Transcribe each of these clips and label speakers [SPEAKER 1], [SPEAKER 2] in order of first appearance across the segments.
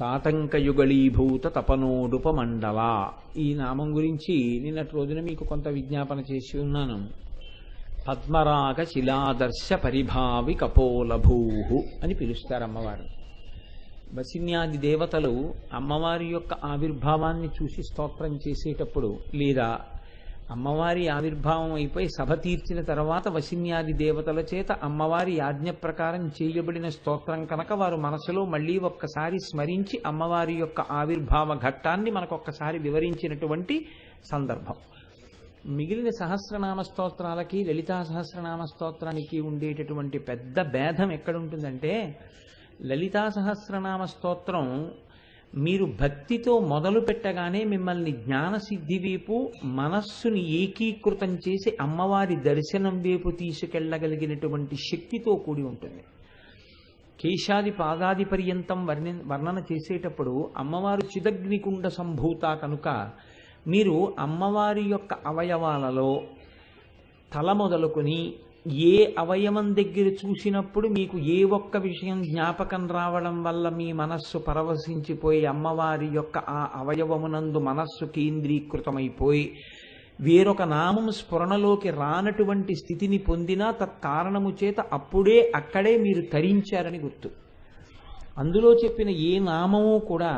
[SPEAKER 1] తాటంకయుగళీభూత తపనోడుపమండల. ఈ నామం గురించి నిన్నటి రోజున మీకు కొంత విజ్ఞాపన చేసి ఉన్నాను. పద్మరాగ శిలాదర్శ పరిభావి కపోలభూ అని పిలుస్తారు అమ్మవారు. వసిన్యాది దేవతలు అమ్మవారి యొక్క ఆవిర్భావాన్ని చూసి స్తోత్రం చేసేటప్పుడు, లేదా అమ్మవారి ఆవిర్భావం అయిపోయి సభ తీర్చిన తర్వాత వసిన్యాది దేవతల చేత అమ్మవారి ఆజ్ఞ ప్రకారం చేయబడిన స్తోత్రం కనుక వారు మనసులో మళ్ళీ ఒక్కసారి స్మరించి అమ్మవారి యొక్క ఆవిర్భావ ఘట్టాన్ని మనకొక్కసారి వివరించినటువంటి సందర్భం. మిగిలిన సహస్రనామ స్తోత్రాలకి లలితా సహస్రనామ స్తోత్రానికి ఉండేటటువంటి పెద్ద భేదం ఎక్కడుంటుందంటే, లలితా సహస్రనామ స్తోత్రం మీరు భక్తితో మొదలు పెట్టగానే మిమ్మల్ని జ్ఞానసిద్ధి వైపు మనస్సుని ఏకీకృతం చేసి అమ్మవారి దర్శనం వైపు తీసుకెళ్లగలిగినటువంటి శక్తితో కూడి ఉంటుంది. కేశాది పాదాది పర్యంతం వర్ణన చేసేటప్పుడు అమ్మవారు చిదగ్నికుండ సంభూత కనుక మీరు అమ్మవారి యొక్క అవయవాలలో తల మొదలుకొని ఏ అవయవం దగ్గర చూసినప్పుడు మీకు ఏ ఒక్క విషయం జ్ఞాపకం రావడం వల్ల మీ మనస్సు పరవశించిపోయి అమ్మవారి యొక్క ఆ అవయవమునందు మనస్సు కేంద్రీకృతమైపోయి వేరొక నామం స్ఫురణలోకి రానటువంటి స్థితిని పొందినా తత్కారణము చేత అప్పుడే అక్కడే మీరు తరించారని గుర్తు. అందులో చెప్పిన ఏ నామము కూడా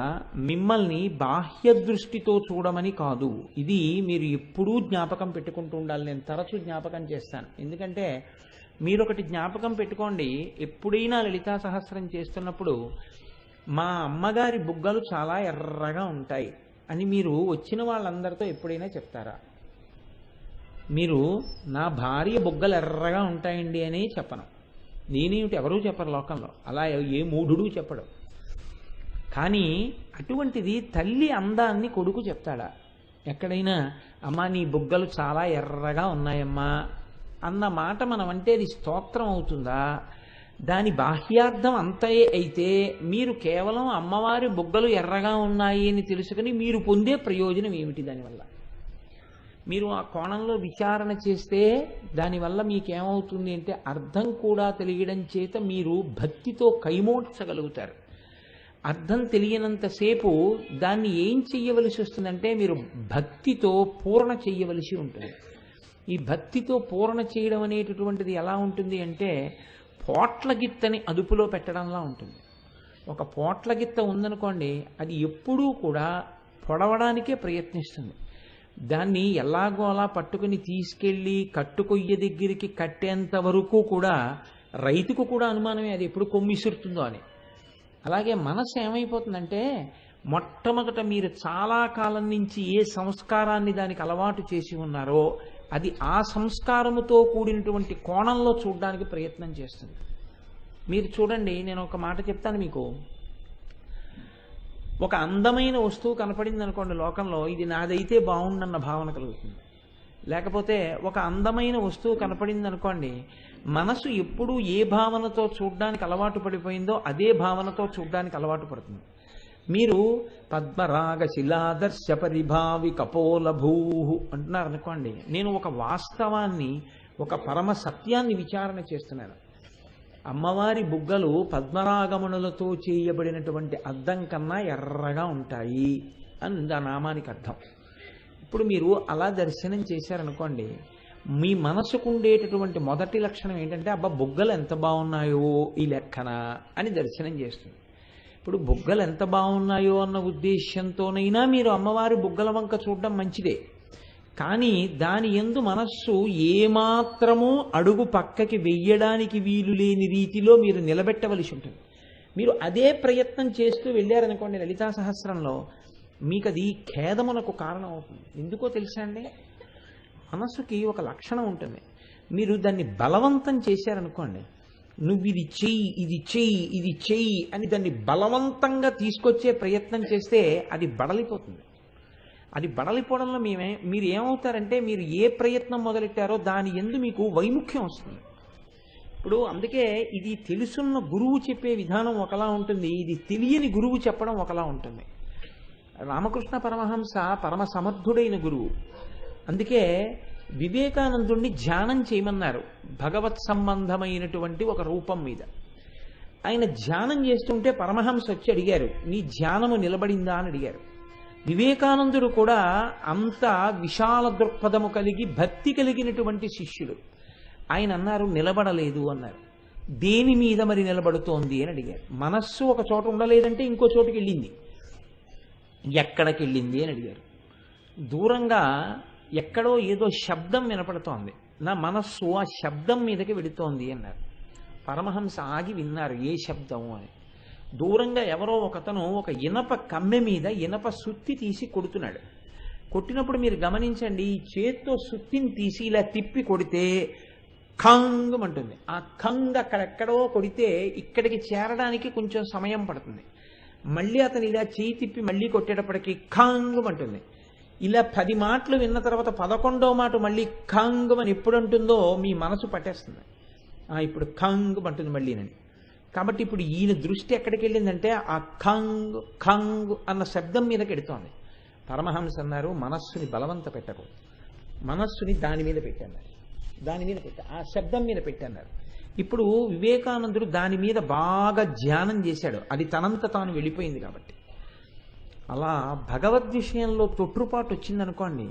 [SPEAKER 1] మిమ్మల్ని బాహ్య దృష్టితో చూడమని కాదు. ఇది మీరు ఎప్పుడూ జ్ఞాపకం పెట్టుకుంటూ ఉండాలి. నేను తరచూ జ్ఞాపకం చేస్తాను. ఎందుకంటే మీరు ఒకటి జ్ఞాపకం పెట్టుకోండి, ఎప్పుడైనా లలితా సహస్రం చేస్తున్నప్పుడు మా అమ్మగారి బుగ్గలు చాలా ఎర్రగా ఉంటాయి అని మీరు వచ్చిన వాళ్ళందరితో ఎప్పుడైనా చెప్తారా? మీరు నా భార్య బుగ్గలు ఎర్రగా ఉంటాయండి అని చెప్పను. నేనేమిటి, ఎవరూ చెప్పరు లోకంలో, అలా ఏ మూఢుడు చెప్పడు. కానీ అటువంటిది తల్లి అందాన్ని కొడుకు చెప్తాడా? ఎక్కడైనా అమ్మా నీ బుగ్గలు చాలా ఎర్రగా ఉన్నాయమ్మా అన్న మాట మనం అంటే అది స్తోత్రం అవుతుందా? దాని బాహ్యార్థం అంతే అయితే మీరు కేవలం అమ్మవారి బుగ్గలు ఎర్రగా ఉన్నాయి అని తెలుసుకుని మీరు పొందే ప్రయోజనం ఏమిటి? దానివల్ల మీరు ఆ కోణంలో విచారణ చేస్తే దానివల్ల మీకేమవుతుంది అంటే అర్థం కూడా తెలియడం చేత మీరు భక్తితో కైమోడ్చగలుగుతారు. అర్థం తెలియనంతసేపు దాన్ని ఏం చెయ్యవలసి వస్తుందంటే మీరు భక్తితో పూర్ణ చెయ్యవలసి ఉంటుంది. ఈ భక్తితో పూర్ణ చేయడం అనేటటువంటిది ఎలా ఉంటుంది అంటే పోట్లగిత్తని అదుపులో పెట్టడంలా ఉంటుంది. ఒక పోట్లగిత్త ఉందనుకోండి, అది ఎప్పుడూ కూడా పొడవడానికే ప్రయత్నిస్తుంది. దాన్ని ఎలాగో అలా పట్టుకుని తీసుకెళ్ళి కట్టుకొయ్య దగ్గరికి కట్టేంత వరకు కూడా రైతుకు కూడా అనుమానమే అది ఎప్పుడు కొమ్మిసురుతుందో అని. అలాగే మనసు ఏమైపోతుందంటే మొట్టమొదట మీరు చాలా కాలం నుంచి ఏ సంస్కారాన్ని దానికి అలవాటు చేసి ఉన్నారో అది ఆ సంస్కారముతో కూడినటువంటి కోణంలో చూడడానికి ప్రయత్నం చేస్తుంది. మీరు చూడండి, నేను ఒక మాట చెప్తాను మీకు. ఒక అందమైన వస్తువు కనపడింది అనుకోండి లోకంలో, ఇది నాదైతే బాగుండన్న భావన కలుగుతుంది. లేకపోతే ఒక అందమైన వస్తువు కనపడింది అనుకోండి, మనసు ఎప్పుడూ ఏ భావనతో చూడడానికి అలవాటు పడిపోయిందో అదే భావనతో చూడడానికి అలవాటు పడుతుంది. మీరు పద్మరాగ శిలాదర్శ పరిభావి కపోలభూ అంటున్నారు అనుకోండి, నేను ఒక వాస్తవాన్ని, ఒక పరమ సత్యాన్ని విచారణ చేస్తున్నాను. అమ్మవారి బుగ్గలు పద్మరాగమునులతో చేయబడినటువంటి అద్దం కన్నా ఎర్రగా ఉంటాయి అని ఆ నామానికి అర్థం. ఇప్పుడు మీరు అలా దర్శనం చేశారనుకోండి, మీ మనసుకు ఉండేటటువంటి మొదటి లక్షణం ఏంటంటే అబ్బా బుగ్గలు ఎంత బాగున్నాయో ఈ లెక్కన అని దర్శనం చేస్తుంది. ఇప్పుడు బుగ్గలు ఎంత బాగున్నాయో అన్న ఉద్దేశ్యంతోనైనా మీరు అమ్మవారి బుగ్గల వంక చూడడం మంచిదే. కానీ దాని యందు మనస్సు ఏమాత్రమూ అడుగు పక్కకి వెయ్యడానికి వీలు లేని రీతిలో మీరు నిలబెట్టవలసి ఉంటుంది. మీరు అదే ప్రయత్నం చేస్తూ వెళ్ళారనుకోండి లలితా సహస్రంలో, మీకు అది ఖేదమునకు కారణం అవుతుంది. ఎందుకో తెలుసా అండి, మనస్సుకి ఒక లక్షణం ఉంటుంది. మీరు దాన్ని బలవంతం చేశారనుకోండి, నువ్వు ఇది చెయ్యి, ఇది చెయ్యి, ఇది చెయ్యి అని దాన్ని బలవంతంగా తీసుకొచ్చే ప్రయత్నం చేస్తే అది బడలిపోతుంది. అది బడలిపోవడంలో మీరు ఏమవుతారంటే మీరు ఏ ప్రయత్నం మొదలెట్టారో దాని యందు మీకు వైముఖ్యం వస్తుంది. ఇప్పుడు అందుకే ఇది తెలుసున్న గురువు చెప్పే విధానం ఒకలా ఉంటుంది, ఇది తెలియని గురువు చెప్పడం ఒకలా ఉంటుంది. రామకృష్ణ పరమహంస పరమ సమర్థుడైన గురువు. అందుకే వివేకానందుణ్ణి ధ్యానం చేయమన్నారు భగవత్ సంబంధమైనటువంటి ఒక రూపం మీద. ఆయన ధ్యానం చేస్తుంటే పరమహంస వచ్చి అడిగారు, నీ ధ్యానము నిలబడిందా అని అడిగారు. వివేకానందుడు కూడా అంత విశాల దృక్పథము కలిగి భక్తి కలిగినటువంటి శిష్యుడు. ఆయన అన్నారు, నిలబడలేదు అన్నారు. దేని మీద మరి నిలబడుతోంది అని అడిగారు. మనస్సు ఒక చోట ఉండలేదంటే ఇంకో చోటుకి వెళ్ళింది. ఎక్కడికి వెళ్ళింది అని అడిగారు. దూరంగా ఎక్కడో ఏదో శబ్దం వినపడుతోంది, నా మనస్సు ఆ శబ్దం మీదకి వెడుతోంది అన్నారు. పరమహంస ఆగి విన్నారు, ఏ శబ్దము అని. దూరంగా ఎవరో ఒకతను ఒక ఇనప కమ్మె మీద ఇనప సుత్తి తీసి కొడుతున్నాడు. కొట్టినప్పుడు మీరు గమనించండి, ఈ చేత్తో సుత్తిని తీసి ఇలా తిప్పి కొడితే ఖంగ్ అంటుంది. ఆ ఖంగ్ అక్కడెక్కడో కొడితే ఇక్కడికి చేరడానికి కొంచెం సమయం పడుతుంది. మళ్ళీ అతను ఇలా చేయి తిప్పి మళ్ళీ కొట్టేటప్పటికి ఖంగ్ అంటుంది. ఇలా 10 మాటలు విన్న తర్వాత 11వ మాట మళ్ళీ ఖంగ్ అని ఎప్పుడు అంటుందో మీ మనసు పట్టేస్తుంది. ఇప్పుడు ఖంగ్ అంటుంది మళ్ళీనని. కాబట్టి ఇప్పుడు ఈయన దృష్టి ఎక్కడికి వెళ్ళిందంటే ఆ ఖంగ్ ఖంగ్ అన్న శబ్దం మీదకి వెడుతోంది. పరమహంస అన్నారు, మనస్సుని బలవంత పెట్టకు, మనస్సుని దాని మీద పెట్టన్నారు, దాని మీద పెట్ట, ఆ శబ్దం మీద పెట్టన్నారు. ఇప్పుడు వివేకానందుడు దాని మీద బాగా ధ్యానం చేశాడు, అది తనంత తాను వెళ్ళిపోయింది కాబట్టి. అలా భగవద్ విషయంలో తొట్టుపాటు వచ్చిందనుకోండి,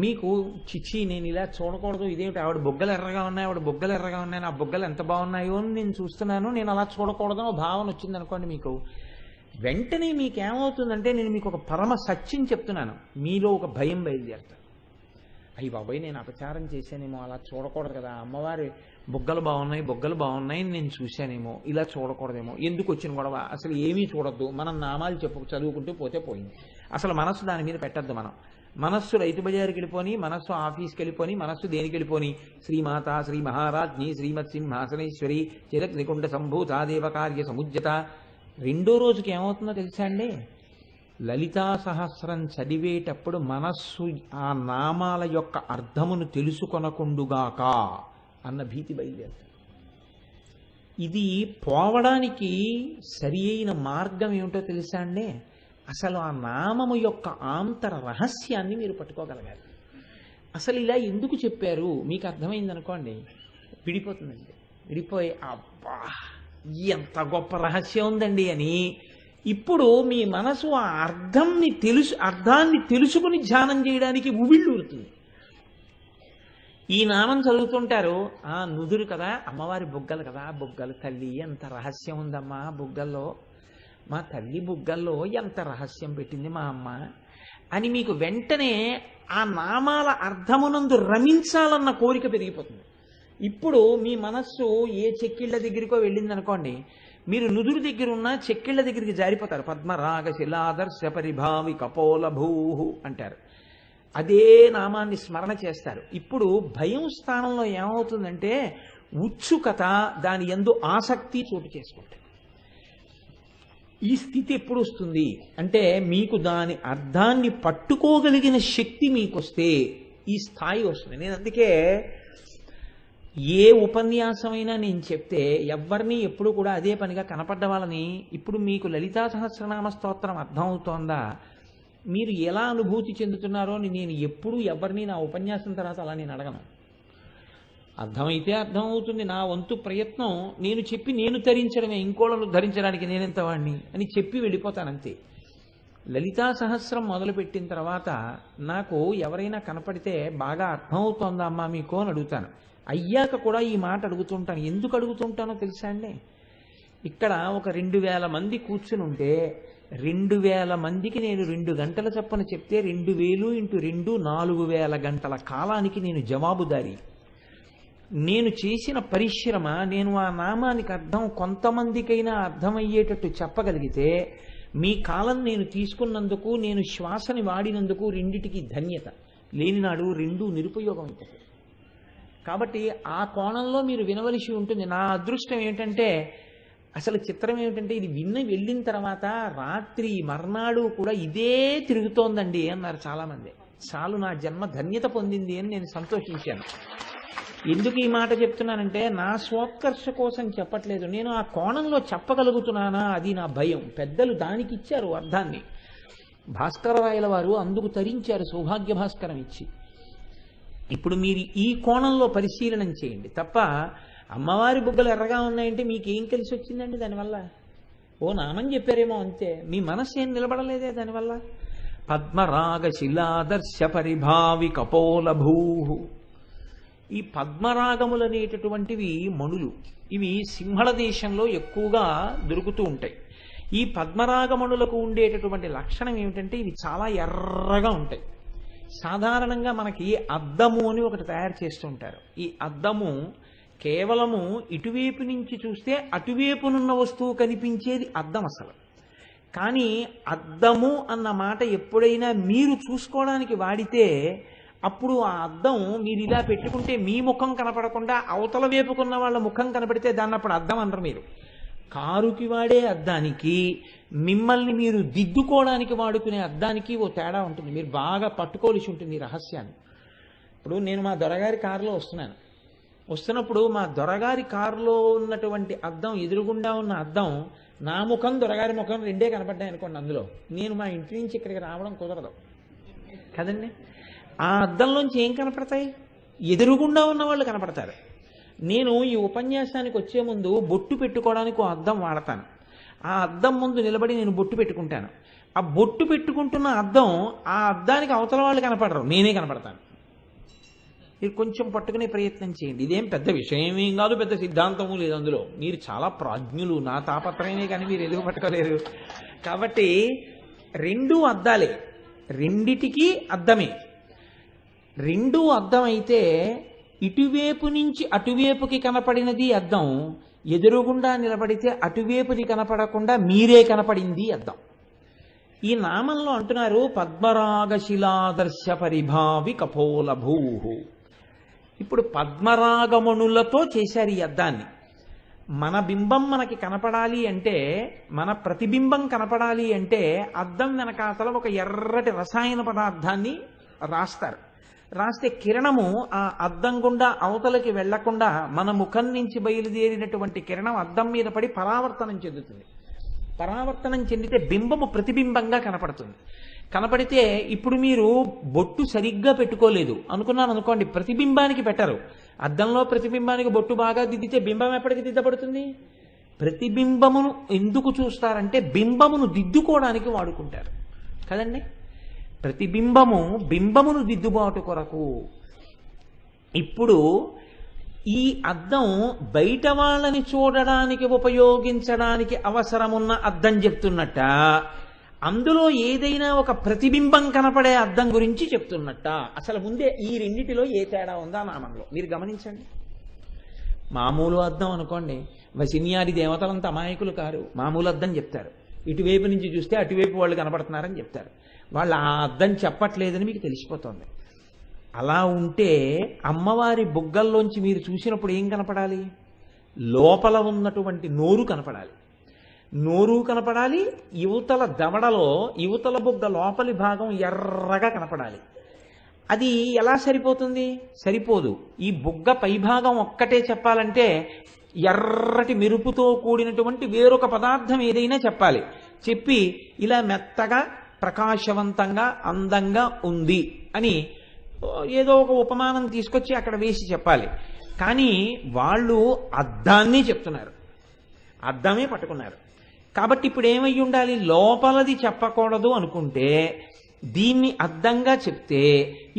[SPEAKER 1] మీకు చిచ్చి నేను ఇలా చూడకూడదు, ఇదేమిటి ఆవిడ బొగ్గలు ఎర్రగా ఉన్నాయి, ఆవిడ బొగ్గలు ఎర్రగా ఉన్నాయి, నా బొగ్గలు ఎంత బాగున్నాయో అని నేను చూస్తున్నాను, నేను అలా చూడకూడదనో భావన వచ్చిందనుకోండి, మీకు వెంటనే మీకేమవుతుందంటే, నేను మీకు ఒక పరమ సత్యం చెప్తున్నాను, మీలో ఒక భయం బయలుదేరుతాను. అయ్యి బాబాయ్ నేను అపచారం చేశానేమో, అలా చూడకూడదు కదా, అమ్మవారి బొగ్గలు బాగున్నాయి నేను చూశానేమో, ఇలా చూడకూడదేమో, ఎందుకు వచ్చిన గొడవ, అసలు ఏమీ చూడొద్దు, మనం నామాలు చదువుకుంటూ పోతే పోయింది, అసలు మనస్సు దాని మీద పెట్టద్దు. మనస్సు రైతు బజారుకి వెళ్ళిపోని, మనస్సు ఆఫీస్కి వెళ్ళిపోని, మనస్సు దేనికి వెళ్ళిపోని, శ్రీమాత శ్రీ మహారాజ్ని శ్రీమత్ సింహాసనేశ్వరి చిరగ్నికుండ సంభూతాదేవ కార్య సముజ్జత. 2వ రోజుకి ఏమవుతుందో తెలుసా అండి, లలితా సహస్రం చదివేటప్పుడు మనస్సు ఆ నామాల యొక్క అర్థమును తెలుసుకొనకుండుగాక అన్న భీతి బయలుదేరుతుంది. ఇది పోవడానికి సరి అయిన మార్గం ఏమిటో తెలుసా అండి, అసలు ఆ నామము యొక్క ఆంతర రహస్యాన్ని మీరు పట్టుకోగలగాలి. అసలు ఇలా ఎందుకు చెప్పారు మీకు అర్థమైందనుకోండి, విడిపోతుందండి. విడిపోయి అబ్బా ఎంత గొప్ప రహస్యం ఉందండి అని ఇప్పుడు మీ మనసు ఆ అర్థాన్ని తెలుసుకుని ధ్యానం చేయడానికి ఉవిళ్ళూరుతుంది. ఈ నామం చదువుతుంటారు, నుదురు కదా, అమ్మవారి బుగ్గలు కదా, బుగ్గలు తల్లి ఎంత రహస్యం ఉందమ్మా బుగ్గల్లో, మా తల్లి బుగ్గల్లో ఎంత రహస్యం పెట్టింది మా అమ్మ అని మీకు వెంటనే ఆ నామాల అర్థమునందు రమించాలన్న కోరిక పెరిగిపోతుంది. ఇప్పుడు మీ మనస్సు ఏ చెక్కిళ్ళ దగ్గరికో వెళ్ళిందనుకోండి, మీరు నుదురు దగ్గర ఉన్న చెక్కిళ్ళ దగ్గరికి జారిపోతారు. పద్మరాగ శిలాదర్శ పరిభావి కపోలభూహు అంటారు, అదే నామాన్ని స్మరణ చేస్తారు. ఇప్పుడు భయం స్థానంలో ఏమవుతుందంటే ఉత్సుకత, దాని యందు ఆసక్తి చోటు చేసుకుంటారు. ఈ స్థితి ఎప్పుడు వస్తుంది అంటే, మీకు దాని అర్థాన్ని పట్టుకోగలిగిన శక్తి మీకు వస్తే ఈ స్థాయి వస్తుంది. నేను అందుకే ఏ ఉపన్యాసమైనా నేను చెప్తే ఎవరిని ఎప్పుడు కూడా అదే పనిగా కనపడ్డ వాళ్ళని, ఇప్పుడు మీకు లలితా సహస్రనామ స్తోత్రం అర్థమవుతోందా, మీరు ఎలా అనుభూతి చెందుతున్నారో అని నేను ఎప్పుడూ ఎవరిని నా ఉపన్యాసం తర్వాత అలా నేను అడగను. అర్థమైతే అర్థమవుతుంది, నా వంతు ప్రయత్నం నేను చెప్పి నేను ధరించడమే, ఇంకోళ్ళను ధరించడానికి నేనెంత వాడిని అని చెప్పి వెళ్ళిపోతానంతే. లలితా సహస్రం మొదలుపెట్టిన తర్వాత నాకు ఎవరైనా కనపడితే బాగా అర్థమవుతోందా అమ్మా మీకు అని అడుగుతాను. అయ్యాక కూడా ఈ మాట అడుగుతుంటాను. ఎందుకు అడుగుతుంటానో తెలుసా అండి, ఇక్కడ ఒక 2000 మంది కూర్చుని ఉంటే 2000 మందికి నేను 2 గంటల చొప్పున చెప్తే 2000 × 2 4000 గంటల కాలానికి నేను జవాబుదారి. నేను చేసిన పరిశ్రమ, నేను ఆ నామానికి అర్థం కొంతమందికైనా అర్థమయ్యేటట్టు చెప్పగలిగితే మీ కాలం నేను తీసుకున్నందుకు, నేను శ్వాసని వాడినందుకు రెండిటికి ధన్యత. లేనినాడు 2 నిరుపయోగం అవుతుంది. కాబట్టి ఆ కోణంలో మీరు వినవలసి ఉంటుంది. నా అదృష్టం ఏంటంటే, అసలు చిత్రం ఏమిటంటే, ఇది వెళ్ళిన తర్వాత రాత్రి మర్నాడు కూడా ఇదే తిరుగుతోందండి అన్నారు చాలామంది. చాలు నా జన్మ ధన్యత పొందింది అని నేను సంతోషించాను. ఎందుకు ఈ మాట చెప్తున్నానంటే, నా స్వోత్కర్ష కోసం చెప్పట్లేదు, నేను ఆ కోణంలో చెప్పగలుగుతున్నానా అది నా భయం. పెద్దలు దానికి ఇచ్చారు అర్థాన్ని. భాస్కరరాయల వారు అందుకు తరించారు సౌభాగ్య భాస్కరం ఇచ్చి. ఇప్పుడు మీరు ఈ కోణంలో పరిశీలనం చేయండి తప్ప అమ్మవారి బుగ్గలు ఎర్రగా ఉన్నాయంటే మీకేం కలిసి వచ్చిందండి దానివల్ల? ఓ నామం చెప్పారేమో అంతే, మీ మనస్సు ఏం నిలబడలేదే దానివల్ల. పద్మరాగ శిలాదర్శ పరిభావి కపోలభూ. ఈ పద్మరాగములనేటటువంటివి మణులు. ఇవి సింహళ దేశంలో ఎక్కువగా దొరుకుతూ ఉంటాయి. ఈ పద్మరాగమణులకు ఉండేటటువంటి లక్షణం ఏమిటంటే ఇవి చాలా ఎర్రగా ఉంటాయి. సాధారణంగా మనకి అద్దము అని ఒకటి తయారు చేస్తూ ఉంటారు. ఈ అద్దము కేవలము ఇటువైపు నుంచి చూస్తే అటువైపునున్న వస్తువు కనిపించేది అద్దం అసలు. కానీ అద్దము అన్న మాట ఎప్పుడైనా మీరు చూసుకోవడానికి వాడితే అప్పుడు ఆ అద్దం మీరు ఇలా పెట్టుకుంటే మీ ముఖం కనపడకుండా అవతల వైపుకున్న వాళ్ళ ముఖం కనపడితే దాన్ని అప్పుడు అద్దం అనరు మీరు. కారుకి వాడే అద్దానికి మిమ్మల్ని మీరు దిద్దుకోవడానికి వాడుకునే అద్దానికి ఓ తేడా ఉంటుంది. మీరు బాగా పట్టుకోవలసి ఉంటుంది ఈ రహస్యాన్ని. ఇప్పుడు నేను మా దొరగారి కారులో వస్తున్నప్పుడు మా దొరగారి కారులో ఉన్నటువంటి అద్దం, ఎదురుగుండా ఉన్న అద్దం, నా ముఖం దొరగారి ముఖం రెండే కనపడ్డాయి అనుకోండి. అందులో నేను మా ఇంటి నుంచి ఇక్కడికి రావడం కుదరదు కదండి. ఆ అద్దంలోంచి ఏం కనపడతాయి? ఎదురుగుండా ఉన్న వాళ్ళు కనపడతారు. నేను ఈ ఉపన్యాసానికి వచ్చే ముందు బొట్టు పెట్టుకోవడానికి ఓ అద్దం వాడతాను. ఆ అద్దం ముందు నిలబడి నేను బొట్టు పెట్టుకుంటాను. ఆ బొట్టు పెట్టుకుంటున్న అద్దం, ఆ అద్దానికి అవతల వాళ్ళు కనపడరు, నేనే కనపడతాను. మీరు కొంచెం పట్టుకునే ప్రయత్నం చేయండి. ఇదేం పెద్ద విషయమేం కాదు, పెద్ద సిద్ధాంతము లేదు అందులో. మీరు చాలా ప్రాజ్ఞులు, నా తాపత్రయమే కానీ మీరు ఎందుకు పట్టుకోలేరు. కాబట్టి రెండూ అద్దాలే, రెండిటికి అద్దమే. రెండూ అద్దం అయితే ఇటువైపు నుంచి అటువైపుకి కనపడినది అద్దం, ఎదురుగుండా నిలబడితే అటువైపుది కనపడకుండా మీరే కనపడింది అద్దం. ఈ నామంలో అంటున్నారు పద్మరాగ శిలాదర్శ పరిభావి కపోలభూ. ఇప్పుడు పద్మరాగమణులతో చేశారు ఈ అద్దాన్ని. మన బింబం మనకి కనపడాలి అంటే, మన ప్రతిబింబం కనపడాలి అంటే అద్దం వెనకాతల ఒక ఎర్రటి రసాయన పదార్థాన్ని రాస్తారు. రాస్తే కిరణము ఆ అద్దం గుండా అవతలకి వెళ్లకుండా మన ముఖం నుంచి బయలుదేరినటువంటి కిరణం అద్దం మీద పడి పరావర్తనం చెందుతుంది. పరావర్తనం చెందితే బింబము ప్రతిబింబంగా కనపడుతుంది. కనపడితే ఇప్పుడు మీరు బొట్టు సరిగ్గా పెట్టుకోలేదు అనుకున్నాను అనుకోండి, ప్రతిబింబానికి పెట్టరు. అద్దంలో ప్రతిబింబానికి బొట్టు బాగా దిద్దితే బింబం ఎప్పటికి దిద్దపడుతుంది? ప్రతిబింబమును ఎందుకు చూస్తారంటే బింబమును దిద్దుకోవడానికి వాడుకుంటారు కదండి. ప్రతిబింబము బింబమును దిద్దుబాటు కొరకు. ఇప్పుడు ఈ అద్దం బయట వాళ్ళని చూడడానికి ఉపయోగించడానికి అవసరమున్న అద్దం చెప్తున్నట్ట, అందులో ఏదైనా ఒక ప్రతిబింబం కనపడే అద్దం గురించి చెప్తున్నట్ట. అసలు ముందే ఈ రెండిటిలో ఏ తేడా ఉందా నామంలో మీరు గమనించండి. మామూలు అద్దం అనుకోండి, వసిన్యాది దేవతలంత అమాయకులు కారు, మామూలు అద్దం చెప్తారు. ఇటువైపు నుంచి చూస్తే అటువైపు వాళ్ళు కనపడుతున్నారని చెప్తారు. వాళ్ళు ఆ అద్దం చెప్పట్లేదని మీకు తెలిసిపోతుంది. అలా ఉంటే అమ్మవారి బుగ్గల్లోంచి మీరు చూసినప్పుడు ఏం కనపడాలి? లోపల ఉన్నటువంటి నోరు కనపడాలి. నోరు కనపడాలి, యువతల దవడలో యువతల బుగ్గ లోపలి భాగం ఎర్రగా కనపడాలి. అది ఎలా సరిపోతుంది? సరిపోదు. ఈ బుగ్గ పైభాగం ఒక్కటే చెప్పాలంటే ఎర్రటి మెరుపుతో కూడినటువంటి వేరొక పదార్థం ఏదైనా చెప్పాలి. చెప్పి ఇలా మెత్తగా ప్రకాశవంతంగా అందంగా ఉంది అని ఏదో ఒక ఉపమానం తీసుకొచ్చి అక్కడ వేసి చెప్పాలి. కానీ వాళ్ళు అద్దాన్ని చెప్తున్నారు, అద్దమే పట్టుకున్నారు. కాబట్టి ఇప్పుడు ఏమై ఉండాలి? లోపలది చెప్పకూడదు అనుకుంటే దీన్ని అద్దంగా చెప్తే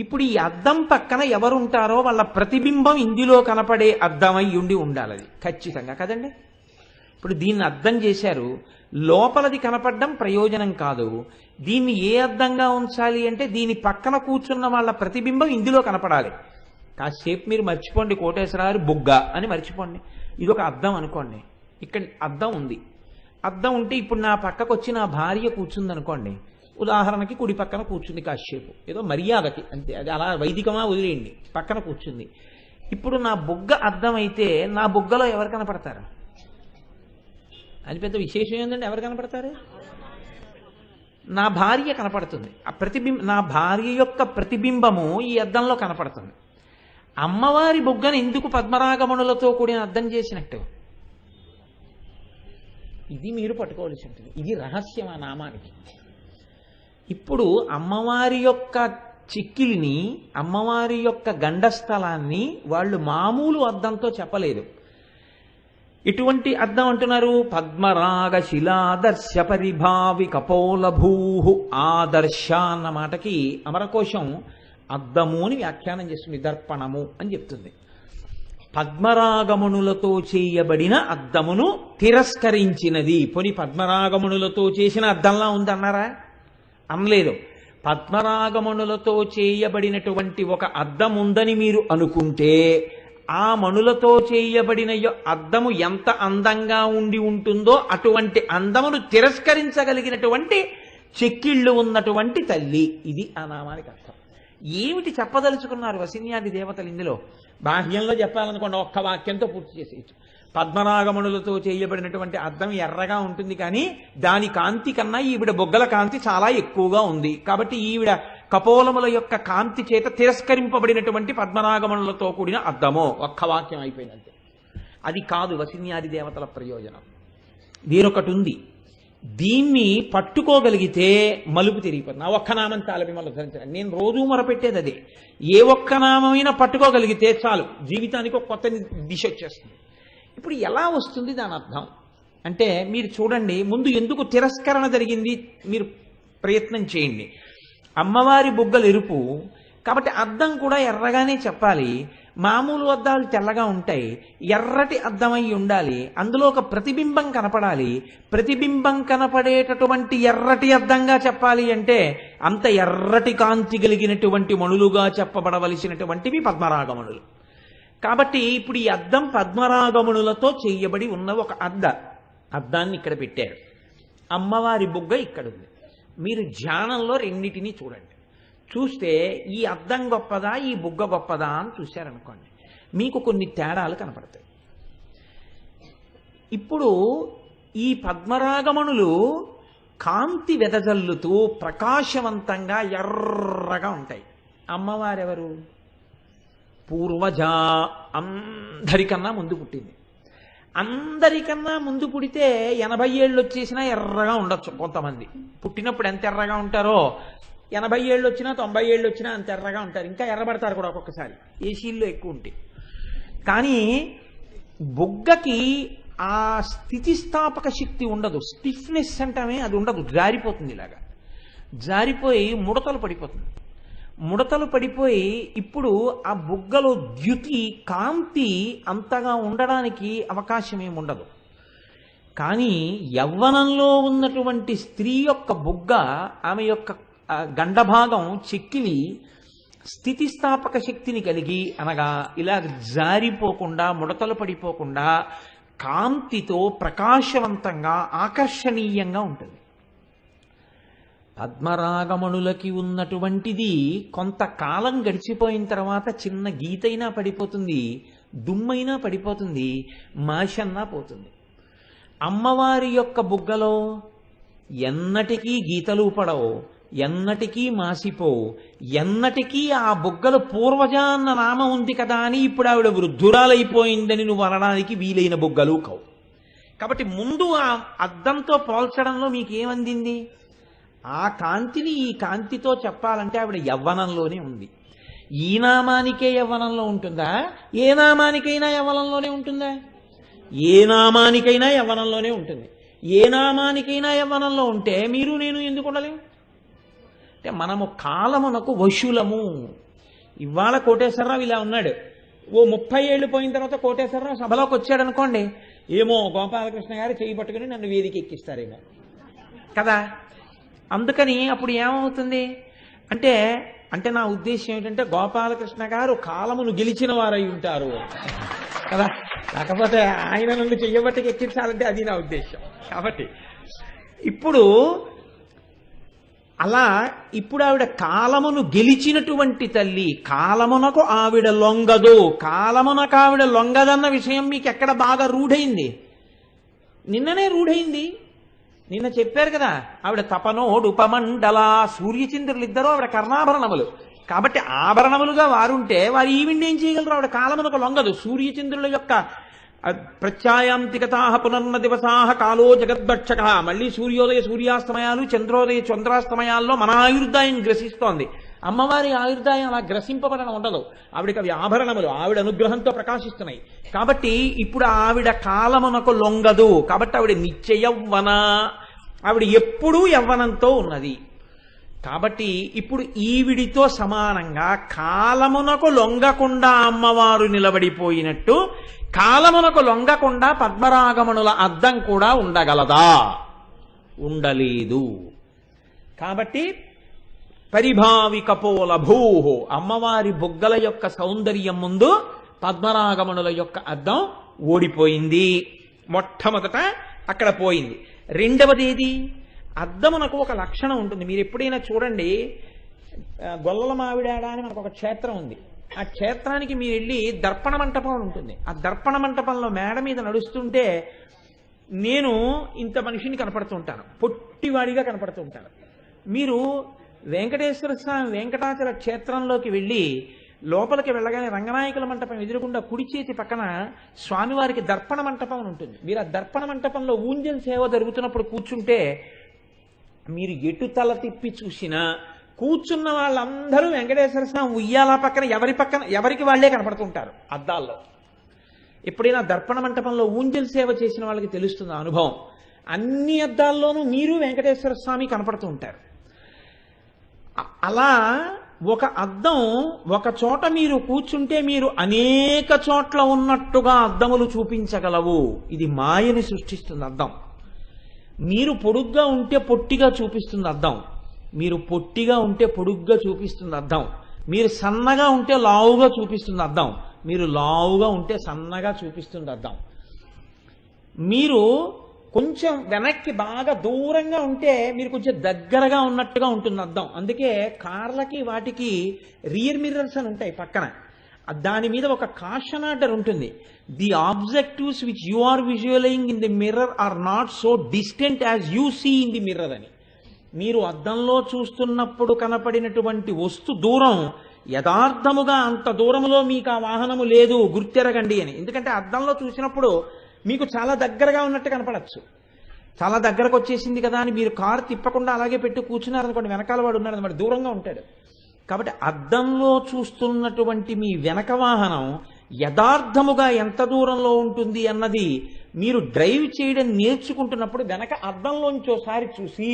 [SPEAKER 1] ఇప్పుడు ఈ అద్దం పక్కన ఎవరుంటారో వాళ్ళ ప్రతిబింబం ఇందులో కనపడే అద్దమై ఉండి ఉండాలి. అది ఖచ్చితంగా కదండి. ఇప్పుడు దీన్ని అద్దం చేశారు, లోపలది కనపడడం ప్రయోజనం కాదు. దీన్ని ఏ అద్దంగా ఉంచాలి అంటే దీని పక్కన కూర్చున్న వాళ్ళ ప్రతిబింబం ఇందులో కనపడాలి. కాసేపు మీరు మర్చిపోండి కోటేశ్వరరావు బుగ్గ అని మర్చిపోండి. ఇది ఒక అద్దం అనుకోండి. ఇక్కడ అద్దం ఉంది. అద్దం ఉంటే ఇప్పుడు నా పక్కకు వచ్చి నా భార్య కూర్చుంది అనుకోండి. ఉదాహరణకి కుడి పక్కన కూర్చుంది కాసేపు, ఏదో మర్యాదకి అంతే, అది అలా వైదికమా వదిలేయండి, పక్కన కూర్చుంది. ఇప్పుడు నా బుగ్గ అద్దం అయితే నా బుగ్గలో ఎవరు కనపడతారు? అది పెద్ద విశేషం ఏంటంటే ఎవరు కనపడతారు? నా భార్య కనపడుతుంది. ఆ నా భార్య యొక్క ప్రతిబింబము ఈ అద్దంలో కనపడుతుంది. అమ్మవారి బుగ్గను ఎందుకు పద్మరాగమణులతో కూడిన అద్దం చేసినట్టు? ఇది మీరు పట్టుకోవాల్సి ఉంటుంది. ఇది రహస్యం ఆ నామానికి. ఇప్పుడు అమ్మవారి యొక్క చిక్కిలిని, అమ్మవారి యొక్క గండస్థలాన్ని వాళ్ళు మామూలు అద్దంతో చెప్పలేదు. ఇటువంటి అద్దం అంటున్నారు పద్మరాగ శిలాదర్శ పరిభావి కపోలభూ. ఆదర్శ అన్న మాటకి అమరకోశం అద్దము అని వ్యాఖ్యానం చేస్తుంది, దర్పణము అని చెప్తుంది. పద్మరాగమణులతో చేయబడిన అద్దమును తిరస్కరించినది. పోని పద్మరాగమణులతో చేసిన అద్దంలా ఉందన్నారా? అనలేదు. పద్మరాగమణులతో చేయబడినటువంటి ఒక అద్దం ఉందని మీరు అనుకుంటే ఆ మణులతో చేయబడిన అద్దము ఎంత అందంగా ఉండి ఉంటుందో అటువంటి అందమును తిరస్కరించగలిగినటువంటి చెక్కిళ్ళు ఉన్నటువంటి తల్లి. ఇది ఆ నామానికి అర్థం. ఏమిటి చెప్పదలుచుకున్నారు వసిన్యాది దేవతలు ఇందులో? బాహ్యంలో చెప్పాలనుకోండి, ఒక్క వాక్యంతో పూర్తి చేసేయచ్చు. పద్మనాగమణులతో చేయబడినటువంటి అద్దం ఎర్రగా ఉంటుంది, కానీ దాని కాంతి కన్నా ఈవిడ బొగ్గల కాంతి చాలా ఎక్కువగా ఉంది. కాబట్టి ఈవిడ కపోలముల యొక్క కాంతి చేత తిరస్కరింపబడినటువంటి పద్మనాగమణులతో కూడిన అద్దమో. ఒక్క వాక్యం అయిపోయినంతే. అది కాదు వసిన్యాది దేవతల ప్రయోజనం. వేరొకటి ఉంది. దీన్ని పట్టుకోగలిగితే మలుపు తిరిగిపోతుంది. ఆ ఒక్క నామం చాలు మిమ్మల్ని ధరించడం. నేను రోజు మొరపెట్టేది అదే. ఏ ఒక్క నామైనా పట్టుకోగలిగితే చాలు, జీవితానికి ఒక కొత్త దిశ వచ్చేస్తుంది. ఇప్పుడు ఎలా వస్తుంది దాని అర్థం అంటే మీరు చూడండి. ముందు ఎందుకు తిరస్కరణ జరిగింది మీరు ప్రయత్నం చేయండి. అమ్మవారి బుగ్గలు ఎరుపు కాబట్టి అద్దం కూడా ఎర్రగానే చెప్పాలి. మామూలు అద్దాలు తెల్లగా ఉంటాయి, ఎర్రటి అద్దమై ఉండాలి. అందులో ఒక ప్రతిబింబం కనపడాలి. ప్రతిబింబం కనపడేటటువంటి ఎర్రటి అద్దంగా చెప్పాలి అంటే అంత ఎర్రటి కాంతి కలిగినటువంటి మణులుగా చెప్పబడవలసినటువంటివి పద్మరాగమణులు. కాబట్టి ఇప్పుడు ఈ అద్దం పద్మరాగమణులతో చేయబడి ఉన్న ఒక అద్దాన్ని ఇక్కడ పెట్టారు. అమ్మవారి బుగ్గ ఇక్కడ ఉంది. మీరు ధ్యానంలో రెండింటినీ చూడండి. చూస్తే ఈ అద్దం గొప్పదా ఈ బుగ్గ గొప్పదా అని చూశారనుకోండి, మీకు కొన్ని తేడాలు కనపడతాయి. ఇప్పుడు ఈ పద్మరాగమణులు కాంతి వెదజల్లుతూ ప్రకాశవంతంగా ఎర్రగా ఉంటాయి. అమ్మవారెవరు? పూర్వజ. అందరికన్నా ముందు పుట్టింది. అందరికన్నా ముందు పుడితే 80 ఏళ్ళు వచ్చేసినా ఎర్రగా ఉండొచ్చు కొంతమంది. పుట్టినప్పుడు ఎంత ఎర్రగా ఉంటారో 80 ఏళ్ళు వచ్చినా 90 ఏళ్ళు వచ్చినా అంత ఎర్రగా ఉంటారు. ఇంకా ఎర్రబడతారు కూడా ఒక్కొక్కసారి, ఏసీల్లో ఎక్కువ ఉంటాయి. కానీ బొగ్గకి ఆ స్థితిస్థాపక శక్తి ఉండదు. స్టిఫ్నెస్ అంటామే అది ఉండదు. జారిపోతుంది, ఇలాగా జారిపోయి ముడతలు పడిపోతుంది. ముడతలు పడిపోయి ఇప్పుడు ఆ బుగ్గలో ద్యుతి కాంతి అంతగా ఉండడానికి అవకాశం ఏముండదు. కానీ యవ్వనంలో ఉన్నటువంటి స్త్రీ యొక్క బుగ్గ, ఆమె యొక్క గండభాగం చెక్కిలి స్థితిస్థాపక శక్తిని కలిగి, అనగా ఇలా జారిపోకుండా ముడతలు పడిపోకుండా కాంతితో ప్రకాశవంతంగా ఆకర్షణీయంగా ఉంటుంది. పద్మరాగమణులకి ఉన్నటువంటిది కొంతకాలం గడిచిపోయిన తర్వాత చిన్న గీతైనా పడిపోతుంది, దుమ్మైనా పడిపోతుంది, మాషన్నా పోతుంది. అమ్మవారి యొక్క బుగ్గలో ఎన్నటికీ గీతలు పడవు, ఎన్నటికీ మాసిపోవు, ఎన్నటికీ ఆ బుగ్గలు పూర్వజ అన్న నామం ఉంది కదా అని ఇప్పుడు ఆవిడ వృద్ధురాలైపోయిందని నువ్వు అనడానికి వీలైన బుగ్గలు కావు. కాబట్టి ముందు ఆ అద్దంతో పోల్చడంలో మీకు ఏమందింది? ఆ కాంతిని ఈ కాంతితో చెప్పాలంటే ఆవిడ యవ్వనంలోనే ఉంది. ఈ నామానికే యవ్వనంలో ఉంటుందా? ఏ నామానికైనా యవ్వనంలోనే ఉంటుందా? ఏ నామానికైనా యవ్వనంలోనే ఉంటుంది. ఏ నామానికైనా యవ్వనంలో ఉంటే మీరు నేను ఎందుకు ఉండలేము? అంటే మనము కాలమునకు వశులము. ఇవాళ కోటేశ్వరరావు ఇలా ఉన్నాడు, ఓ 30 ఏళ్ళు పోయిన తర్వాత కోటేశ్వరరావు సభలోకి వచ్చాడు అనుకోండి, ఏమో గోపాలకృష్ణ గారు చేయి పట్టుకుని నన్ను వేదిక ఎక్కిస్తారేమో కదా. అందుకని అప్పుడు ఏమవుతుంది అంటే అంటే నా ఉద్దేశం ఏంటంటే గోపాలకృష్ణ గారు కాలమును గెలిచిన వారై ఉంటారు కదా, లేకపోతే ఆయన నన్ను చెయ్యబట్టి ఎక్కించాలంటే అది నా ఉద్దేశం. కాబట్టి ఇప్పుడు అలా ఇప్పుడు ఆవిడ కాలమును గెలిచినటువంటి తల్లి. కాలమునకు ఆవిడ లొంగదు. కాలమునకు ఆవిడ లొంగదన్న విషయం మీకు ఎక్కడ బాగా రూఢైంది? నిన్ననే రూఢైంది. నిన్న చెప్పారు కదా, ఆవిడ తపనోడు ఉపమండల. సూర్యచంద్రులు ఇద్దరు ఆవిడ కర్ణాభరణములు. కాబట్టి ఆభరణములుగా వారుంటే వారు ఈవిండి ఏం చేయగలరు? ఆవిడ కాలమునకు లొంగదు. సూర్యచంద్రుల యొక్క ప్రత్యాయాంతికతా పునర్న దివసాహ కాలో జగద్భక్షక. మళ్ళీ సూర్యోదయ సూర్యాస్తమయాలు, చంద్రోదయ చంద్రాస్తమయాల్లో మన ఆయుర్దాయం గ్రసిస్తోంది. అమ్మవారి ఆయుర్దాయం అలా గ్రసింపబడడం ఉండదు. ఆవిడకి అవి ఆభరణములు, ఆవిడ అనుగ్రహంతో ప్రకాశిస్తున్నాయి. కాబట్టి ఇప్పుడు ఆవిడ కాలమునకు లొంగదు. కాబట్టి ఆవిడ నిత్య యవ్వన, ఆవిడ ఎప్పుడూ యవ్వనంతో ఉన్నది. కాబట్టి ఇప్పుడు ఈవిడితో సమానంగా కాలమునకు లొంగకుండా అమ్మవారు నిలబడిపోయినట్టు కాలమునకు లొంగకుండా పద్మరాగమణుల అద్దం కూడా ఉండగలదా? ఉండలేదు. కాబట్టి పరిభావి కపోల భూహు, అమ్మవారి బొగ్గల యొక్క సౌందర్యం ముందు పద్మరాగమణుల యొక్క అద్దం ఓడిపోయింది. మొట్టమొదట అక్కడ పోయింది. రెండవది ఏది? అద్దమునకు ఒక లక్షణం ఉంటుంది. మీరు ఎప్పుడైనా చూడండి, గొల్లల మావిడాడ అని మనకు ఒక క్షేత్రం ఉంది. ఆ క్షేత్రానికి మీరు వెళ్ళి దర్పణ మంటపం ఉంటుంది. ఆ దర్పణ మంటపంలో మేడ మీద నడుస్తుంటే నేను ఇంత మనిషిని కనపడుతుంటాను, పొట్టివాడిగా కనపడుతుంటాను. మీరు వెంకటేశ్వర స్వామి వెంకటాచల క్షేత్రంలోకి వెళ్ళి లోపలికి వెళ్ళగానే రంగనాయకుల మంటపం ఎదురుగుండా కుడి చేతి పక్కన స్వామివారికి దర్పణ మంటపం ఉంటుంది. మీరు ఆ దర్పణ మంటపంలో ఊంజల్ సేవ జరుగుతున్నప్పుడు కూర్చుంటే మీరు ఎటు తల తిప్పి చూసినా కూర్చున్న వాళ్ళందరూ వెంకటేశ్వర స్వామి ఉయ్యాల పక్కన ఎవరికి వాళ్లే కనపడుతుంటారు అద్దాల్లో. ఎప్పుడైనా దర్పణ మంటపంలో ఊంజల్ సేవ చేసిన వాళ్ళకి తెలుస్తుంది అనుభవం. అన్ని అద్దాల్లోనూ మీరు వెంకటేశ్వర స్వామి కనపడుతూ ఉంటారు. అలా ఒక అద్దం ఒక చోట మీరు కూర్చుంటే మీరు అనేక చోట్ల ఉన్నట్టుగా అద్దములు చూపించగలవు. ఇది మాయని సృష్టిస్తుంది అద్దం. మీరు పొడుగ్గా ఉంటే పొట్టిగా చూపిస్తుంది అద్దం, మీరు పొట్టిగా ఉంటే పొడుగ్గా చూపిస్తుంది అద్దం, మీరు సన్నగా ఉంటే లావుగా చూపిస్తుంది అద్దం, మీరు లావుగా ఉంటే సన్నగా చూపిస్తుంది అద్దం. మీరు కొంచెం వెనక్కి బాగా దూరంగా ఉంటే మీరు కొంచెం దగ్గరగా ఉన్నట్టుగా ఉంటుంది అద్దం. అందుకే కార్లకి వాటికి రియర్ మిర్రర్స్ అని ఉంటాయి పక్కన. దాని మీద ఒక కాషన్ ఆర్డర్ ఉంటుంది. The objectives which you are visualizing in the mirror are not so distant as you see in the mirror అని. మీరు అద్దంలో చూస్తున్నప్పుడు కనపడినటువంటి వస్తు దూరం యథార్థముగా అంత దూరంలో మీకు ఆ వాహనము లేదు, గుర్తెరగండి అని. ఎందుకంటే అద్దంలో చూసినప్పుడు మీకు చాలా దగ్గరగా ఉన్నట్టు కనపడచ్చు. చాలా దగ్గరకు వచ్చేసింది కదా అని మీరు కారు తిప్పకుండా అలాగే పెట్టి కూర్చున్నారనుకోండి, వెనకాల వాడు ఉన్నాడు మరి దూరంగా ఉంటాడు. కాబట్టి అద్దంలో చూస్తున్నటువంటి మీ వెనక వాహనం యథార్థముగా ఎంత దూరంలో ఉంటుంది అన్నది మీరు డ్రైవ్ చేయడం నేర్చుకుంటున్నప్పుడు వెనక అద్దంలోంచి ఒకసారి చూసి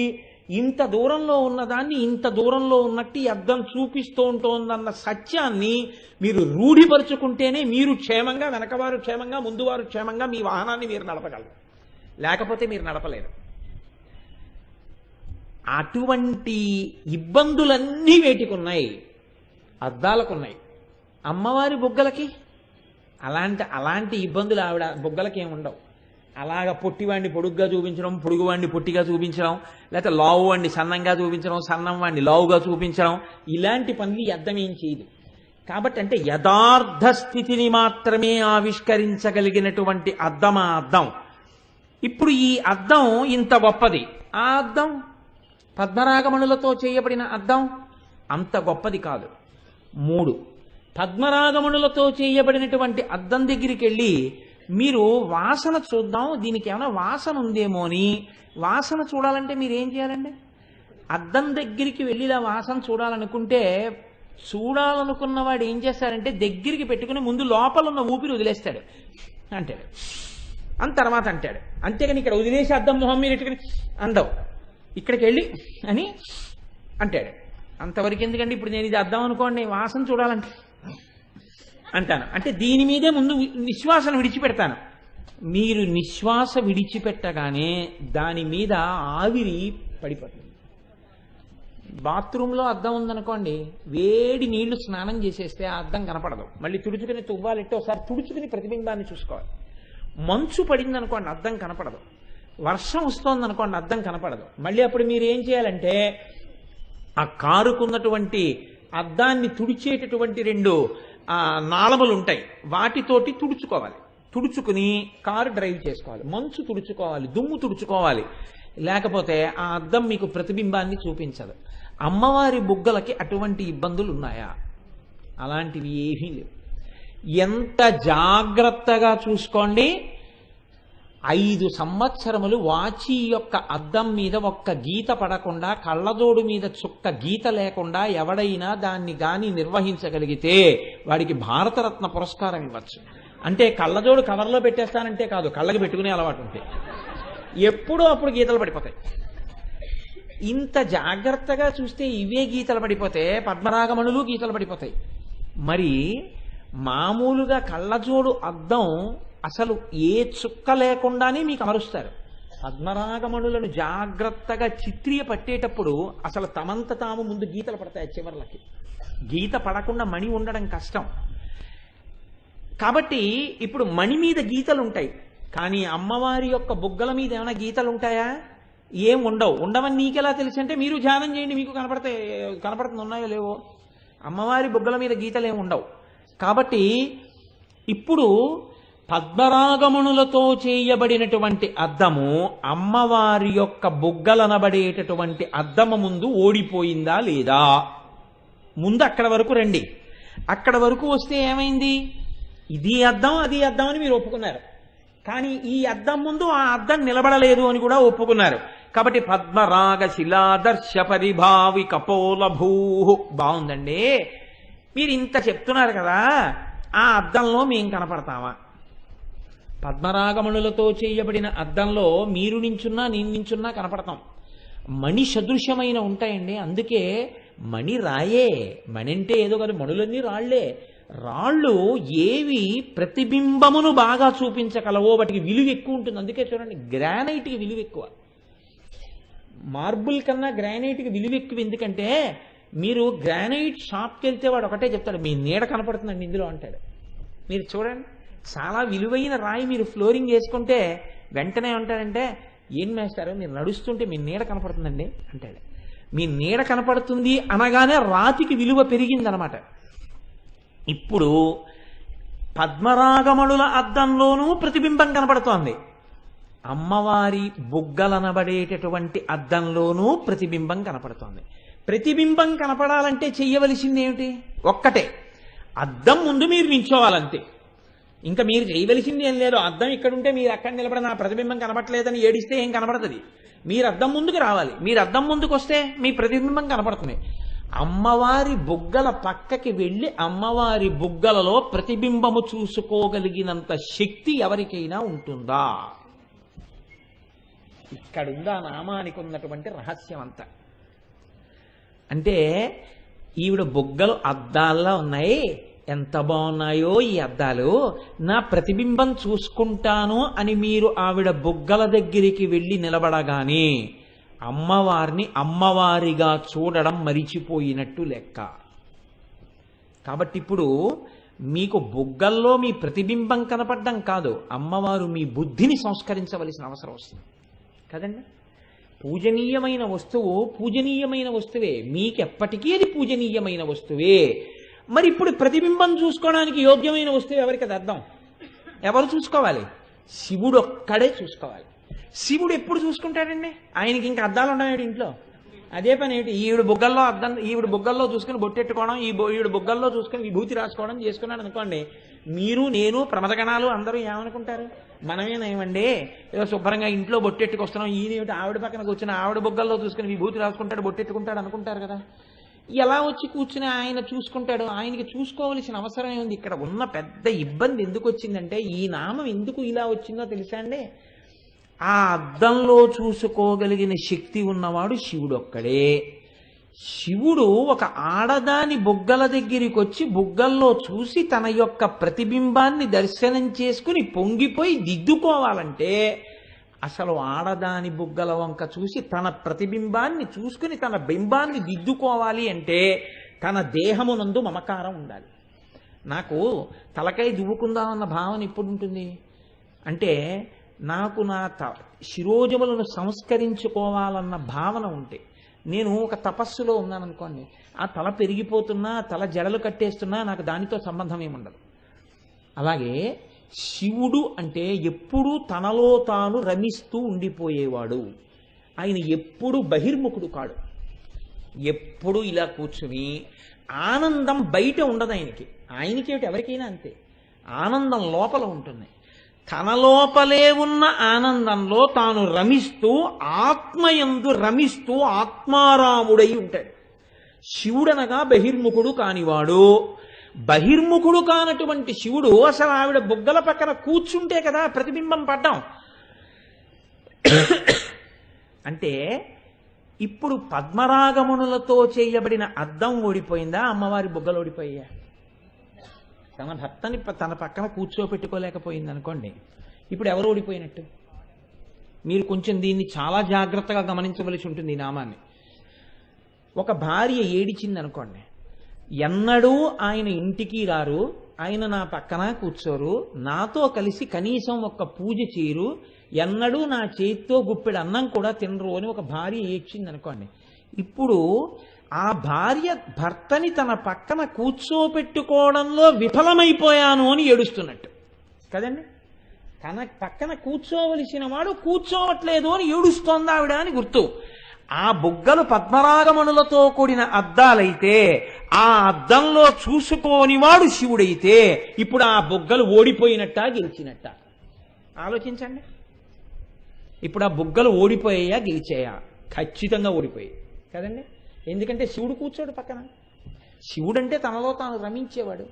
[SPEAKER 1] ఇంత దూరంలో ఉన్నదాన్ని ఇంత దూరంలో ఉన్నట్టు ఈ అద్దం చూపిస్తూ ఉంటోందన్న సత్యాన్ని మీరు రూఢిపరుచుకుంటేనే మీరు క్షేమంగా, వెనకవారు క్షేమంగా, ముందువారు క్షేమంగా మీ వాహనాన్ని మీరు నడపగలరు. లేకపోతే మీరు నడపలేరు. అటువంటి ఇబ్బందులన్నీ వేటికున్నాయి? అద్దాలకున్నాయి. అమ్మవారి బొగ్గలకి అలాంటి ఇబ్బందులు ఆవిడ బొగ్గలకి ఏముండవు. అలాగ పొట్టివాడిని పొడుగ్గా చూపించడం, పొడుగువాడిని పొట్టిగా చూపించడం, లేకపోతే లావు వాడిని సన్నంగా చూపించడం, సన్నం వాడిని లావుగా చూపించడం, ఇలాంటి పనులు ఈ అద్దం ఏం చేయదు. కాబట్టి అంటే యథార్థ స్థితిని మాత్రమే ఆవిష్కరించగలిగినటువంటి అద్దం ఆ అద్దం. ఇప్పుడు ఈ అద్దం ఇంత గొప్పది. ఆ అద్దం పద్మరాగమణులతో చేయబడిన అద్దం అంత గొప్పది కాదు. 3 పద్మరాగమణులతో చేయబడినటువంటి అద్దం దగ్గరికి వెళ్ళి మీరు వాసన చూద్దాం, దీనికి ఏమైనా వాసన ఉందేమో అని. వాసన చూడాలంటే మీరు ఏం చేయాలండి? అద్దం దగ్గరికి వెళ్ళి ఇలా వాసన చూడాలనుకుంటే చూడాలనుకున్నవాడు ఏం చేస్తాడంటే దగ్గరికి పెట్టుకుని ముందు లోపల ఉన్న ఊపిరి వదిలేస్తాడు అంటాడు, తర్వాత అంటాడు. అంతేగాని ఇక్కడ వదిలేసి అద్దం మొహం మీరు ఇట్టుకుని అందవు, ఇక్కడికి వెళ్ళి అని అంటాడు. అంతవరకు ఎందుకంటే ఇప్పుడు నేను ఇది అద్దం అనుకోండి, వాసన చూడాలంటే అంటాను. అంటే దీని మీదే ముందు నిశ్వాసను విడిచిపెడతాను. మీరు నిశ్వాస విడిచిపెట్టగానే దాని మీద ఆవిరి పడిపోతుంది. బాత్రూంలో అద్దం ఉందనుకోండి, వేడి నీళ్లు స్నానం చేసేస్తే ఆ అద్దం కనపడదు. మళ్ళీ తుడుచుకుని తువ్వాలెట్టి ఒకసారి తుడుచుకుని ప్రతిబింబాన్ని చూసుకోవాలి. మంచు పడింది అనుకోండి, అద్దం కనపడదు. వర్షం వస్తోంది అనుకోండి, అద్దం కనపడదు. మళ్ళీ అప్పుడు మీరు ఏం చేయాలంటే ఆ కారుకున్నటువంటి అద్దాన్ని తుడిచేటటువంటి 2 నాళములు ఉంటాయి, వాటితోటి తుడుచుకోవాలి. తుడుచుకుని కారు డ్రైవ్ చేసుకోవాలి. మంచు తుడుచుకోవాలి, దుమ్ము తుడుచుకోవాలి. లేకపోతే ఆ అద్దం మీకు ప్రతిబింబాన్ని చూపించదు. అమ్మవారి బుగ్గలకి అటువంటి ఇబ్బందులు ఉన్నాయా? అలాంటివి ఏమీ లేవు. ఎంత జాగ్రత్తగా చూసుకోండి, 5 సంవత్సరములు వాచి యొక్క అద్దం మీద ఒక్క గీత పడకుండా, కళ్ళజోడు మీద చుక్క గీత లేకుండా ఎవడైనా దాన్ని గాని నిర్వహించగలిగితే వాడికి భారతరత్న పురస్కారం ఇవ్వచ్చు. అంటే కళ్ళజోడు కవర్లో పెట్టేస్తానంటే కాదు, కళ్ళకి పెట్టుకునే అలవాటు ఉంటే ఎప్పుడూ అప్పుడు గీతలు పడిపోతాయి. ఇంత జాగ్రత్తగా చూస్తే ఇవే గీతలు పడిపోతే పద్మరాగమణులు గీతలు పడిపోతాయి. మరి మామూలుగా కళ్ళజోడు అద్దం అసలు ఏ చుక్క లేకుండానే మీకు అమరుస్తారు. పద్మరాగమణులను జాగ్రత్తగా చిత్రియ పట్టేటప్పుడు అసలు తమంత తాము ముందు గీతలు పడతాయి. చివర్లకి గీత పడకుండా మణి ఉండడం కష్టం. కాబట్టి ఇప్పుడు మణి మీద గీతలు ఉంటాయి, కానీ అమ్మవారి యొక్క బుగ్గల మీద ఏమైనా గీతలు ఉంటాయా? ఏం ఉండవు. ఉండవని నీకెలా తెలుసు అంటే మీరు ధ్యానం చేయండి, మీకు కనపడుతుంది ఉన్నాయో లేవో. అమ్మవారి బుగ్గల మీద గీతలు ఏమి ఉండవు. కాబట్టి ఇప్పుడు పద్మరాగమణులతో చేయబడినటువంటి అద్దము అమ్మవారి యొక్క బుగ్గలనబడేటటువంటి అద్దము ముందు ఓడిపోయిందా లేదా? ముందు అక్కడ వరకు రండి. అక్కడ వరకు వస్తే ఏమైంది? ఇది అద్దం అది అద్దం అని మీరు ఒప్పుకున్నారు, కానీ ఈ అద్దం ముందు ఆ అద్దం నిలబడలేదు అని కూడా ఒప్పుకున్నారు. కాబట్టి పద్మరాగ శిలాదర్శ పరిభావి కపోలభూ. బాగుందండి, మీరు ఇంత చెప్తున్నారు కదా, ఆ అద్దంలో మేం కనపడతామా? పద్మరాగమణులతో చేయబడిన అద్దంలో మీరు నించున్నా నేను నించున్నా కనపడతాం. మణి సదృశ్యమైన ఉంటాయండి. అందుకే మణి రాయే. మణి అంటే ఏదో కాదు, మణులన్నీ రాళ్లే. రాళ్ళు ఏవి ప్రతిబింబమును బాగా చూపించగలవో వాటికి విలువ ఎక్కువ ఉంటుంది. అందుకే చూడండి, గ్రానైట్కి విలువ ఎక్కువ. మార్బుల్ కన్నా గ్రానైట్కి విలువ ఎక్కువ. ఎందుకంటే మీరు గ్రానైట్ షాప్కి వెళ్తే వాడు ఒకటే చెప్తాడు, మీ నీడ కనపడుతుందండి ఇందులో అంటాడు. మీరు చూడండి, చాలా విలువైన రాయి మీరు ఫ్లోరింగ్ చేసుకుంటే వెంటనే ఉంటాడంటే, ఏం వేస్తారు మీరు నడుస్తుంటే మీ నీడ కనపడుతుందండి అంటాడు. మీ నీడ కనపడుతుంది అనగానే రాతికి విలువ పెరిగిందనమాట. ఇప్పుడు పద్మరాగమణుల అద్దంలోనూ ప్రతిబింబం కనపడుతోంది, అమ్మవారి బుగ్గలనబడేటటువంటి అద్దంలోనూ ప్రతిబింబం కనపడుతోంది. ప్రతిబింబం కనపడాలంటే చెయ్యవలసింది ఏమిటి? ఒక్కటే, అద్దం ముందు మీరు నించోవాలంతే. ఇంకా మీరు చేయవలసింది ఏం లేదు. అద్దం ఇక్కడుంటే మీరు అక్కడ నిలబడి నా ప్రతిబింబం కనపడలేదని ఏడిస్తే ఏం కనపడుతుంది? మీరు అద్దం ముందుకు రావాలి. మీరు అద్దం ముందుకు వస్తే మీ ప్రతిబింబం కనపడుతుంది. అమ్మవారి బుగ్గల పక్కకి వెళ్ళి అమ్మవారి బుగ్గలలో ప్రతిబింబము చూసుకోగలిగినంత శక్తి ఎవరికైనా ఉంటుందా? ఇక్కడుందా నామానికి ఉన్నటువంటి రహస్యం అంతా. అంటే ఈవిడ బుగ్గలు అద్దాల్లా ఉన్నాయి, ఎంత బాగున్నాయో ఈ అద్దాలు, నా ప్రతిబింబం చూసుకుంటాను అని మీరు ఆవిడ బుగ్గల దగ్గరికి వెళ్ళి నిలబడగానే అమ్మవారిని అమ్మవారిగా చూడడం మరిచిపోయినట్టు లెక్క. కాబట్టి ఇప్పుడు మీకు బుగ్గల్లో మీ ప్రతిబింబం కనపడడం కాదు, అమ్మవారు మీ బుద్ధిని సంస్కరించవలసిన అవసరం వస్తుంది కదండి. పూజనీయమైన వస్తువు పూజనీయమైన వస్తువే, మీకెప్పటికీ అది పూజనీయమైన వస్తువే. మరి ఇప్పుడు ప్రతిబింబం చూసుకోవడానికి యోగ్యమైన వస్తువు ఎవరికి? అది అర్థం ఎవరు చూసుకోవాలి? శివుడు ఒక్కడే చూసుకోవాలి. శివుడు ఎప్పుడు చూసుకుంటాడండి? ఆయనకి ఇంకా అద్దాలు ఉండవు ఇంట్లో. అదే పని ఏమిటి? ఈవిడ బుగ్గల్లో అద్దం, ఈవిడ బుగ్గల్లో చూసుకుని బొట్టెట్టుకోవడం, ఈవిడ బుగ్గల్లో చూసుకుని విభూతి రాసుకోవడం చేసుకున్నాడు అనుకోండి, మీరు నేను ప్రమదగణాలు అందరూ ఏమనుకుంటారు? మనమేనేమండి ఏదో శుభ్రంగా ఇంట్లో బొట్టెట్టుకొస్తున్నాం, ఈయన ఆవిడ పక్కన కూర్చుని ఆవిడ బుగ్గల్లో చూసుకుని విభూతి రాసుకుంటాడు, బొట్టెట్టుకుంటాడు అనుకుంటారు కదా. ఎలా వచ్చి కూర్చుని ఆయన చూసుకుంటాడు? ఆయనకి చూసుకోవలసిన అవసరమే ఉంది. ఇక్కడ ఉన్న పెద్ద ఇబ్బంది ఎందుకు వచ్చిందంటే, ఈ నామం ఎందుకు ఇలా వచ్చిందో తెలుసా అండి? ఆ అద్దంలో చూసుకోగలిగిన శక్తి ఉన్నవాడు శివుడు ఒక్కడే. శివుడు ఒక ఆడదాని బుగ్గల దగ్గరికి వచ్చి బుగ్గల్లో చూసి తన యొక్క ప్రతిబింబాన్ని దర్శనం చేసుకుని పొంగిపోయి దిద్దుకోవాలంటే, అసలు ఆడదాని బుగ్గల వంక చూసి తన ప్రతిబింబాన్ని చూసుకుని తన బింబాన్ని దిద్దుకోవాలి అంటే తన దేహమునందు మమకారం ఉండాలి. నాకు తలకాయ దువ్వుకుందామన్న భావన ఎప్పుడు ఉంటుంది అంటే, నాకు నా శిరోజములను సంస్కరించుకోవాలన్న భావన ఉంటే, నేను ఒక తపస్సులో ఉన్నాననుకోండి, ఆ తల పెరిగిపోతున్నా తల జడలు కట్టేస్తున్నా నాకు దానితో సంబంధం ఏముండదు. అలాగే శివుడు అంటే ఎప్పుడూ తనలో తాను రమిస్తూ ఉండిపోయేవాడు. ఆయన ఎప్పుడు బహిర్ముఖుడు కాడు. ఎప్పుడు ఇలా కూర్చుని ఆనందం బయట ఉండదు ఆయనకి. ఆయనకేమిటి, ఎవరికైనా అంతే. ఆనందం లోపల ఉంటుంది. తన లోపలే ఉన్న ఆనందంలో తాను రమిస్తూ ఆత్మయందు రమిస్తూ ఆత్మారాముడై ఉంటాడు. శివుడనగా బహిర్ముఖుడు కానివాడు. బహిర్ముఖుడు కానటువంటి శివుడు అసలు ఆవిడ బుగ్గల పక్కన కూర్చుంటే కదా ప్రతిబింబం పడ్డాం. అంటే ఇప్పుడు పద్మరాగమునులతో చేయబడిన అద్దం ఓడిపోయిందా, అమ్మవారి బుగ్గలు ఓడిపోయా? తన భర్తని తన పక్కన కూర్చోపెట్టుకోలేకపోయింది అనుకోండి, ఇప్పుడు ఎవరు ఓడిపోయినట్టు? మీరు కొంచెం దీన్ని చాలా జాగ్రత్తగా గమనించవలసి ఉంటుంది. ఈ నామాన్ని ఒక భార్య ఏడిచింది అనుకోండి, ఎన్నడూ ఆయన ఇంటికి రారు, ఆయన నా పక్కన కూర్చోరు, నాతో కలిసి కనీసం ఒక్క పూజ చేయరు, ఎన్నడూ నా చేతితో గుప్పెడు అన్నం కూడా తినరు అని ఒక భార్య ఏడ్చింది అనుకోండి. ఇప్పుడు ఆ భార్య భర్తని తన పక్కన కూర్చోపెట్టుకోవడంలో విఫలమైపోయాను అని ఏడుస్తున్నట్టు కదండి. తన పక్కన కూర్చోవలసిన వాడు కూర్చోవట్లేదు అని ఏడుస్తోంది ఆవిడ అని గుర్తు. ఆ బుగ్గలు పద్మరాగమణులతో కూడిన అద్దాలైతే ఆ అద్దంలో చూసుకోనివాడు శివుడైతే ఇప్పుడు ఆ బుగ్గలు ఓడిపోయినట్ట గెలిచినట్ట? ఆలోచించండి. ఇప్పుడు ఆ బుగ్గలు ఓడిపోయాయా గెలిచాయా? ఖచ్చితంగా ఓడిపోయాయి కదండి. ఎందుకంటే శివుడు కూర్చోడు పక్కన. శివుడంటే తనలో తాను రమించేవాడు.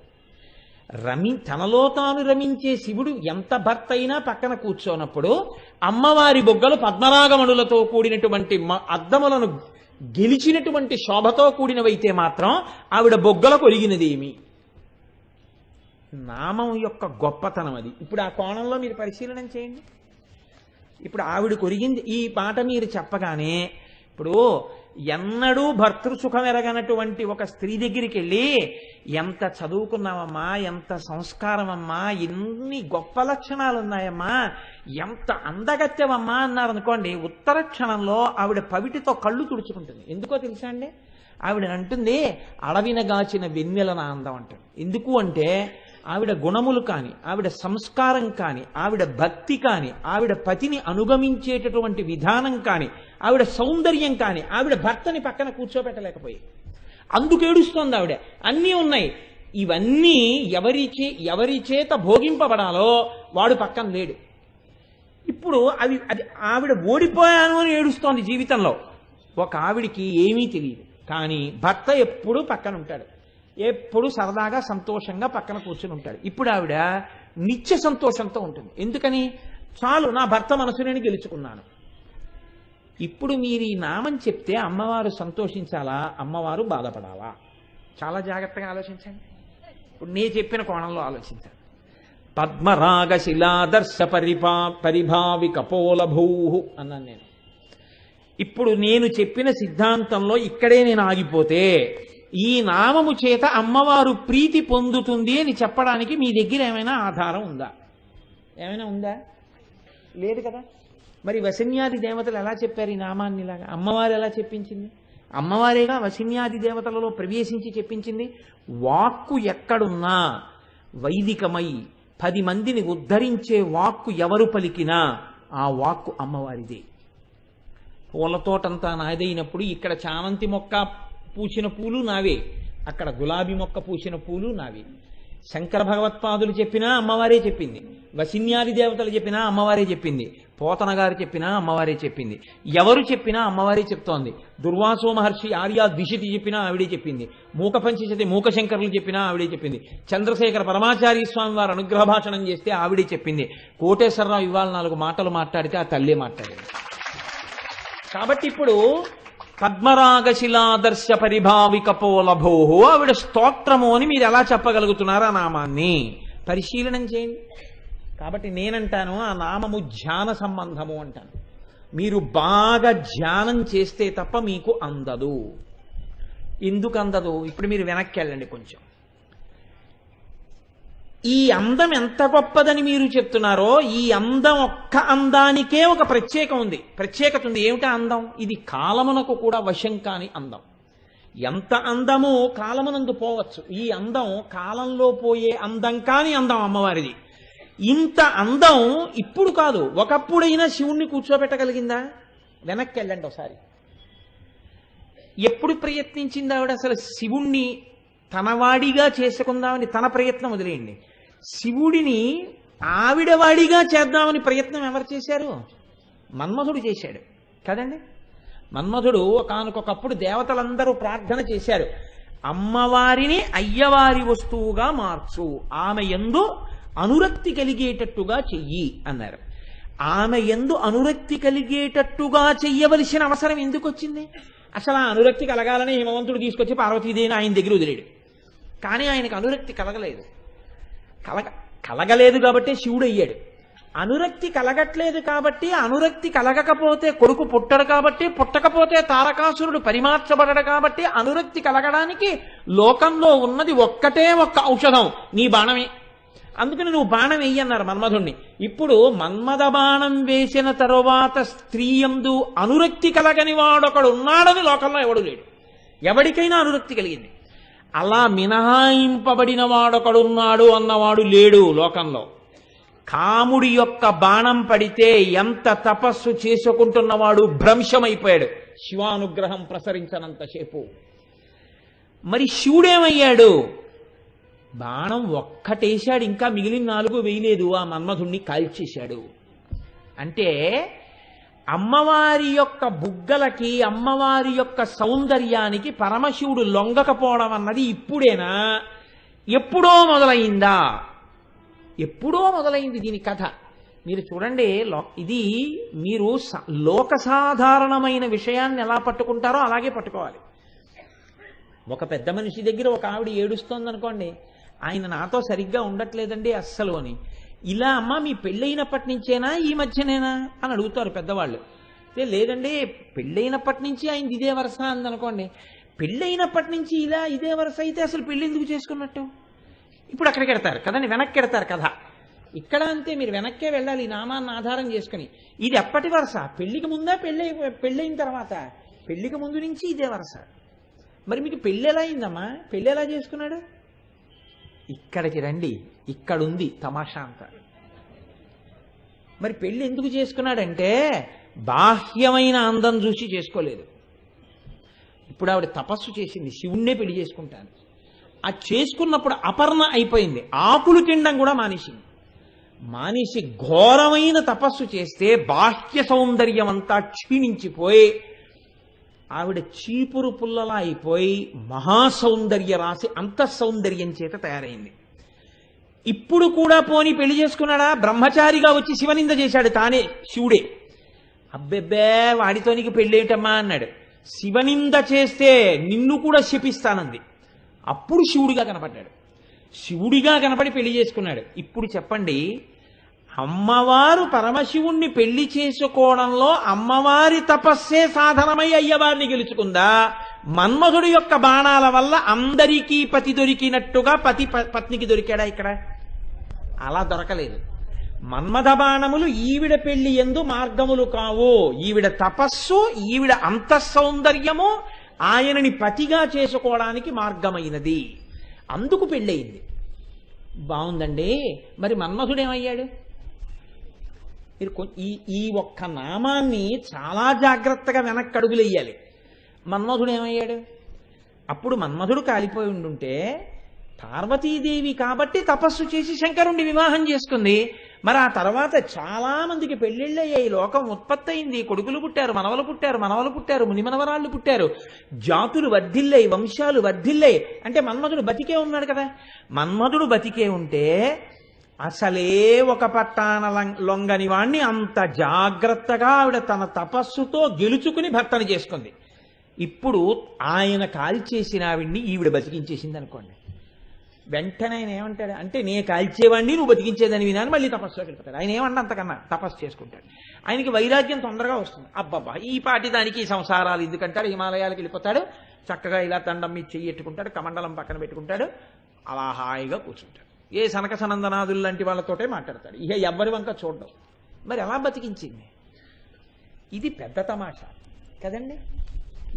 [SPEAKER 1] తనలో తాను రమించే శివుడు ఎంత భర్త అయినా పక్కన కూర్చోనప్పుడు అమ్మవారి బొగ్గలు పద్మరాగమణులతో కూడినటువంటి అద్దములను గెలిచినటువంటి శోభతో కూడినవైతే మాత్రం ఆవిడ బొగ్గలకు ఒరిగినదేమి? నామం యొక్క గొప్పతనం అది. ఇప్పుడు ఆ కోణంలో మీరు పరిశీలన చేయండి. ఇప్పుడు ఆవిడకు ఒరిగింది ఈ మాట మీరు చెప్పగానే, ఇప్పుడు ఎన్నడూ భర్తృసుఖం ఎరగనటువంటి ఒక స్త్రీ దగ్గరికి వెళ్ళి ఎంత చదువుకున్నావమ్మా, ఎంత సంస్కారమమ్మా, ఎన్ని గొప్ప లక్షణాలు ఉన్నాయమ్మా, ఎంత అందగత్తెవమ్మా అన్నారనుకోండి, ఉత్తర క్షణంలో ఆవిడ పవిటితో కళ్ళు తుడుచుకుంటుంది. ఎందుకో తెలుసా అండి? ఆవిడ అంటుంది అడవినగాచిన వెన్నెల నా అందం అంటుంది. ఎందుకు అంటే ఆవిడ గుణములు కాని, ఆవిడ సంస్కారం కాని, ఆవిడ భక్తి కాని, ఆవిడ పతిని అనుగమించేటటువంటి విధానం కాని, ఆవిడ సౌందర్యం కాని ఆవిడ భర్తని పక్కన కూర్చోబెట్టలేకపోయి అందుకు ఏడుస్తోంది ఆవిడ. అన్నీ ఉన్నాయి. ఇవన్నీ ఎవరి చేత భోగింపబడాలో వాడు పక్కన లేడు. ఇప్పుడు అది ఆవిడ ఓడిపోయాను అని ఏడుస్తోంది జీవితంలో. ఒక ఆవిడికి ఏమీ తెలియదు, కానీ భర్త ఎప్పుడూ పక్కన ఉంటాడు, ఎప్పుడు సరదాగా సంతోషంగా పక్కన కూర్చుని ఉంటాడు. ఇప్పుడు ఆవిడ నిత్య సంతోషంతో ఉంటుంది. ఎందుకని? చాలు, నా భర్త మనసు నేను గెలుచుకున్నాను. ఇప్పుడు మీరు ఈ నామం చెప్తే అమ్మవారు సంతోషించాలా, అమ్మవారు బాధపడాలా? చాలా జాగ్రత్తగా ఆలోచించండి. ఇప్పుడు నేను చెప్పిన కోణంలో ఆలోచించండి. పద్మరాగ శిలాదర్శ పరిభావి కపోలభూ అన్నాను నేను. ఇప్పుడు నేను చెప్పిన సిద్ధాంతంలో ఇక్కడే నేను ఆగిపోతే ఈ నామము చేత అమ్మవారు ప్రీతి పొందుతుంది అని చెప్పడానికి మీ దగ్గర ఏమైనా ఆధారం ఉందా? ఏమైనా ఉందా? లేదు కదా. మరి వసిన్యాది దేవతలు ఎలా చెప్పారు ఈ నామాన్ని? ఇలాగా అమ్మవారు ఎలా చెప్పించింది? అమ్మవారేగా వసిన్యాది దేవతలలో ప్రవేశించి చెప్పించింది. వాక్కు ఎక్కడున్నా వైదికమై 10 మందిని ఉద్ధరించే వాక్కు ఎవరు పలికినా ఆ వాక్కు అమ్మవారిదే. పూల తోటంతా నాదైనప్పుడు ఇక్కడ చామంతి మొక్క పూసిన పూలు నావే, అక్కడ గులాబీ మొక్క పూసిన పూలు నావే. శంకర భగవత్పాదులు చెప్పినా అమ్మవారే చెప్పింది, వసిన్యాది దేవతలు చెప్పినా అమ్మవారే చెప్పింది, పోతన గారు చెప్పినా అమ్మవారే చెప్పింది. ఎవరు చెప్పినా అమ్మవారే చెప్తోంది. దుర్వాసో మహర్షి ఆర్యా ద్విషితి చెప్పినా ఆవిడే చెప్పింది. మూక పంచశతి మూకశంకరులు చెప్పినా ఆవిడే చెప్పింది. చంద్రశేఖర పరమాచార్య స్వామి వారు అనుగ్రహ భాషణం చేస్తే ఆవిడే చెప్పింది. కోటేశ్వరరావు ఇవాళ 4 మాటలు మాట్లాడితే ఆ తల్లే మాట్లాడింది. కాబట్టి ఇప్పుడు పద్మరాగశిలాదర్శ పరిభావి కపోలభో ఆవిడ స్తోత్రము అని మీరు ఎలా చెప్పగలుగుతున్నారు? ఆ నామాన్ని పరిశీలనం చేయండి. కాబట్టి నేనంటాను ఆ నామము ధ్యాన సంబంధము అంటాను. మీరు బాగా ధ్యానం చేస్తే తప్ప మీకు అందదు. ఎందుకు అందదు? ఇప్పుడు మీరు వెనక్కి వెళ్ళండి కొంచెం. ఈ అందం ఎంత గొప్పదని మీరు చెప్తున్నారో, ఈ అందం ఒక్క అందానికే ఒక ప్రత్యేకత ఉంది. ఏమిటా అందం? ఇది కాలమునకు కూడా వశం కాని అందం. ఎంత అందమో కాలమునందు పోవచ్చు. ఈ అందం కాలంలో పోయే అందం కాని అందం అమ్మవారిది. ఇంత అందం ఇప్పుడు కాదు, ఒకప్పుడైనా శివుణ్ణి కూర్చోబెట్టగలిగిందా? వెనక్కి వెళ్ళండి ఒకసారి. ఎప్పుడు ప్రయత్నించింది ఆవిడ అసలు శివుణ్ణి తనవాడిగా చేసుకుందామని? తన ప్రయత్నం వదిలేయండి. శివుడిని ఆవిడ వాడిగా చేద్దామని ప్రయత్నం ఎవరు చేశారు? మన్మధుడు చేశాడు కదండి. మన్మధుడు ఒకానొకప్పుడు దేవతలందరూ ప్రార్థన చేశారు, అమ్మవారిని అయ్యవారి వస్తువుగా మార్చు, ఆమె యందు అనురక్తి కలిగేటట్టుగా చెయ్యి అన్నారు. ఆమె యందు అనురక్తి కలిగేటట్టుగా చెయ్యవలసిన అవసరం ఎందుకు వచ్చింది? అసలు ఆ అనురక్తి కలగాలని హిమవంతుడు తీసుకొచ్చి పార్వతీదేవిని ఆయన దగ్గర వదిలేడు. కానీ ఆయనకు అనురక్తి కలగలేదు. కలగలేదు కాబట్టి శివుడు అయ్యాడు. అనురక్తి కలగట్లేదు కాబట్టి, అనురక్తి కలగకపోతే కొడుకు పుట్టడు కాబట్టి, పుట్టకపోతే తారకాసురుడు పరిమార్చబడడు కాబట్టి, అనురక్తి కలగడానికి లోకంలో ఉన్నది ఒక్కటే ఒక్క ఔషధం, నీ బాణమే. అందుకని నువ్వు బాణం వెయ్యి అన్నారు మన్మధుణ్ణి. ఇప్పుడు మన్మథ బాణం వేసిన తరువాత స్త్రీయందు అనురక్తి కలగని వాడొకడు ఉన్నాడని లోకంలో ఎవడు లేడు. ఎవడికైనా అనురక్తి కలిగింది. అలా మినహాయింపబడిన వాడొకడున్నాడు అన్నవాడు లేడు లోకంలో. కాముడి యొక్క బాణం పడితే ఎంత తపస్సు చేసుకుంటున్నవాడు భ్రంశమైపోయాడు శివానుగ్రహం ప్రసరించనంతసేపు. మరి శివుడేమయ్యాడు? బాణం ఒక్కటేశాడు, ఇంకా మిగిలిన 4 వేయలేదు, ఆ మన్మధుణ్ణి కాల్చేశాడు. అంటే అమ్మవారి యొక్క బుగ్గలకి, అమ్మవారి యొక్క సౌందర్యానికి పరమశివుడు లొంగకపోవడం అన్నది ఇప్పుడేనా, ఎప్పుడో మొదలైందా? ఎప్పుడో మొదలైంది దీని కథ. మీరు చూడండి, ఇది మీరు లోక సాధారణమైన విషయాన్ని ఎలా పట్టుకుంటారో అలాగే పట్టుకోవాలి. ఒక పెద్ద మనిషి దగ్గర ఒక ఆవిడ ఏడుస్తోంది అనుకోండి, ఆయన నాతో సరిగ్గా ఉండట్లేదండి అస్సలు అని. ఇలా అమ్మ మీ పెళ్ళైనప్పటి నుంచేనా ఈ మధ్యనేనా అని అడుగుతారు పెద్దవాళ్ళు. లేదండి పెళ్ళైనప్పటి నుంచి ఆయన ఇదే వరుస అందనుకోండి. పెళ్ళైనప్పటి నుంచి ఇలా ఇదే వరుస అయితే అసలు పెళ్ళి ఎందుకు చేసుకున్నట్టు? ఇప్పుడు అక్కడికి ఎడతారు కదండి, వెనక్కి ఎడతారు కథ. ఇక్కడ అంతే, మీరు వెనక్కే వెళ్ళాలి నామాన్ని ఆధారం చేసుకుని. ఇది ఎప్పటి వరుస? పెళ్లికి ముందా పెళ్ళైన తర్వాత? పెళ్లికి ముందు నుంచి ఇదే వరుస. మరి మీకు పెళ్ళి ఎలా అయిందమ్మా? పెళ్ళి ఎలా చేసుకున్నాడు? ఇక్కడికి రండి, ఇక్కడుంది తమాషా అంతా. మరి పెళ్ళి ఎందుకు చేసుకున్నాడంటే బాహ్యమైన అందం చూసి చేసుకోలేదు. ఇప్పుడు ఆవిడ తపస్సు చేసింది, శివుణ్ణే పెళ్లి చేసుకుంటాను. ఆ చేసుకున్నప్పుడు అపర్ణ అయిపోయింది, ఆకులు తినడం కూడా మానేసి ఘోరమైన తపస్సు చేస్తే బాహ్య సౌందర్యం అంతా క్షీణించిపోయి ఆవిడ చీపురు పుల్లలా అయిపోయి మహాసౌందర్య రాశి అంతఃసౌందర్యం చేత తయారైంది. ఇప్పుడు కూడా పోని పెళ్లి చేసుకున్నాడా? బ్రహ్మచారిగా వచ్చి శివనింద చేశాడు తానే, శివుడే. అబ్బెబ్బే వాడితోనికి పెళ్ళేటమ్మా అన్నాడు. శివనింద చేస్తే నిన్ను కూడా శపిస్తానంది. అప్పుడు శివుడిగా కనపడ్డాడు. శివుడిగా కనపడి పెళ్లి చేసుకున్నాడు. ఇప్పుడు చెప్పండి, అమ్మవారు పరమశివుణ్ణి పెళ్లి చేసుకోవడంలో అమ్మవారి తపస్సే సాధనమై అయ్యవారిని గెలుచుకుందా? మన్మధుడి యొక్క బాణాల వల్ల అందరికీ పతి దొరికినట్టుగా పత్నికి దొరికాడా? ఇక్కడ అలా దొరకలేదు. మన్మథ బాణములు ఈవిడ పెళ్లి యందు మార్గములు కావు. ఈవిడ తపస్సు, ఈవిడ అంతఃసౌందర్యము ఆయనని పతిగా చేసుకోవడానికి మార్గమైనది. అందుకు పెళ్ళయింది. బాగుందండి. మరి మన్మధుడేమయ్యాడు? మీరు ఈ ఒక్క నామాన్ని చాలా జాగ్రత్తగా వెనక్కి అడుగులెయ్యాలి. మన్మధుడేమయ్యాడు? అప్పుడు మన్మధుడు కాలిపోయి ఉండుంటే పార్వతీదేవి కాబట్టి తపస్సు చేసి శంకరుణ్ణి వివాహం చేసుకుంది. మరి ఆ తర్వాత చాలా మందికి పెళ్లిళ్ళయ్యాయి, లోకం ఉత్పత్తి అయింది, కొడుకులు పుట్టారు, మనవలు పుట్టారు, మునిమనవరాళ్ళు పుట్టారు, జాతులు వర్ధిల్లాయి, వంశాలు వర్ధిల్లాయి. అంటే మన్మధుడు బతికే ఉన్నాడు కదా. మన్మధుడు బతికే ఉంటే అసలే ఒక పట్టాన లొంగని వాణ్ణి అంత జాగ్రత్తగా ఆవిడ తన తపస్సుతో గెలుచుకుని భర్తను చేసుకుంది. ఇప్పుడు ఆయన కాల్చేసిన ఆవిడ్ని ఈవిడ బతికించేసింది అనుకోండి. వెంటనే ఆయన ఏమంటాడు అంటే, నే కాల్చేవాడిని నువ్వు బతికించేదని వినాని మళ్ళీ తపస్సులోకి వెళ్ళిపోతాడు. ఆయన ఏమన్నా అంతకన్నా తపస్సు చేసుకుంటాడు. ఆయనకి వైరాగ్యం తొందరగా వస్తుంది. అబ్బబ్బా ఈ పాటి దానికి సంసారాలు ఎందుకంటాడు, హిమాలయాలకు వెళ్ళిపోతాడు, చక్కగా ఇలా దండం మీద చెయ్యెట్టుకుంటాడు, కమండలం పక్కన పెట్టుకుంటాడు, అలా హాయిగా కూర్చుంటాడు. ఏ సనక సనందనాదులు లాంటి వాళ్ళతోటే మాట్లాడతాడు. ఇక ఎవ్వరి వంక చూడడం. మరి ఎలా బతికించింది? ఇది పెద్ద తమాషా కదండి.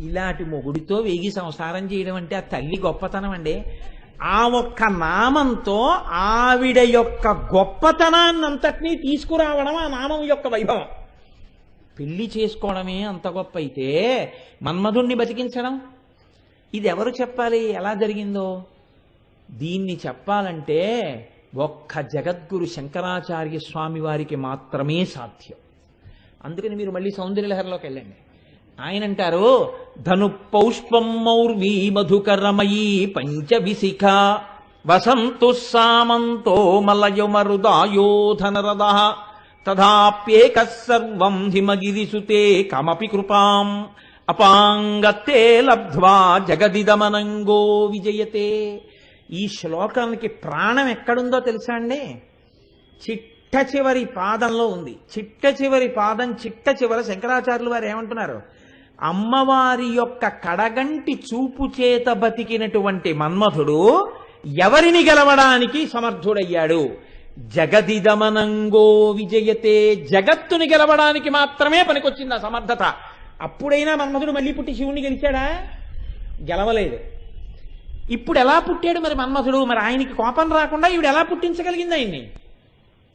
[SPEAKER 1] ఇలాంటి మొగుడితో వేగి సంసారం చేయడం అంటే ఆ తల్లి గొప్పతనం అండి. ఆ ఒక్క నామంతో ఆవిడ యొక్క గొప్పతనాన్నంతటినీ తీసుకురావడం ఆ నామం యొక్క వైభవం. పెళ్లి చేసుకోవడమే అంత గొప్ప అయితే మన్మధుణ్ణి బతికించడం ఇది ఎవరు చెప్పాలి? ఎలా జరిగిందో దీన్ని చెప్పాలంటే ఒక్క జగద్గురు శంకరాచార్య స్వామి వారికి మాత్రమే సాధ్యం. అందుకని మీరు మళ్ళీ సౌందర్యలహరిలోకి వెళ్ళండి. ఆయన అంటారు, ధను పౌష్పం మౌర్వీ మధుకరమయీ పంచవిశిఖ వసంతు సామంతో మలయమరుదాయోధనరద తథాప్యేక సర్వం హిమగిరిసుతే కమపి కృపాం అపాంగతే లబ్ధ్వా జగదిదమనంగో విజయతే. ఈ శ్లోకానికి ప్రాణం ఎక్కడుందో తెలుసా అండి? చిట్ట చివరి పాదంలో ఉంది. చిట్ట చివరి పాదం చిట్ట చివర శంకరాచార్యులు వారు ఏమంటున్నారు? అమ్మవారి యొక్క కడగంటి చూపు చేత బతికినటువంటి మన్మథుడు ఎవరిని గెలవడానికి సమర్థుడయ్యాడు? జగదిదమనంగో విజయతే. జగత్తుని గెలవడానికి మాత్రమే పనికొచ్చింది ఆ సమర్థత. అప్పుడైనా మన్మథుడు మళ్ళీ పుట్టి శివుణ్ణి గెలిచాడా? గెలవలేదు. ఇప్పుడు ఎలా పుట్టాడు మరి మన్మథుడు? మరి ఆయనకి కోపం రాకుండా ఈవిడ ఎలా పుట్టించగలిగింది ఆయన్ని?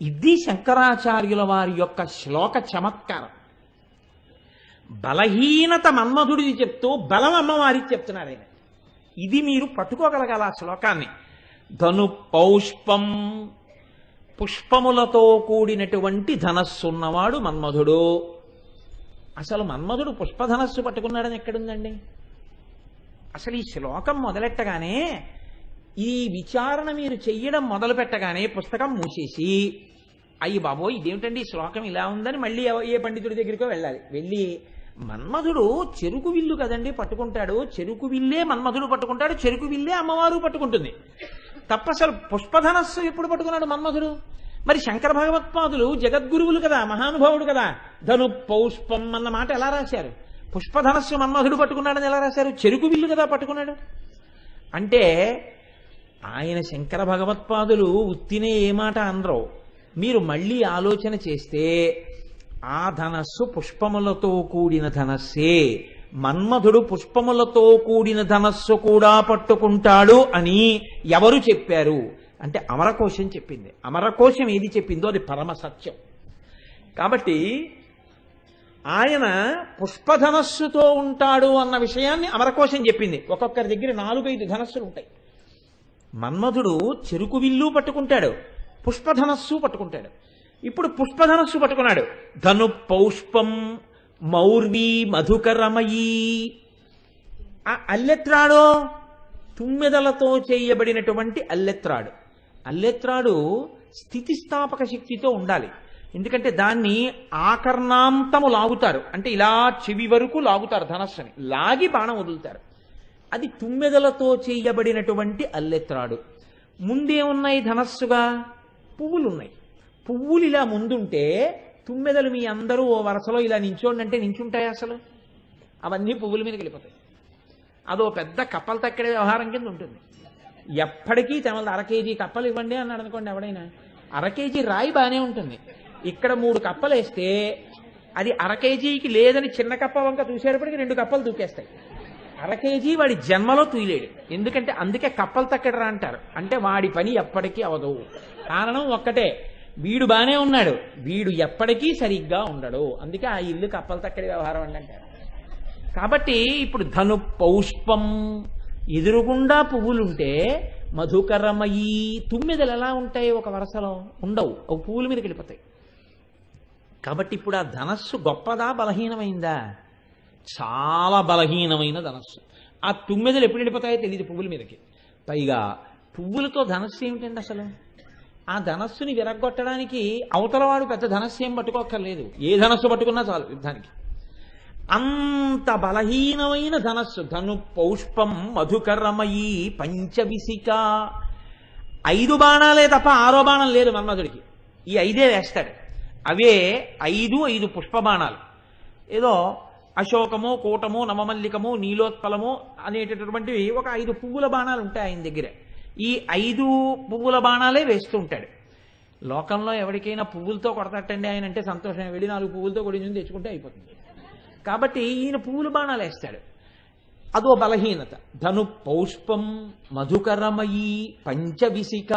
[SPEAKER 1] ఇది శంకరాచార్యుల వారి యొక్క శ్లోక చమత్కారం. బలహీనత మన్మథుడిది చెప్తూ బలం అమ్మవారికి చెప్తున్నారు ఆయన. ఇది మీరు పట్టుకోగలగాల ఆ శ్లోకాన్ని. ధను పౌష్పం, పుష్పములతో కూడినటువంటి ధనస్సున్నవాడు మన్మథుడు. అసలు మన్మథుడు పుష్పధనస్సు పట్టుకున్నాడని ఎక్కడుందండి? అసలు ఈ శ్లోకం మొదలెట్టగానే, ఈ విచారణ మీరు చెయ్యడం మొదలు పెట్టగానే పుస్తకం మూసేసి, అయ్యి బాబోయ్ ఇదేమిటండి ఈ శ్లోకం ఇలా ఉందని మళ్ళీ ఏ పండితుడి దగ్గరికో వెళ్ళాలి. వెళ్ళి మన్మథుడు చెరుకు విల్లు కదండి పట్టుకుంటాడు, చెరుకు విల్లే మన్మథుడు పట్టుకుంటాడు, చెరుకు విల్లే అమ్మవారు పట్టుకుంటుంది తప్ప అసలు పుష్పధనస్సు ఎప్పుడు పట్టుకున్నాడు మన్మథుడు? మరి శంకర భగవత్పాదులు జగద్గురువులు కదా, మహానుభావుడు కదా, ధను పౌష్పం అన్న మాట ఎలా రాశారు? పుష్పధనస్సు మన్మథుడు పట్టుకున్నాడని ఎలా రాశారు? చెరుకు విల్లు కదా పట్టుకున్నాడు. అంటే ఆయన శంకర భగవత్పాదులు ఉత్తినే ఏ మాట అనరు. మీరు మళ్ళీ ఆలోచన చేస్తే ఆ ధనస్సు పుష్పములతో కూడిన ధనస్సే. మన్మథుడు పుష్పములతో కూడిన ధనస్సు కూడా పట్టుకుంటాడు అని ఎవరు చెప్పారు అంటే అమరకోశం చెప్పింది. అమరకోశం ఏది చెప్పిందో అది పరమ సత్యం. కాబట్టి ఆయన పుష్పధనస్సుతో ఉంటాడు అన్న విషయాన్ని అమరకోశం చెప్పింది. ఒక్కొక్కరి దగ్గర 4-5 ధనస్సులు ఉంటాయి. మన్మథుడు చెరుకు విల్లు పట్టుకుంటాడు, పుష్పధనస్సు పట్టుకుంటాడు. ఇప్పుడు పుష్పధనస్సు పట్టుకున్నాడు. ధను పౌష్పం మౌర్వీ మధుకరమయీ. ఆ అల్లెత్రాడో తుమ్మెదలతో చేయబడినటువంటి అల్లెత్రాడు. అల్లెత్రాడు స్థితిస్థాపక శక్తితో ఉండాలి. ఎందుకంటే దాన్ని ఆకర్ణాంతము లాగుతారు, అంటే ఇలా చెవి వరకు లాగుతారు ధనస్సుని, లాగి బాణం వదులుతారు. అది తుమ్మెదలతో చేయబడినటువంటి అల్లెత్రాడు. ముందేమున్నాయి ధనస్సుగా? పువ్వులు ఉన్నాయి. పువ్వులు ఇలా ముందుంటే తుమ్మెదలు మీ అందరూ ఓ వరుసలో ఇలా నించోండి అంటే నించుంటాయి? అసలు అవన్నీ పువ్వుల మీదకి వెళ్ళిపోతాయి. అదో పెద్ద కప్పలు తక్కడే వ్యవహారం కింద ఉంటుంది. ఎప్పటికీ తెమలదు. 1/2 కేజీ కప్పలు ఇవ్వండి అన్నాడు అనుకోండి ఎవడైనా, 1/2 కేజీ రాయి బాగానే ఉంటుంది. ఇక్కడ 3 కప్పలు వేస్తే అది 1/2 కేజీకి లేదని చిన్న కప్ప వంక చూసేటప్పటికి 2 కప్పలు దూకేస్తాయి. 1/2 కేజీ వాడి జన్మలో తూయలేడు. ఎందుకంటే అందుకే కప్పలు తక్కడరా అంటారు. అంటే వాడి పని ఎప్పటికీ అవదు. కారణం ఒక్కటే, వీడు బానే ఉన్నాడు, వీడు ఎప్పటికీ సరిగ్గా ఉండడు. అందుకే ఆ ఇల్లు కప్పలు తక్కడి వ్యవహారం అని అంటారు. కాబట్టి ఇప్పుడు ధను పౌష్పం, ఎదురుగుండా పువ్వులుంటే మధుకరమయీ. తుమ్మెదలు ఎలా ఉంటాయి? ఒక వరసలో ఉండవు, ఒక పువ్వుల మీదకి వెళ్ళిపోతాయి. కాబట్టి ఇప్పుడు ఆ ధనస్సు గొప్పదా బలహీనమైందా? చాలా బలహీనమైన ధనస్సు. ఆ తుమ్మెదలు ఎప్పుడు వెళ్ళిపోతాయో తెలియదు పువ్వుల మీదకి. పైగా పువ్వులతో ధనస్సు ఏమిటండి అసలు? ఆ ధనస్సుని విరగొట్టడానికి అవతలవాడు పెద్ద ధనస్సు ఏం పట్టుకోక్కర్లేదు, ఏ ధనస్సు పట్టుకున్నా చాలు యుద్ధానికి. అంత బలహీనమైన ధనస్సు. ధను పౌష్పం మధుకరమయీ పంచవిశిక. 5 బాణాలే తప్ప 6వ బాణం లేదు మన్మధుడికి. ఈ 5 వేస్తాడు. అవే 5 పుష్ప బాణాలు. ఏదో అశోకము, కూటము, నవమల్లికము, నీలోత్పలము అనేటటువంటివి ఒక 5 పువ్వుల బాణాలు ఉంటాయి ఆయన దగ్గర. ఈ 5 పువ్వుల బాణాలే వేస్తూ ఉంటాడు. లోకంలో ఎవరికైనా పువ్వులతో కొడతట్టండి ఆయన అంటే సంతోషం. వెళ్ళి 4 పువ్వులతో కొడి తెచ్చుకుంటే అయిపోతుంది. కాబట్టి ఈయన పువ్వుల బాణాలు వేస్తాడు. అదో బలహీనత. ధను పౌష్పం మధుకరమయీ పంచవిశిక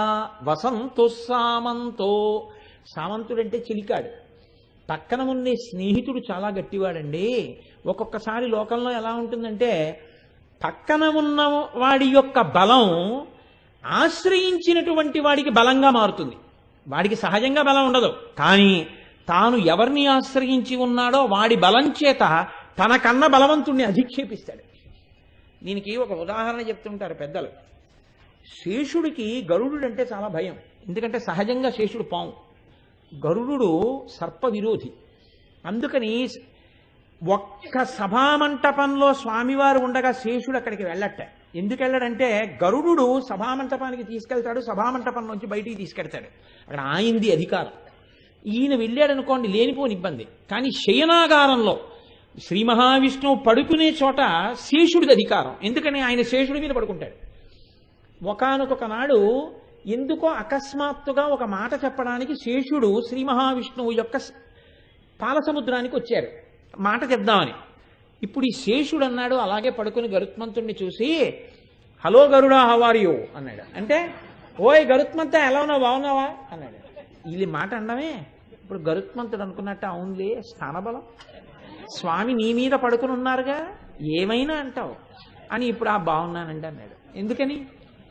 [SPEAKER 1] వసంతు సామంతో. సామంతుడంటే చిలికాడు. పక్కన ఉండే స్నేహితుడు చాలా గట్టివాడండి. ఒక్కొక్కసారి లోకంలో ఎలా ఉంటుందంటే, పక్కన ఉన్న వాడి యొక్క బలం ఆశ్రయించినటువంటి వాడికి బలంగా మారుతుంది. వాడికి సహజంగా బలం ఉండదు, కానీ తాను ఎవరిని ఆశ్రయించి ఉన్నాడో వాడి బలం చేత తనకన్నా బలవంతుణ్ణి అధిక్షేపిస్తాడు. దీనికి ఒక ఉదాహరణ చెప్తుంటారు పెద్దలు. శేషుడికి గరుడు అంటే చాలా భయం. ఎందుకంటే సహజంగా శేషుడు పాము, గరుడు సర్ప విరోధి. అందుకని ఒక్క సభామంటపంలో స్వామివారు ఉండగా శేషుడు అక్కడికి వెళ్ళట. ఎందుకు వెళ్ళడంటే గరుడు సభామంటపానికి తీసుకెళ్తాడు, సభామంటపం నుంచి బయటికి తీసుకెళ్తాడు. అక్కడ ఆయనది అధికారం. ఈయన వెళ్ళాడు అనుకోండి లేనిపోని ఇబ్బంది. కానీ శయనాగారంలో శ్రీ మహావిష్ణువు పడుకునే చోట శేషుడిది అధికారం. ఎందుకని ఆయన శేషుడి మీద పడుకుంటాడు. ఒకానొక నాడు ఎందుకో అకస్మాత్తుగా ఒక మాట చెప్పడానికి శేషుడు శ్రీ మహావిష్ణువు యొక్క పాలసముద్రానికి వచ్చారు మాట చెప్దామని. ఇప్పుడు ఈ శేషుడు అన్నాడు, అలాగే పడుకుని గరుత్మంతుడిని చూసి, hello Garuda how are you అన్నాడు. అంటే ఓయ్ గరుత్మంత ఎలా ఉన్నావు, బాగున్నావా అన్నాడు. వీళ్ళ మాట అనడమే. ఇప్పుడు గరుత్మంతుడు అనుకున్నట్టు, అవునులే స్థానబలం, స్వామి నీ మీద పడుకుని ఉన్నారుగా, ఏమైనా అంటావు అని. ఇప్పుడు బాగున్నానండి అన్నాడు. ఎందుకని?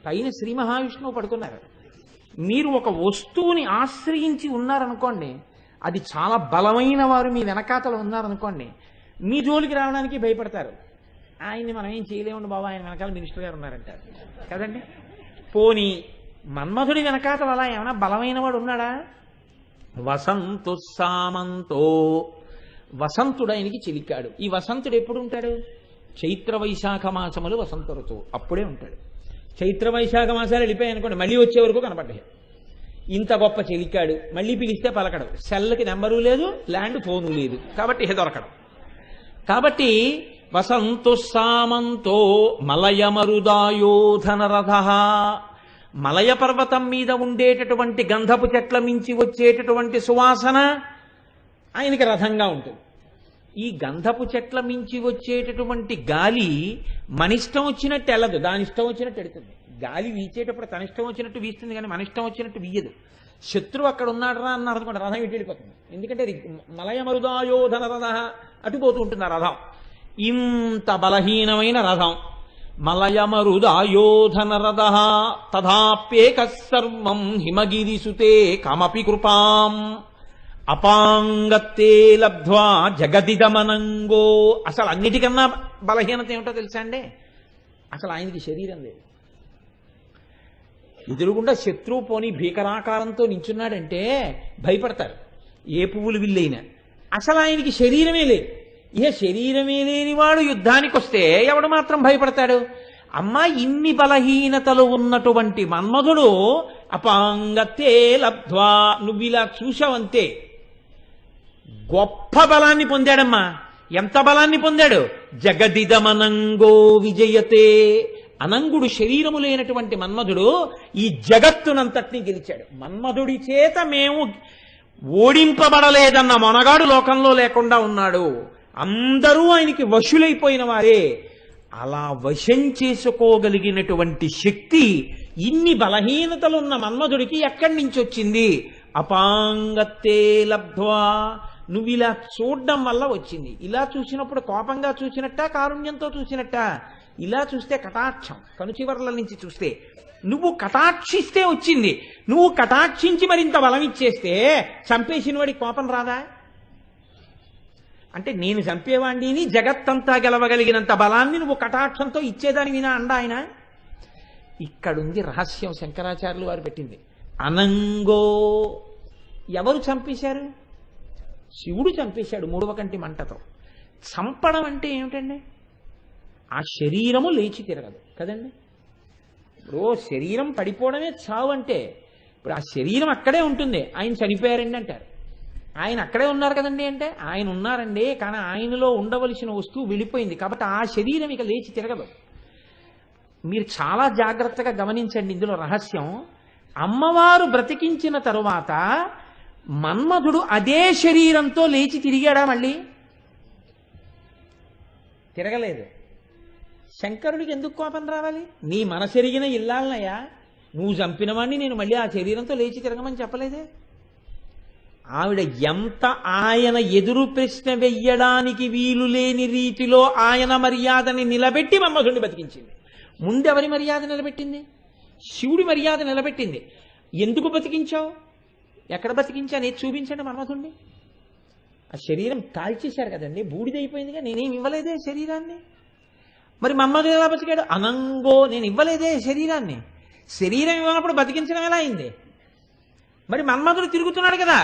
[SPEAKER 1] పైన శ్రీ మహావిష్ణువు పడుకున్నారు. మీరు ఒక వస్తువుని ఆశ్రయించి ఉన్నారనుకోండి, అది చాలా బలమైన వారు మీ వెనకాతలు ఉన్నారనుకోండి, మీ జోలికి రావడానికి భయపడతారు. ఆయన్ని మనం ఏం చేయలేమండి బాబా, ఆయన వెనకాల మినిస్టర్ గారు ఉన్నారంటారు కదండి. పోనీ మన్మధుడి వెనకాతలు అలా ఏమైనా బలమైన వాడు ఉన్నాడా? వసంతు సామంతో, వసంతుడు ఆయనకి చిలికాడు. ఈ వసంతుడు ఎప్పుడు ఉంటాడు? చైత్ర వైశాఖ మాసములు వసంత ఋతువు, అప్పుడే ఉంటాడు. చైత్ర వైశాఖ మాసాలు వెళ్ళిపోయాయి అనుకోండి, మళ్ళీ వచ్చే వరకు కనపడ్డాయి. ఇంత గొప్ప చెలికాడు, మళ్ళీ పిలిస్తే పలకడు, సెల్కి నెంబరు లేదు, ల్యాండ్ ఫోను లేదు, కాబట్టి దొరకడం. కాబట్టి వసంతు సామంతో మలయమరుదాయోధనరథ, మలయ పర్వతం మీద ఉండేటటువంటి గంధపు చెట్ల మించి వచ్చేటటువంటి సువాసన ఆయనకి రథంగా ఉంటుంది. ఈ గంధపు చెట్ల మించి వచ్చేటటువంటి గాలి మనిష్టం వచ్చినట్టు వెళ్ళదు, దాని ఇష్టం వచ్చినట్టు వెడుతుంది. గాలి వీచేటప్పుడు తన ఇష్టం వచ్చినట్టు వీస్తుంది, కానీ మన ఇష్టం వచ్చినట్టు వీయదు. శత్రువు అక్కడ ఉన్నాడు రా అన్నారు అనుకోండి, రథం ఇటు వెళ్ళిపోతుంది. ఎందుకంటే మలయమరుదాయోధన రథ అటుపోతూ ఉంటుంది ఆ రథం. ఇంత బలహీనమైన రథం మలయమరుదాయోధన రథ తథాప్యేక సర్వం హిమగిరిసుతే కమపి కృపాం అపాంగత్తే లబ్ధ్వా జగదిదమనంగో. అసలు అన్నిటికన్నా బలహీనత ఏమిటో తెలుసా అండి? అసలు ఆయనకి శరీరం లేదు. ఎదురుగుండా శత్రువు పోని భీకరాకారంతో నించున్నాడంటే భయపడతారు, ఏ పువ్వులు విల్లైనా. అసలు ఆయనకి శరీరమే లేదు. ఇక శరీరమే లేనివాడు యుద్ధానికి వస్తే ఎవడు మాత్రం భయపడతాడు? అమ్మా, ఇన్ని బలహీనతలు ఉన్నటువంటి మన్మధుడు అపాంగత్తే లబ్ధ్వా, నువ్వు ఇలా చూశావంతే గొప్ప బలాన్ని పొందాడమ్మా. ఎంత బలాన్ని పొందాడు? జగదిదమనంగో విజయతే. అనంగుడు శరీరము లేనటువంటి మన్మధుడు ఈ జగత్తునంతటినీ గెలిచాడు. మన్మధుడి చేత మేము ఓడింపబడలేదన్న మొనగాడు లోకంలో లేకుండా ఉన్నాడు. అందరూ ఆయనకి వశులైపోయిన వారే. అలా వశం చేసుకోగలిగినటువంటి శక్తి ఇన్ని బలహీనతలున్న మన్మధుడికి ఎక్కడి నుంచి వచ్చింది? అపాంగత్తే లబ్ధ్వా, నువ్వు ఇలా చూడడం వల్ల వచ్చింది. ఇలా చూసినప్పుడు కోపంగా చూసినట్ట, కారుణ్యంతో చూసినట్ట? ఇలా చూస్తే కటాక్షం, కనుచివర్ల నుంచి చూస్తే. నువ్వు కటాక్షిస్తే వచ్చింది. నువ్వు కటాక్షించి మరింత బలం ఇచ్చేస్తే చంపేసిన వాడికి కోపం రాదా? అంటే నేను చంపేవాడిని, జగత్తంతా గెలవగలిగినంత బలాన్ని నువ్వు కటాక్షంతో ఇచ్చేదాని వినా అండ ఆయన. ఇక్కడుంది రహస్యం, శంకరాచార్యులు వారు పెట్టింది. అనంగో, ఎవరు చంపేశారు? శివుడు చంపేశాడు మూడవ కంటి మంటతో. చంపడం అంటే ఏమిటండి? ఆ శరీరము లేచి తిరగదు కదండి. ఇప్పుడు శరీరం పడిపోవడమే చావు అంటే, ఇప్పుడు ఆ శరీరం అక్కడే ఉంటుంది. ఆయన చనిపోయారండి అంటారు. ఆయన అక్కడే ఉన్నారు కదండి అంటే, ఆయన ఉన్నారండి, కానీ ఆయనలో ఉండవలసిన వస్తువు వెళ్ళిపోయింది కాబట్టి ఆ శరీరం ఇక లేచి తిరగదు. మీరు చాలా జాగ్రత్తగా గమనించండి ఇందులో రహస్యం. అమ్మవారు బ్రతికించిన తరువాత మన్మధుడు అదే శరీరంతో లేచి తిరిగాడా? మళ్ళీ తిరగలేదు. శంకరుడికి ఎందుకు కోపం రావాలి? నీ మనసెరిగిన ఇల్లాలనయ్యా, నువ్వు చంపిన వాడిని నేను మళ్ళీ ఆ శరీరంతో లేచి తిరగమని చెప్పలేదే. ఆవిడ ఎంత ఆయన ఎదురు ప్రశ్న వెయ్యడానికి వీలు లేని రీతిలో ఆయన మర్యాదని నిలబెట్టి మన్మధుడిని బతికించింది. ముందెవరి మర్యాద నిలబెట్టింది? శివుడి మర్యాద నిలబెట్టింది. ఎందుకు బతికించావు, ఎక్కడ బతికించా నేను చూపించండి మన్మధుణ్ణి. ఆ శరీరం కాల్చేశారు కదండి, బూడిదైపోయిందిగా, నేనేం ఇవ్వలేదే శరీరాన్ని. మరి మన్మధుడు ఎలా బతికాడు? అనంగో, నేను ఇవ్వలేదే శరీరాన్ని. శరీరం ఇవ్వనప్పుడు బతికించడం ఎలా అయింది? మరి మన్మధుడు తిరుగుతున్నాడు కదా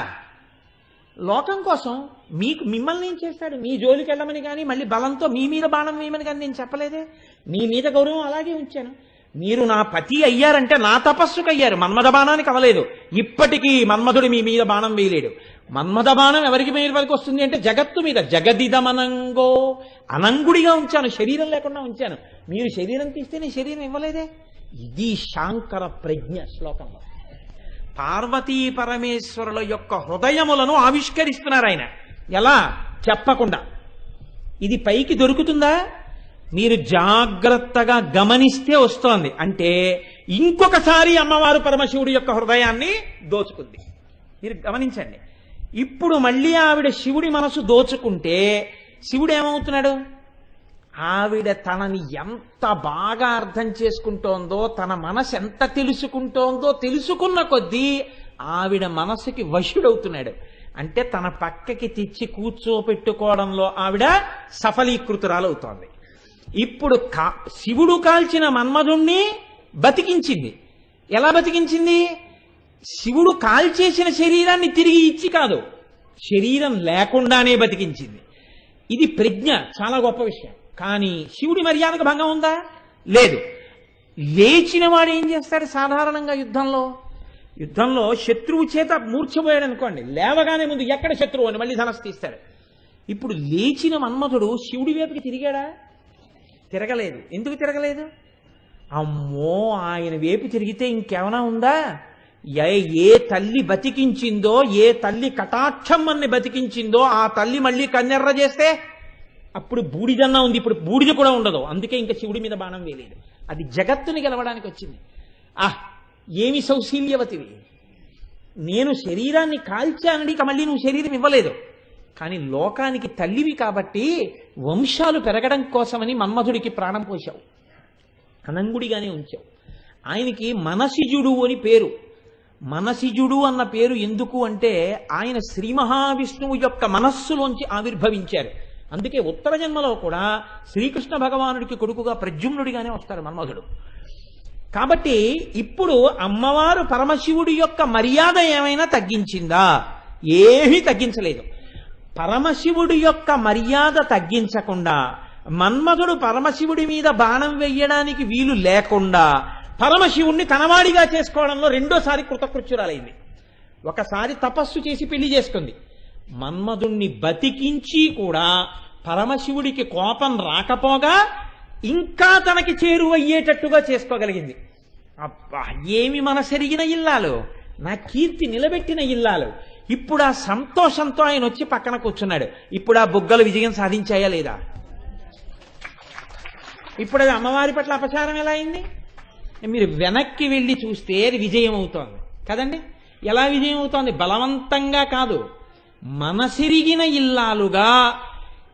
[SPEAKER 1] లోకం కోసం. మిమ్మల్ని ఏం చేస్తాడు? మీ జోలికి వెళ్ళమని కానీ మళ్ళీ బలంతో మీ మీద బాణం వేయమని కానీ నేను చెప్పలేదే. మీ మీద గౌరవం అలాగే ఉంచాను. మీరు నా పతి అయ్యారంటే నా తపస్సుకు అయ్యారు, మన్మథ బాణానికి అవ్వలేదు. ఇప్పటికీ మన్మధుడు మీ మీద బాణం వేయలేడు. మన్మథ బాణం ఎవరికి మీద వరకు వస్తుంది అంటే జగత్తు మీద. జగదిదమనంగో, అనంగుడిగా ఉంచాను, శరీరం లేకుండా ఉంచాను. మీరు శరీరం తీస్తే నేను శరీరం ఇవ్వలేదే. ఇది శాంకర ప్రజ్ఞ శ్లోకంలో. పార్వతీ పరమేశ్వరుల యొక్క హృదయములను ఆవిష్కరిస్తున్నారు ఆయన. ఎలా? చెప్పకుండా. ఇది పైకి దొరుకుతుందా? మీరు జాగ్రత్తగా గమనిస్తే వస్తోంది. అంటే ఇంకొకసారి అమ్మవారు పరమశివుడి యొక్క హృదయాన్ని దోచుకుంది. మీరు గమనించండి. ఇప్పుడు మళ్ళీ ఆవిడ శివుడి మనసు దోచుకుంటే శివుడు ఏమవుతున్నాడు? ఆవిడ తనని ఎంత బాగా అర్థం చేసుకుంటోందో, తన మనసు ఎంత తెలుసుకుంటోందో తెలుసుకున్న కొద్దీ ఆవిడ మనసుకి వశుడవుతున్నాడు. అంటే తన పక్కకి తెచ్చి కూర్చోపెట్టుకోవడంలో ఆవిడ సఫలీకృతురాలవుతోంది. ఇప్పుడు శివుడు కాల్చిన మన్మధుణ్ణి బతికించింది. ఎలా బతికించింది? శివుడు కాల్చేసిన శరీరాన్ని తిరిగి ఇచ్చి కాదు, శరీరం లేకుండానే బతికించింది. ఇది ప్రజ్ఞ, చాలా గొప్ప విషయం. కానీ శివుడి మర్యాదకు భంగం ఉందా? లేదు. లేచిన వాడు ఏం చేస్తాడు సాధారణంగా యుద్ధంలో శత్రువు చేత మూర్ఛపోయాడు అనుకోండి, లేవగానే ముందు ఎక్కడ శత్రువు అని మళ్ళీ ధనస్సు తీస్తాడు. ఇప్పుడు లేచిన మన్మధుడు శివుడి వైపుకి తిరిగాడా? తిరగలేదు. ఎందుకు తిరగలేదు? అమ్మో, ఆయన వైపు తిరిగితే ఇంకేమైనా ఉందా? ఏ తల్లి బతికించిందో, ఏ తల్లి కటాక్షమ్మని బతికించిందో ఆ తల్లి మళ్ళీ కన్నెర్ర చేస్తే అప్పుడు బూడిదన్నా ఉంది, ఇప్పుడు బూడిద కూడా ఉండదు. అందుకే ఇంకా శివుడి మీద బాణం వేయలేదు. అది జగత్తుని గెలవడానికి వచ్చింది. ఏమి సౌశీల్యవతివి, నేను శరీరాన్ని కాల్చానని ఇక మళ్ళీ నువ్వు శరీరం ఇవ్వలేదు. కానీ లోకానికి తల్లివి కాబట్టి వంశాలు పెరగడం కోసమని మన్మధుడికి ప్రాణం పోశావు, అనంగుడిగానే ఉంచావు. ఆయనకి మనసిజుడు అని పేరు. మనసిజుడు అన్న పేరు ఎందుకు అంటే ఆయన శ్రీ మహావిష్ణువు యొక్క మనస్సులోంచి ఆవిర్భవించారు. అందుకే ఉత్తర జన్మలో కూడా శ్రీకృష్ణ భగవానుడికి కొడుకుగా ప్రద్యుమ్నుడిగానే వస్తారు మన్మధుడు. కాబట్టి ఇప్పుడు అమ్మవారు పరమశివుడి యొక్క మర్యాద ఏమైనా తగ్గించిందా? ఏమీ తగ్గించలేదు. పరమశివుడి యొక్క మర్యాద తగ్గించకుండా, మన్మధుడు పరమశివుడి మీద బాణం వెయ్యడానికి వీలు లేకుండా పరమశివుణ్ణి తనవాడిగా చేసుకోవడంలో రెండోసారి కృతకృత్యురాలైంది. ఒకసారి తపస్సు చేసి పెళ్లి చేసుకుంది. మన్మధుణ్ణి బతికించి కూడా పరమశివుడికి కోపం రాకపోగా ఇంకా తనకి చేరువయ్యేటట్టుగా చేసుకోగలిగింది. అబ్బా, ఏమి మనసెరిగిన ఇల్లాలు, నా కీర్తి నిలబెట్టిన ఇల్లాలు. ఇప్పుడు ఆ సంతోషంతో ఆయన వచ్చి పక్కన కూర్చున్నాడు. ఇప్పుడు ఆ బుగ్గలు విజయం సాధించాయా లేదా? ఇప్పుడు అది అమ్మవారి పట్ల అపచారం ఎలా అయింది? మీరు వెనక్కి వెళ్ళి చూస్తే అది విజయం అవుతోంది కదండి. ఎలా విజయం అవుతోంది? బలవంతంగా కాదు, మనసిరిగిన ఇల్లాలుగా.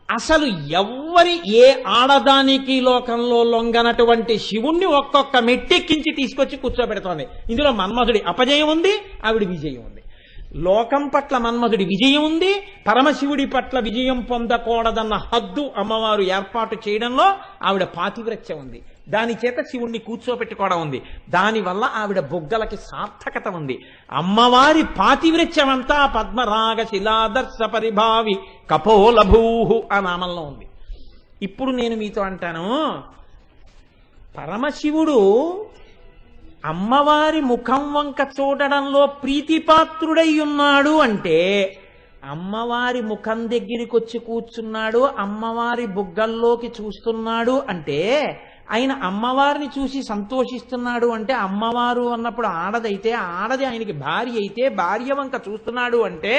[SPEAKER 1] అసలు ఎవ్వరి ఏ ఆడదానికి లోకంలో లొంగనటువంటి శివుణ్ణి ఒక్కొక్క మెట్టెక్కించి తీసుకొచ్చి కూర్చోబెడుతోంది. ఇందులో మన్మధుడి అపజయం ఉంది, ఆవిడ విజయం ఉంది. లోకం పట్ల మన్మధుడి విజయం ఉంది, పరమశివుడి పట్ల విజయం పొందకూడదన్న హద్దు అమ్మవారు ఏర్పాటు చేయడంలో ఆవిడ పాతివ్రత్యం ఉంది. దాని చేత శివుణ్ణి కూర్చోపెట్టుకోవడం ఉంది. దానివల్ల ఆవిడ బొగ్గలకి సార్థకత ఉంది. అమ్మవారి పాతివ్రత్యమంతా పద్మరాగ శిలాదర్శ పరిభావి కపోలభూహు ఆ నామంలో ఉంది. ఇప్పుడు నేను మీతో అంటాను, పరమశివుడు అమ్మవారి ముఖం వంక చూడడంలో ప్రీతిపాత్రుడై ఉన్నాడు అంటే, అమ్మవారి ముఖం దగ్గరికి వచ్చి కూర్చున్నాడు, అమ్మవారి బుగ్గల్లోకి చూస్తున్నాడు అంటే, ఆయన అమ్మవారిని చూసి సంతోషిస్తున్నాడు అంటే, అమ్మవారు అన్నప్పుడు ఆడదైతే ఆడది ఆయనకి భార్య అయితే భార్య వంక చూస్తున్నాడు అంటే,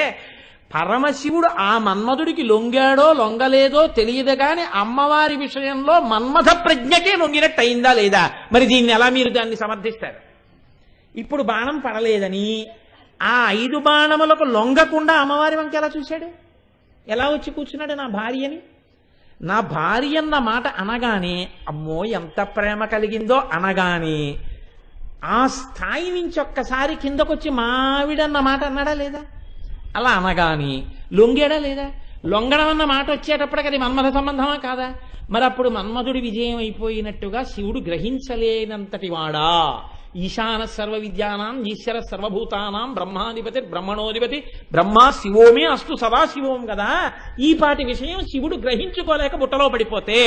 [SPEAKER 1] పరమశివుడు ఆ మన్మధుడికి లొంగాడో లొంగలేదో తెలియదు కానీ అమ్మవారి విషయంలో మన్మథ ప్రజ్ఞకే లొంగినట్టు అయిందా లేదా? మరి దీన్ని ఎలా మీరు దాన్ని సమర్థిస్తారు? ఇప్పుడు బాణం పడలేదని ఆ 5 బాణములకు లొంగకుండా అమ్మవారి వంక ఎలా చూశాడు? ఎలా వచ్చి కూర్చున్నాడు నా భార్యని? నా భార్య అన్న మాట అనగానే అమ్మో ఎంత ప్రేమ కలిగిందో అనగానే ఆ స్థాయి నుంచి ఒక్కసారి కిందకొచ్చి మావిడన్న మాట అన్నాడా లేదా? అలా అనగాని లొంగాడా లేదా? లొంగడం అన్న మాట వచ్చేటప్పటికి అది మన్మథ సంబంధమా కాదా? మరి అప్పుడు మన్మధుడి విజయం అయిపోయినట్టుగా శివుడు గ్రహించలేనంతటి వాడా? ఈశాన సర్వ విద్యానాం ఈశ్వర సర్వభూతానాం బ్రహ్మాధిపతి బ్రహ్మణోధిపతి బ్రహ్మ శివోమే అస్తు సదాశివోం కదా. ఈ పాటి విషయం శివుడు గ్రహించుకోలేక బుట్టలో పడిపోతే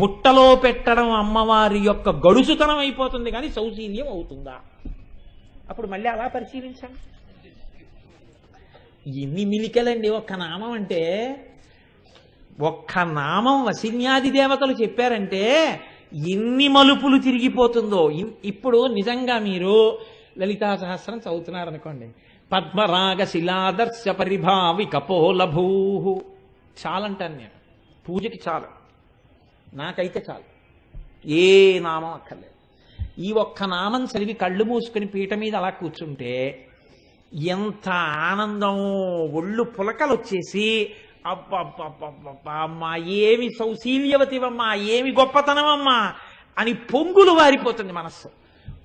[SPEAKER 1] బుట్టలో పెట్టడం అమ్మవారి యొక్క గడుసుతనం అయిపోతుంది కానీ సౌశీల్యం అవుతుందా? అప్పుడు మళ్ళీ అలా పరిశీలించండి. ఎన్ని మిలికలండి ఒక్క నామం అంటే. ఒక్క నామం వసిన్యాది దేవతలు చెప్పారంటే ఎన్ని మలుపులు తిరిగిపోతుందో. ఇప్పుడు నిజంగా మీరు లలితా సహస్రం చదువుతున్నారనుకోండి, పద్మరాగ శిలాదర్శ పరిభావి కపోలభూ చాలంటాను నేను. పూజకి చాలు, నాకైతే చాలు, ఏ నామం అక్కర్లేదు. ఈ ఒక్క నామం చదివి కళ్ళు మూసుకుని పీట మీద అలా కూర్చుంటే ఎంత ఆనందమో, ఒళ్ళు పులకలు వచ్చేసి అబ్బబ్బబ్బబ్బా అమ్మా ఏమి సౌశీల్యవతివమ్మా, ఏమి గొప్పతనమమ్మా అని పొంగులు వారిపోతుంది మనస్సు.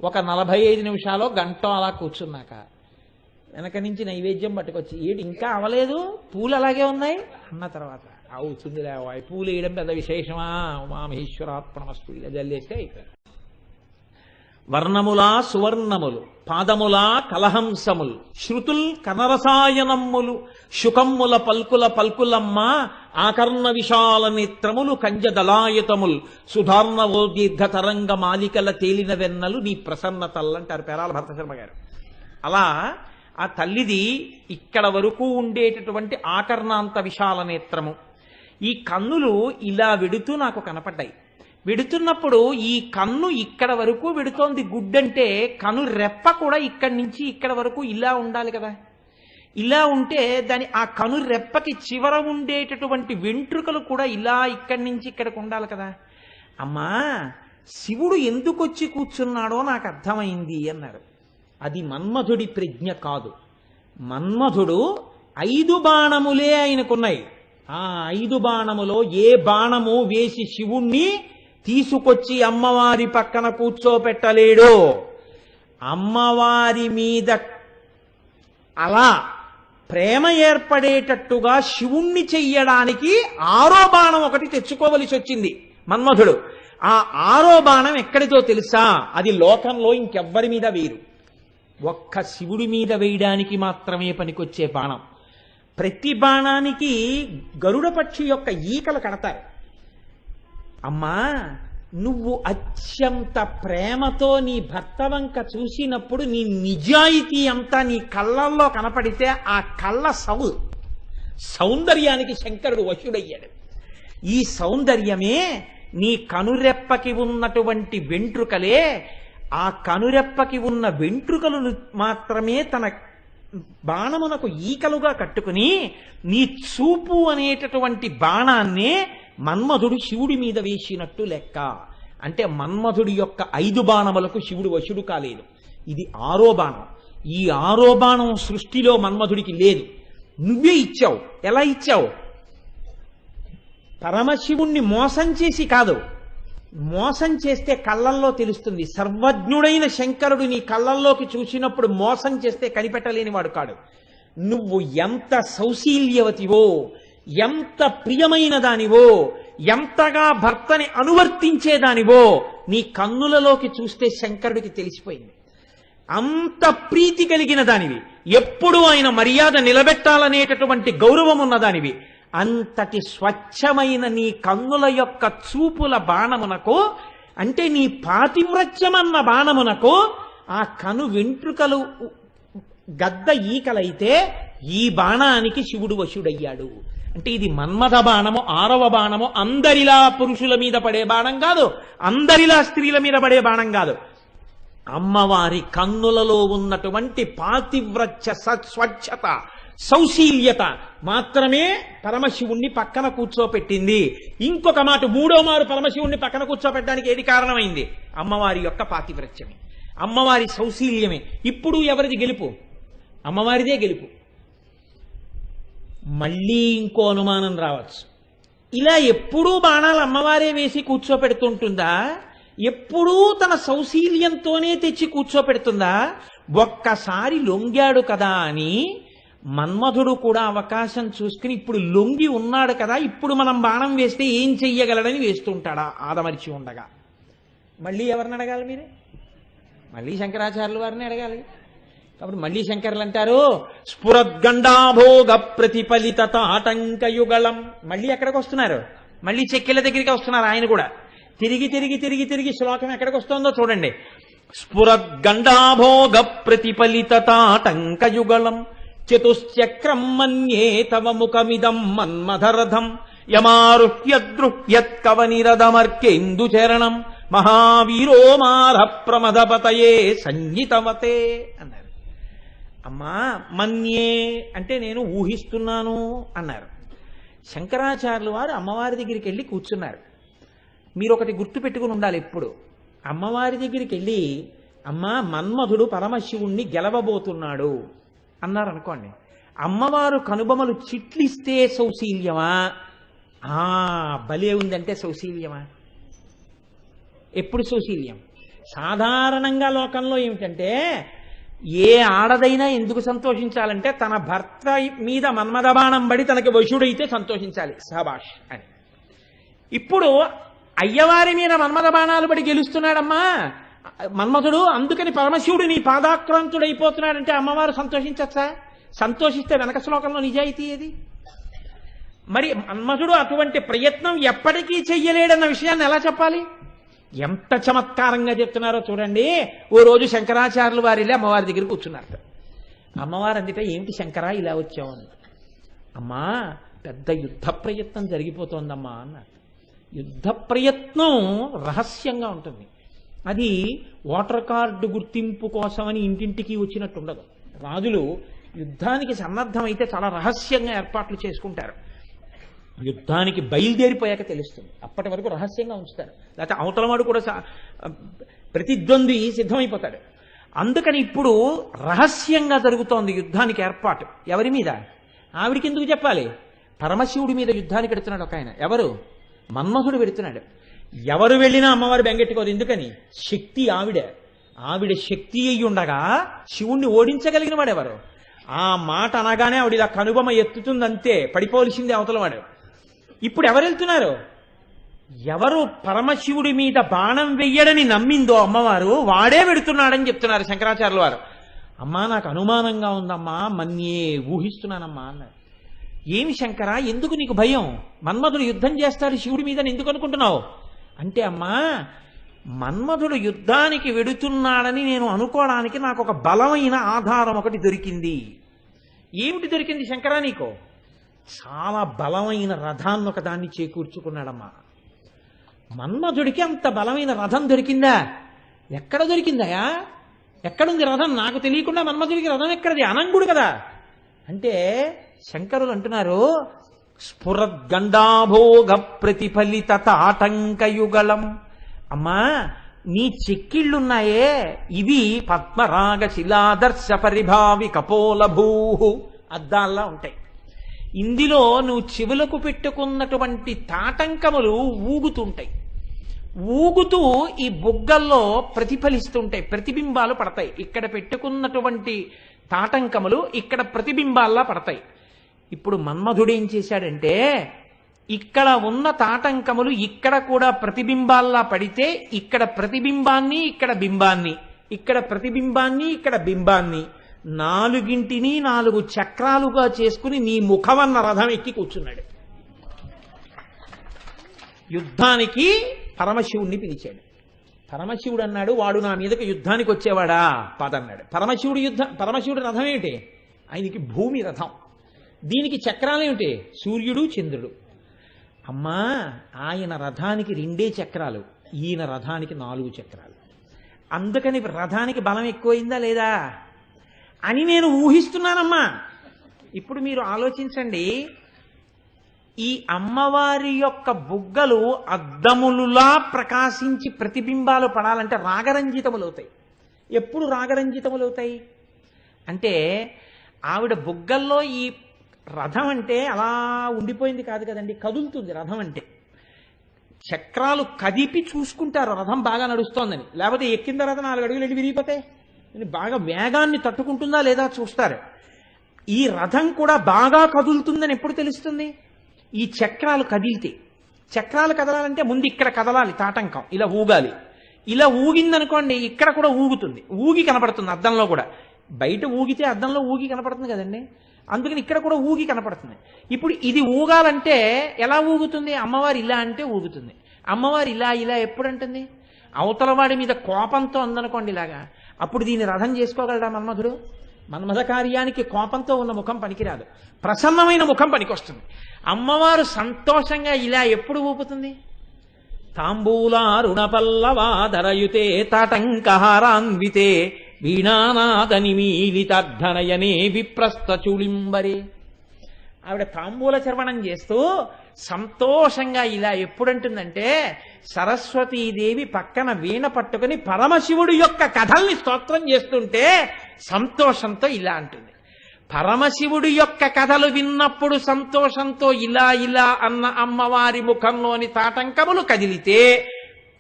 [SPEAKER 1] ఒక 45 నిమిషాలు గంట అలా కూర్చున్నాక వెనక నుంచి నైవేద్యం పట్టుకొచ్చి ఏడు ఇంకా అవలేదు, పూలు అలాగే ఉన్నాయి అన్న తర్వాత అవుతుంది లేవాయి, పూలు వేయడం పెద్ద విశేషమా, ఉమామహేశ్వరాత్మనమస్తు ఇలా జల్లేస్తే అయిపోయింది. వర్ణములా సువర్ణములు పాదములా కలహంసములు శృతుల్ కనరసాయనమ్ములు శుకమ్ముల పల్కుల పల్కులమ్మ ఆకర్ణ విశాల నేత్రములు కంజదలాయతముల్ సుధార్ణవో దీర్ఘ తరంగ మాలికల తేలిన వెన్నలు నీ ప్రసన్నతల్లంటారు పేరాల భరతశర్మ గారు. అలా ఆ తల్లిది ఇక్కడ వరకు ఉండేటటువంటి ఆకర్ణాంత విశాల నేత్రము. ఈ కన్నులు ఇలా వెడుతూ నాకు కనపడ్డాయి. వెడుతున్నప్పుడు ఈ కన్ను ఇక్కడ వరకు వెడుతోంది గుడ్డంటే కను రెప్ప కూడా ఇక్కడి నుంచి ఇక్కడ వరకు ఇలా ఉండాలి కదా. ఇలా ఉంటే దాని ఆ కను రెప్పకి చివర ఉండేటటువంటి వెంట్రుకలు కూడా ఇలా ఇక్కడి నుంచి ఇక్కడికి ఉండాలి కదా. అమ్మా శివుడు ఎందుకు వచ్చి కూర్చున్నాడో నాకు అర్థమైంది అన్నారు. అది మన్మధుడి ప్రజ్ఞ కాదు. మన్మధుడు 5 బాణములే ఆయనకున్నాయి. ఆ 5 బాణములో ఏ బాణము వేసి శివుణ్ణి తీసుకొచ్చి అమ్మవారి పక్కన కూర్చోపెట్టలేడు. అమ్మవారి మీద అలా ప్రేమ ఏర్పడేటట్టుగా శివుణ్ణి చెయ్యడానికి 6వ బాణం ఒకటి తెచ్చుకోవలసి వచ్చింది మన్మధుడు. ఆ 6వ బాణం ఎక్కడితో తెలుసా? అది లోకంలో ఇంకెవ్వరి మీద వేయరు, ఒక్క శివుడి మీద వేయడానికి మాత్రమే పనికొచ్చే బాణం. ప్రతి బాణానికి గరుడ పక్షి యొక్క ఈకలు కడతారు. అమ్మా నువ్వు అత్యంత ప్రేమతో నీ భర్త వంక చూసినప్పుడు నీ నిజాయితీ అంతా నీ కళ్ళల్లో కనపడితే ఆ కళ్ళ సౌందర్యానికి శంకరుడు వశుడయ్యాడు. ఈ సౌందర్యమే నీ కనురెప్పకి ఉన్నటువంటి వెంట్రుకలే. ఆ కనురెప్పకి ఉన్న వెంట్రుకలు మాత్రమే తన బాణమునకు ఈకలుగా కట్టుకుని నీ చూపు అనేటటువంటి బాణాన్నే మన్మధుడు శివుడి మీద వేసినట్టు లెక్క. అంటే మన్మధుడి యొక్క 5 బాణములకు శివుడు వశుడు కాలేదు. ఇది 6వ బాణం. ఈ 6వ బాణం సృష్టిలో మన్మధుడికి లేదు, నువ్వే ఇచ్చావు. ఎలా ఇచ్చావు? పరమశివుణ్ణి మోసం చేసి కాదు. మోసం చేస్తే కళ్ళల్లో తెలుస్తుంది. సర్వజ్ఞుడైన శంకరుడు నీ కళ్ళల్లోకి చూసినప్పుడు మోసం చేస్తే కనిపెట్టలేని వాడు కాడు. నువ్వు ఎంత సౌశీల్యవతివో, ఎంత ప్రియమైన దానివో, ఎంతగా భర్తని అనువర్తించేదానివో నీ కన్నులలోకి చూస్తే శంకరుడికి తెలిసిపోయింది. అంత ప్రీతి కలిగిన దానివి, ఎప్పుడు ఆయన మర్యాద నిలబెట్టాలనేటటువంటి గౌరవం ఉన్నదానివి. అంతటి స్వచ్ఛమైన నీ కన్నుల యొక్క చూపుల బాణమునకు, అంటే నీ పాతివ్రత్యమన్న బాణమునకు ఆ కను వెంట్రుకలు గద్ద ఈకలైతే ఈ బాణానికి శివుడు వశుడయ్యాడు. అంటే ఇది మన్మథ బాణము, 6వ బాణము. అందరిలా పురుషుల మీద పడే బాణం కాదు, అందరిలా స్త్రీల మీద పడే బాణం కాదు. అమ్మవారి కన్నులలో ఉన్నటువంటి పాతివ్రత్య స్వచ్ఛత, సౌశీల్యత మాత్రమే పరమశివుణ్ణి పక్కన కూర్చోపెట్టింది. ఇంకొక మాట, 3వ మారు పరమశివుణ్ణి పక్కన కూర్చోపెట్టడానికి ఏది కారణమైంది? అమ్మవారి యొక్క పాతివ్రత్యమే, అమ్మవారి సౌశీల్యమే. ఇప్పుడు ఎవరిది గెలుపు? అమ్మవారిదే గెలుపు. మళ్ళీ ఇంకో అనుమానం రావచ్చు, ఇలా ఎప్పుడూ బాణాలు అమ్మవారే వేసి కూర్చోపెడుతుంటుందా, ఎప్పుడూ తన సౌశీల్యంతోనే తెచ్చి కూర్చోపెడుతుందా? ఒక్కసారి లొంగాడు కదా అని మన్మధుడు కూడా అవకాశం చూసుకుని ఇప్పుడు లొంగి ఉన్నాడు కదా, ఇప్పుడు మనం బాణం వేస్తే ఏం చెయ్యగలడని వేస్తుంటాడా ఆదమరిచి ఉండగా? మళ్ళీ ఎవరిని అడగాలి మీరే? మళ్ళీ శంకరాచార్యుల వారిని అడగాలి. కాబట్టి మళ్ళీ శంకర్లు అంటారు స్ఫురద్గండాభోగ ప్రతిఫలిత తాటంకయుగళం. మళ్ళీ ఎక్కడికి వస్తున్నారు? మళ్ళీ చెక్కెళ్ళ దగ్గరికి వస్తున్నారు ఆయన కూడా. తిరిగి తిరిగి తిరిగి తిరిగి శ్లోకం ఎక్కడికి వస్తుందో చూడండి. స్ఫురద్గండాభోగ ప్రతిఫలిత తాటంకయుగళం చతుశ్చక్రం మన్యే తవ ముఖమిదం మన్మథరథం యమారుహ్యద్రుహ్యత్కవనిరథమర్కేందుచరణం మహావీరో మార ప్రమదపతయే సంగీతవతే అన్నారు. అమ్మా మన్యే అంటే నేను ఊహిస్తున్నాను అన్నారు. శంకరాచార్యులు వారు అమ్మవారి దగ్గరికి వెళ్ళి కూర్చున్నారు. మీరు ఒకటి గుర్తు పెట్టుకుని ఉండాలి ఎప్పుడు. అమ్మవారి దగ్గరికి వెళ్ళి అమ్మా మన్మధుడు పరమశివుణ్ణి గెలవబోతున్నాడు అన్నారు అనుకోండి. అమ్మవారు కనుబొమలు చిట్లిస్తే సౌశీల్యమా? భలే ఉందంటే సౌశీల్యమా? ఎప్పుడు సౌశీల్యం? సాధారణంగా లోకంలో ఏమిటంటే ఏ ఆడదైనా ఎందుకు సంతోషించాలంటే తన భర్త మీద మన్మథ బాణం పడి తనకి వశుడైతే సంతోషించాలి, సబాష్ అని. ఇప్పుడు అయ్యవారి మీద మన్మథ బాణాలు పడి గెలుస్తున్నాడమ్మా మన్మథుడు, అందుకని పరమశివుడు నీ పాదాక్రాంతుడైపోతున్నాడంటే అమ్మవారు సంతోషించచ్చా? సంతోషిస్తే వెనక శ్లోకంలో నిజాయితీ ఏది? మరి మన్మథుడు అటువంటి ప్రయత్నం ఎప్పటికీ చెయ్యలేడన్న విషయాన్ని ఎలా చెప్పాలి? ఎంత చమత్కారంగా చెప్తున్నారో చూడండి. ఓ రోజు శంకరాచార్యులు వారి అమ్మవారి దగ్గర కూర్చున్నారట. అమ్మవారు అందుట ఏమిటి శంకరా ఇలా వచ్చావని. అమ్మా పెద్ద యుద్ధ ప్రయత్నం జరిగిపోతోందమ్మా అన్నారు. యుద్ధ ప్రయత్నం రహస్యంగా ఉంటుంది. అది ఓటర్ కార్డు గుర్తింపు కోసమని ఇంటింటికి వచ్చినట్టు ఉండదు. రాజులు యుద్ధానికి సన్నద్ధమైతే చాలా రహస్యంగా ఏర్పాట్లు చేసుకుంటారు. యుద్ధానికి బయలుదేరిపోయాక తెలుస్తుంది. అప్పటి వరకు రహస్యంగా ఉంచుతారు. లేకపోతే అవతలవాడు కూడా ప్రతిద్వంద్వి సిద్ధమైపోతాడు. అందుకని ఇప్పుడు రహస్యంగా జరుగుతోంది యుద్ధానికి ఏర్పాటు. ఎవరి మీద? ఆవిడికి ఎందుకు చెప్పాలి? పరమశివుడి మీద యుద్ధానికి పెడుతున్నాడు ఒక ఆయన. ఎవరు? మన్మథుడు పెడుతున్నాడు. ఎవరు వెళ్ళినా అమ్మవారు బెంగెట్టుకోదు. ఎందుకని? శక్తి ఆవిడ. ఆవిడ శక్తి అయి ఉండగా శివుణ్ణి ఓడించగలిగిన వాడు ఎవరు? ఆ మాట అనగానే ఆవిడ ఇలా కనుబొమ ఎత్తుతుందంతే, పడిపోవలసిందే అవతలవాడు. ఇప్పుడు ఎవరు వెళ్తున్నారు? ఎవరు పరమశివుడి మీద బాణం వెయ్యడని నమ్మిందో అమ్మవారు వాడే పెడుతున్నాడని చెప్తున్నారు శంకరాచార్యుల వారు. అమ్మా నాకు అనుమానంగా ఉందమ్మా, మన్యే ఊహిస్తున్నానమ్మా అన్నారు. ఏమి శంకరా ఎందుకు నీకు భయం? మన్మధుడు యుద్ధం చేస్తాడు శివుడి మీద ఎందుకు అనుకుంటున్నావు అంటే, అమ్మా మన్మధుడు యుద్ధానికి వెడుతున్నాడని నేను అనుకోవడానికి నాకు ఒక బలమైన ఆధారం ఒకటి దొరికింది. ఏమిటి దొరికింది శంకరా నీకు? చాలా బలమైన రథాన్ని ఒకదాన్ని చేకూర్చుకున్నాడమ్మా. మన్మధుడికి అంత బలమైన రథం దొరికిందా? ఎక్కడ దొరికిందయా? ఎక్కడుంది రథం? నాకు తెలియకుండా మన్మధుడికి రథం ఎక్కడది? అనంగుడు కదా. అంటే శంకరులు అంటున్నారు స్ఫురద్గండాభోగ ప్రతిఫలిత తాటంకయుగళం. అమ్మా నీ చెక్కిళ్ళున్నాయే ఇవి పద్మరాగ శిలాదర్శ పరిభావి కపోలభూ అద్దాల్లా ఉంటాయి. ఇందులో నువ్వు చెవులకు పెట్టుకున్నటువంటి తాటంకములు ఊగుతుంటాయి. ఊగుతూ ఈ బుగ్గల్లో ప్రతిఫలిస్తుంటాయి, ప్రతిబింబాలు పడతాయి. ఇక్కడ పెట్టుకున్నటువంటి తాటంకములు ఇక్కడ ప్రతిబింబాల్లా పడతాయి. ఇప్పుడు మన్మధుడు ఏం చేశాడంటే ఇక్కడ ఉన్న తాటంకములు ఇక్కడ కూడా ప్రతిబింబాల్లా పడితే ఇక్కడ ప్రతిబింబాన్ని ఇక్కడ బింబాన్ని, ఇక్కడ ప్రతిబింబాన్ని ఇక్కడ బింబాన్ని నాలుగింటిని 4 చక్రాలుగా చేసుకుని నీ ముఖమన్న రథం ఎక్కి కూర్చున్నాడు. యుద్ధానికి పరమశివుణ్ణి పిలిచాడు. పరమశివుడు అన్నాడు వాడు నా మీదకి యుద్ధానికి వచ్చేవాడా పదన్నాడు. పరమశివుడు రథం ఏమిటి? ఆయనకి భూమి రథం. దీనికి చక్రాలు ఏమిటి? సూర్యుడు చంద్రుడు. అమ్మా ఆయన రథానికి 2 చక్రాలు, ఈయన రథానికి 4 చక్రాలు. అందుకని రథానికి బలం ఎక్కువైందా లేదా అని నేను ఊహిస్తున్నానమ్మా. ఇప్పుడు మీరు ఆలోచించండి, ఈ అమ్మవారి యొక్క బుగ్గలు అద్దములులా ప్రకాశించి ప్రతిబింబాలు పడాలంటే రాగరంజితములవుతాయి. ఎప్పుడు రాగరంజితములవుతాయి అంటే ఆవిడ బుగ్గల్లో ఈ రథం అంటే అలా ఉండిపోయింది కాదు కదండి, కదులుతుంది రథం అంటే. చక్రాలు కదిపి చూసుకుంటారు రథం బాగా నడుస్తోందని, లేకపోతే ఎక్కిన తర్వాత 4 అడుగులు వెళ్ళి విరిగిపోతాయి. బాగా వేగాన్ని తట్టుకుంటుందా లేదా చూస్తారు. ఈ రథం కూడా బాగా కదులుతుందని ఎప్పుడు తెలుస్తుంది? ఈ చక్రాలు కదిలితే. చక్రాలు కదలాలంటే ముందు ఇక్కడ కదలాలి, తాటంకం ఇలా ఊగాలి. ఇలా ఊగిందనుకోండి ఇక్కడ కూడా ఊగుతుంది, ఊగి కనపడుతుంది అద్దంలో కూడా. బయట ఊగితే అద్దంలో ఊగి కనపడుతుంది కదండి, అందుకని ఇక్కడ కూడా ఊగి కనపడుతుంది. ఇప్పుడు ఇది ఊగాలంటే ఎలా ఊగుతుంది? అమ్మవారు ఇలా అంటే ఊగుతుంది. అమ్మవారు ఇలా ఇలా ఎప్పుడు అంటుంది? అవతలవాడి మీద కోపంతో అందనుకోండి ఇలాగా, అప్పుడు దీన్ని రథం చేసుకోగలడా మన్మధుడు? మన్మథ కార్యానికి కోపంతో ఉన్న ముఖం పనికిరాదు, ప్రసన్నమైన ముఖం పనికొస్తుంది. అమ్మవారు సంతోషంగా ఇలా ఎప్పుడు ఊపుతుంది? తాంబూలారుణపల్లవాధరయుతే తాటంకహారాన్వితే వీణానాదనిమీలితార్ధనయనే విప్రస్థ చూళింబరే. ఆవిడ తాంబూల చర్వణం చేస్తూ సంతోషంగా ఇలా ఎప్పుడంటుందంటే, సరస్వతీదేవి పక్కన వీణ పట్టుకుని పరమశివుడి యొక్క కథల్ని స్తోత్రం చేస్తుంటే సంతోషంతో ఇలా అంటుంది. పరమశివుడి యొక్క కథలు విన్నప్పుడు సంతోషంతో ఇలా ఇలా అన్న అమ్మవారి ముఖంలోని తాటంకములు కదిలితే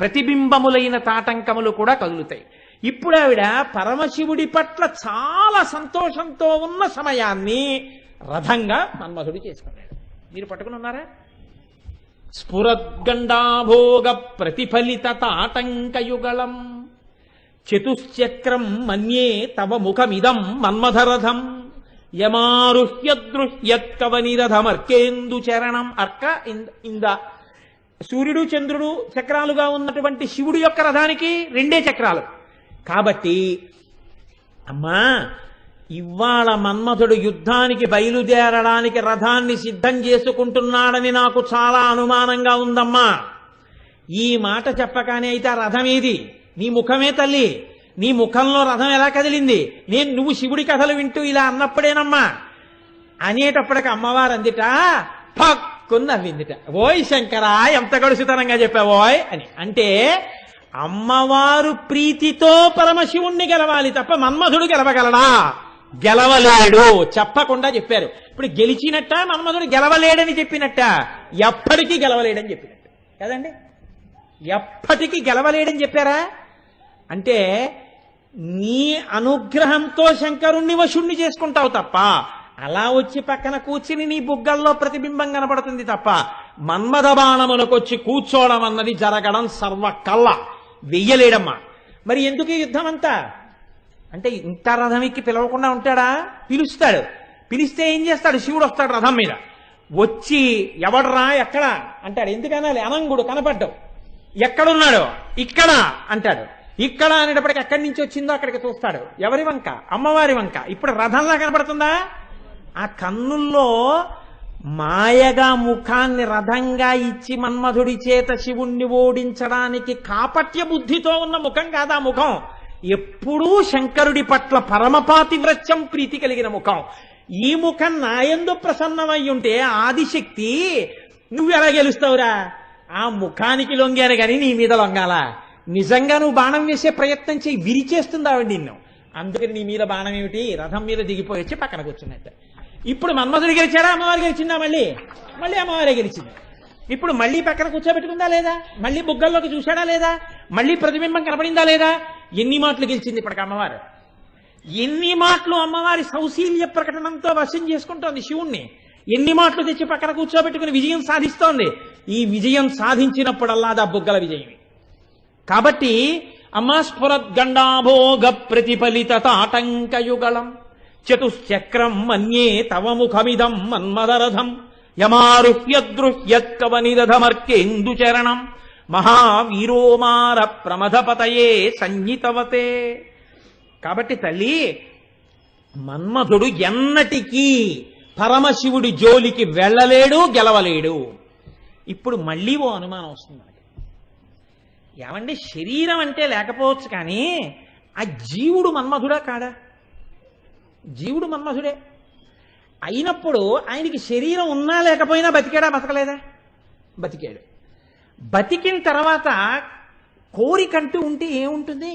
[SPEAKER 1] ప్రతిబింబములైన తాటంకములు కూడా కదులుతాయి. ఇప్పుడు ఆవిడ పరమశివుడి పట్ల చాలా సంతోషంతో ఉన్న సమయాన్ని రథంగా మన్మధుడు చేసుకున్నాడు. మీరు పట్టుకుని ఉన్నారా? స్ఫురద్గండాభోగ ప్రతిఫలిత తాటంకయుగళం చతుశ్చక్రం మన్యే తవ ముఖమిదం మన్మథరథం యమారుహ్యదృహ్యత్కవనిరథమర్కేందు చరణం. అర్క ఇంద సూర్యుడు చంద్రుడు చక్రాలుగా ఉన్నటువంటి శివుడు యొక్క రథానికి 2 చక్రాలు కాబట్టి, అమ్మా ఇవాళ మన్మథుడు యుద్ధానికి బయలుదేరడానికి రథాన్ని సిద్ధం చేసుకుంటున్నాడని నాకు చాలా అనుమానంగా ఉందమ్మా. ఈ మాట చెప్పగానే అయితే ఆ రథం ఏది? నీ ముఖమే తల్లి, నీ ముఖంలో రథం ఎలా కదిలింది? నువ్వు శివుడి కథలు వింటూ ఇలా అన్నప్పుడేనమ్మా. అనేటప్పటికి అమ్మవారు అందిట పక్కుని నవ్విందిట. ఓయ్ శంకరా, ఎంత గడుసుతనంగా చెప్పావోయ్ అని. అంటే అమ్మవారు ప్రీతితో పరమశివుణ్ణి గెలవాలి తప్ప మన్మధుడు గెలవగలడా? గెలవలేడు. చెప్పకుండా చెప్పారు. ఇప్పుడు గెలిచినట్ట మన్మధుడు గెలవలేడని చెప్పినట్ట? ఎప్పటికీ గెలవలేడని చెప్పినట్ట కదండి. ఎప్పటికీ గెలవలేడని చెప్పారా? అంటే నీ అనుగ్రహంతో శంకరుణ్ణి వశుణ్ణి చేసుకుంటావు తప్ప, అలా వచ్చి పక్కన కూర్చుని నీ బుగ్గల్లో ప్రతిబింబం కనపడుతుంది తప్ప మన్మథ బాణమునకొచ్చి కూర్చోవడం అన్నది జరగడం సర్వకల్లా వెయ్యలేడమ్మా. మరి ఎందుకు యుద్ధం అంతా? అంటే ఇంత రథమికి పిలవకుండా ఉంటాడా? పిలుస్తాడు. పిలిస్తే ఏం చేస్తాడు? శివుడు వస్తాడు రథం మీద. వచ్చి ఎవడరా ఎక్కడ అంటాడు. ఎందుకనాలి? అనంగుడు కనపడ్డావు. ఎక్కడున్నాడు? ఇక్కడ అంటాడు. ఇక్కడ అనేటప్పటికి ఎక్కడి నుంచి వచ్చిందో అక్కడికి చూస్తాడు. ఎవరి వంక? అమ్మవారి వంక. ఇప్పుడు రథంలా కనపడుతుందా? ఆ కన్నుల్లో మాయగా ముఖాన్ని రథంగా ఇచ్చి మన్మధుడి చేత శివుణ్ణి ఓడించడానికి కాపట్య బుద్ధితో ఉన్న ముఖం కాదా ముఖం. ఎప్పుడూ శంకరుడి పట్ల పరమపాతివ్రత్యం ప్రీతి కలిగిన ముఖం. ఈ ముఖం నాయందు ప్రసన్నమై ఉంటే ఆదిశక్తి నువ్వు ఎలా గెలుస్తావురా? ఆ ముఖానికి లొంగాను కానీ నీ మీద లొంగాలా? నిజంగా నువ్వు బాణం వేసే ప్రయత్నం చేయి, విరిచేస్తుంది ఆవిడ నిన్ను. అందుకని నీ మీద బాణం ఏమిటి? రథం మీద దిగిపోయి వచ్చి పక్కన కూర్చున్నట్టు. ఇప్పుడు మన్మధుడు గెలిచాడా? అమ్మవారు గెలిచిందా? మళ్ళీ అమ్మవారే గెలిచింది. ఇప్పుడు మళ్ళీ పక్కన కూర్చోబెట్టుకుందా లేదా? మళ్ళీ బుగ్గల్లోకి చూశాడా లేదా? మళ్ళీ ప్రతిబింబం కనపడిందా లేదా? ఎన్ని మాటలు గెలిచింది ఇప్పటికి అమ్మవారు? ఎన్ని మాటలు అమ్మవారి సౌశీల్య ప్రకటనంతో వశం చేసుకుంటోంది శివుణ్ణి. ఎన్ని మాటలు తెచ్చి పక్కన కూర్చోబెట్టుకుని విజయం సాధిస్తోంది. ఈ విజయం సాధించినప్పుడల్లా ఆ బుగ్గల విజయమే. కాబట్టి అమ్మా స్ఫురద్గండాభోగ ప్రతిఫలిత తాటంకయుగళం చతుశ్చక్రం మన్యే తవ ముఖమిదం మన్మదరథం యమారుహ్యదృహ్యత్కవనిరథమర్కేందు చరణం మహావీరోమార ప్రమథపతయే సంహితవతే. కాబట్టి తల్లి, మన్మధుడు ఎన్నటికీ పరమశివుడి జోలికి వెళ్ళలేడు, గెలవలేడు. ఇప్పుడు మళ్ళీ ఓ అనుమానం వస్తుంది మనకి. ఏమండి, శరీరం అంటే లేకపోవచ్చు కానీ ఆ జీవుడు మన్మధుడా కాడా? జీవుడు మన్మధుడే అయినప్పుడు ఆయనకి శరీరం ఉన్నా లేకపోయినా బతికాడా? బతకలేదా? బతికాడు. బతికిన తర్వాత కోరికంటూ ఉంటే ఏముంటుంది?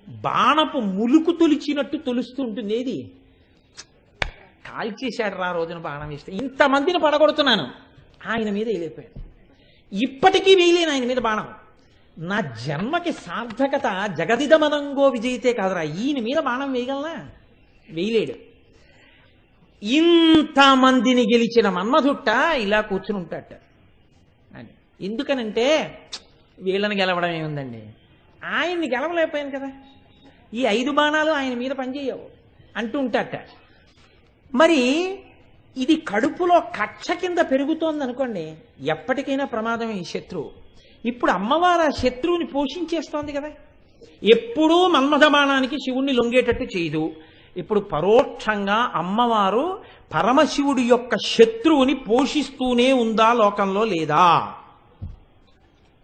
[SPEAKER 1] బాణపు ములుకు తొలిచినట్టు తొలుస్తూ ఉంటుంది. ఏది? కాల్చేశాడు రా రోజున బాణం వేస్తే. ఇంతమందిని పడగొడుతున్నాను, ఆయన మీద వెళ్ళిపోయాడు.
[SPEAKER 2] ఇప్పటికీ వేయలేను ఆయన మీద బాణం. నా జన్మకి సార్థకత జగదిదమనంగో విజయితే కాదురా, ఈయన మీద బాణం వేయగలనా? వేయలేడు. ఇంతమందిని గెలిచిన మన్మధుట్ట ఇలా కూర్చుని ఉంటాట అని. ఎందుకనంటే వీళ్ళని గెలవడం ఏముందండి, ఆయన్ని గెలవలేకపోయాను కదా, ఈ 5 బాణాలు ఆయన మీద పనిచేయవు అంటూ ఉంటాట. మరి ఇది కడుపులో కక్ష కింద పెరుగుతోంది అనుకోండి, ఎప్పటికైనా ప్రమాదమే ఈ శత్రువు. ఇప్పుడు అమ్మవారు ఆ శత్రువుని పోషించేస్తోంది కదా, ఎప్పుడూ మన్మథ బాణానికి శివుణ్ణి లొంగేటట్టు చేయదు. ఇప్పుడు పరోక్షంగా అమ్మవారు పరమశివుడి యొక్క శత్రువుని పోషిస్తూనే ఉందా లోకంలో లేదా?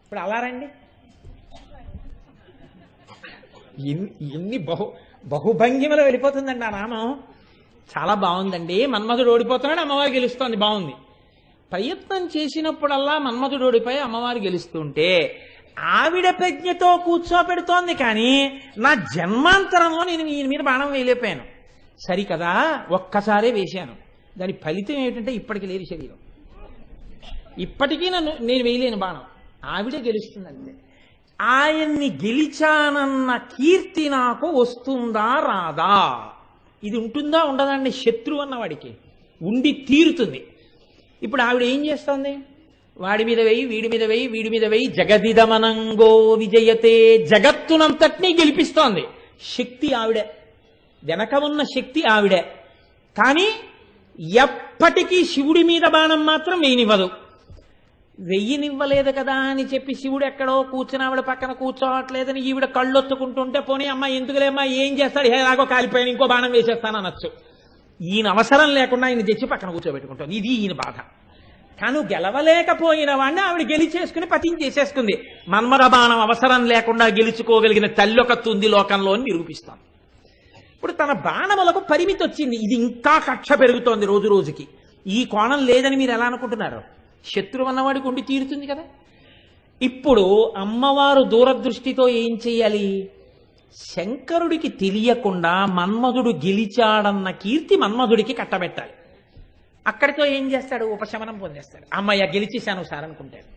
[SPEAKER 2] ఇప్పుడు అలా రండి, ఎన్ని బహుభంగిమలో వెళ్ళిపోతుందండి ఆ నామం. చాలా బాగుందండి. మన్మధుడు ఓడిపోతున్నాడు, అమ్మవారు గెలుస్తోంది, బాగుంది. ప్రయత్నం చేసినప్పుడల్లా మన్మధుడు ఓడిపోయి అమ్మవారు గెలుస్తుంటే ఆవిడ ప్రజ్ఞతో కూర్చోపెడుతోంది, కానీ నా జన్మాంతరంలో నేను ఈయన మీద బాణం వేయలేకపోయాను. సరికదా, ఒక్కసారే వేశాను. దాని ఫలితం ఏమిటంటే ఇప్పటికి లేని శరీరం, ఇప్పటికీ నేను వేయలేను బాణం, ఆవిడే గెలుస్తుందంటే. ఆయన్ని గెలిచానన్న కీర్తి నాకు వస్తుందా రాదా? ఇది ఉంటుందా ఉండదండి? శత్రువు అన్నవాడికి ఉండి తీరుతుంది. ఇప్పుడు ఆవిడ ఏం చేస్తోంది? వాడి మీద వేయి, వీడి మీద వేయి, వీడి మీద వేయి, జగదిదమనంగో విజయతే, జగత్తునంతటినీ గెలిపిస్తోంది. శక్తి ఆవిడే, వెనక ఉన్న శక్తి ఆవిడే. కానీ ఎప్పటికీ శివుడి మీద బాణం మాత్రం వేయనివ్వదు. వెయ్యినివ్వలేదు కదా అని చెప్పి శివుడు ఎక్కడో కూర్చుని ఆవిడ పక్కన కూర్చోవట్లేదని ఈవిడ కళ్ళొత్తుకుంటుంటే, పోనీ అమ్మ ఎందుకులేమ్మా, ఏం చేస్తాడు, ఎలాగో కాలిపోయాను, ఇంకో బాణం వేసేస్తాను అనొచ్చు. ఈయన అవసరం లేకుండా ఆయన తెచ్చి పక్కన కూర్చోబెట్టుకుంటుంది. ఇది ఈయన బాధ. తను గెలవలేకపోయిన వాడిని ఆవిడ గెలిచేసుకుని పతించేసేసుకుంది. మన్మథ బాణం అవసరం లేకుండా గెలుచుకోగలిగిన తల్లొకత్తు ఉంది లోకంలో అని నిరూపిస్తాం. ఇప్పుడు తన బాణములకు పరిమితి వచ్చింది. ఇది ఇంకా కక్ష పెరుగుతోంది రోజు రోజుకి. ఈ కోణం లేదని మీరు ఎలా అనుకుంటున్నారు? శత్రువు అన్నవాడికి ఉండి తీరుతుంది కదా. ఇప్పుడు అమ్మవారు దూరదృష్టితో ఏం చెయ్యాలి? శంకరుడికి తెలియకుండా మన్మధుడు గెలిచాడన్న కీర్తి మన్మధుడికి కట్టబెట్టాలి. అక్కడితో ఏం చేస్తాడు? ఉపశమనం పొందేస్తాడు. అమ్మయ్య గెలిచేశాను సార్ అనుకుంటాడు.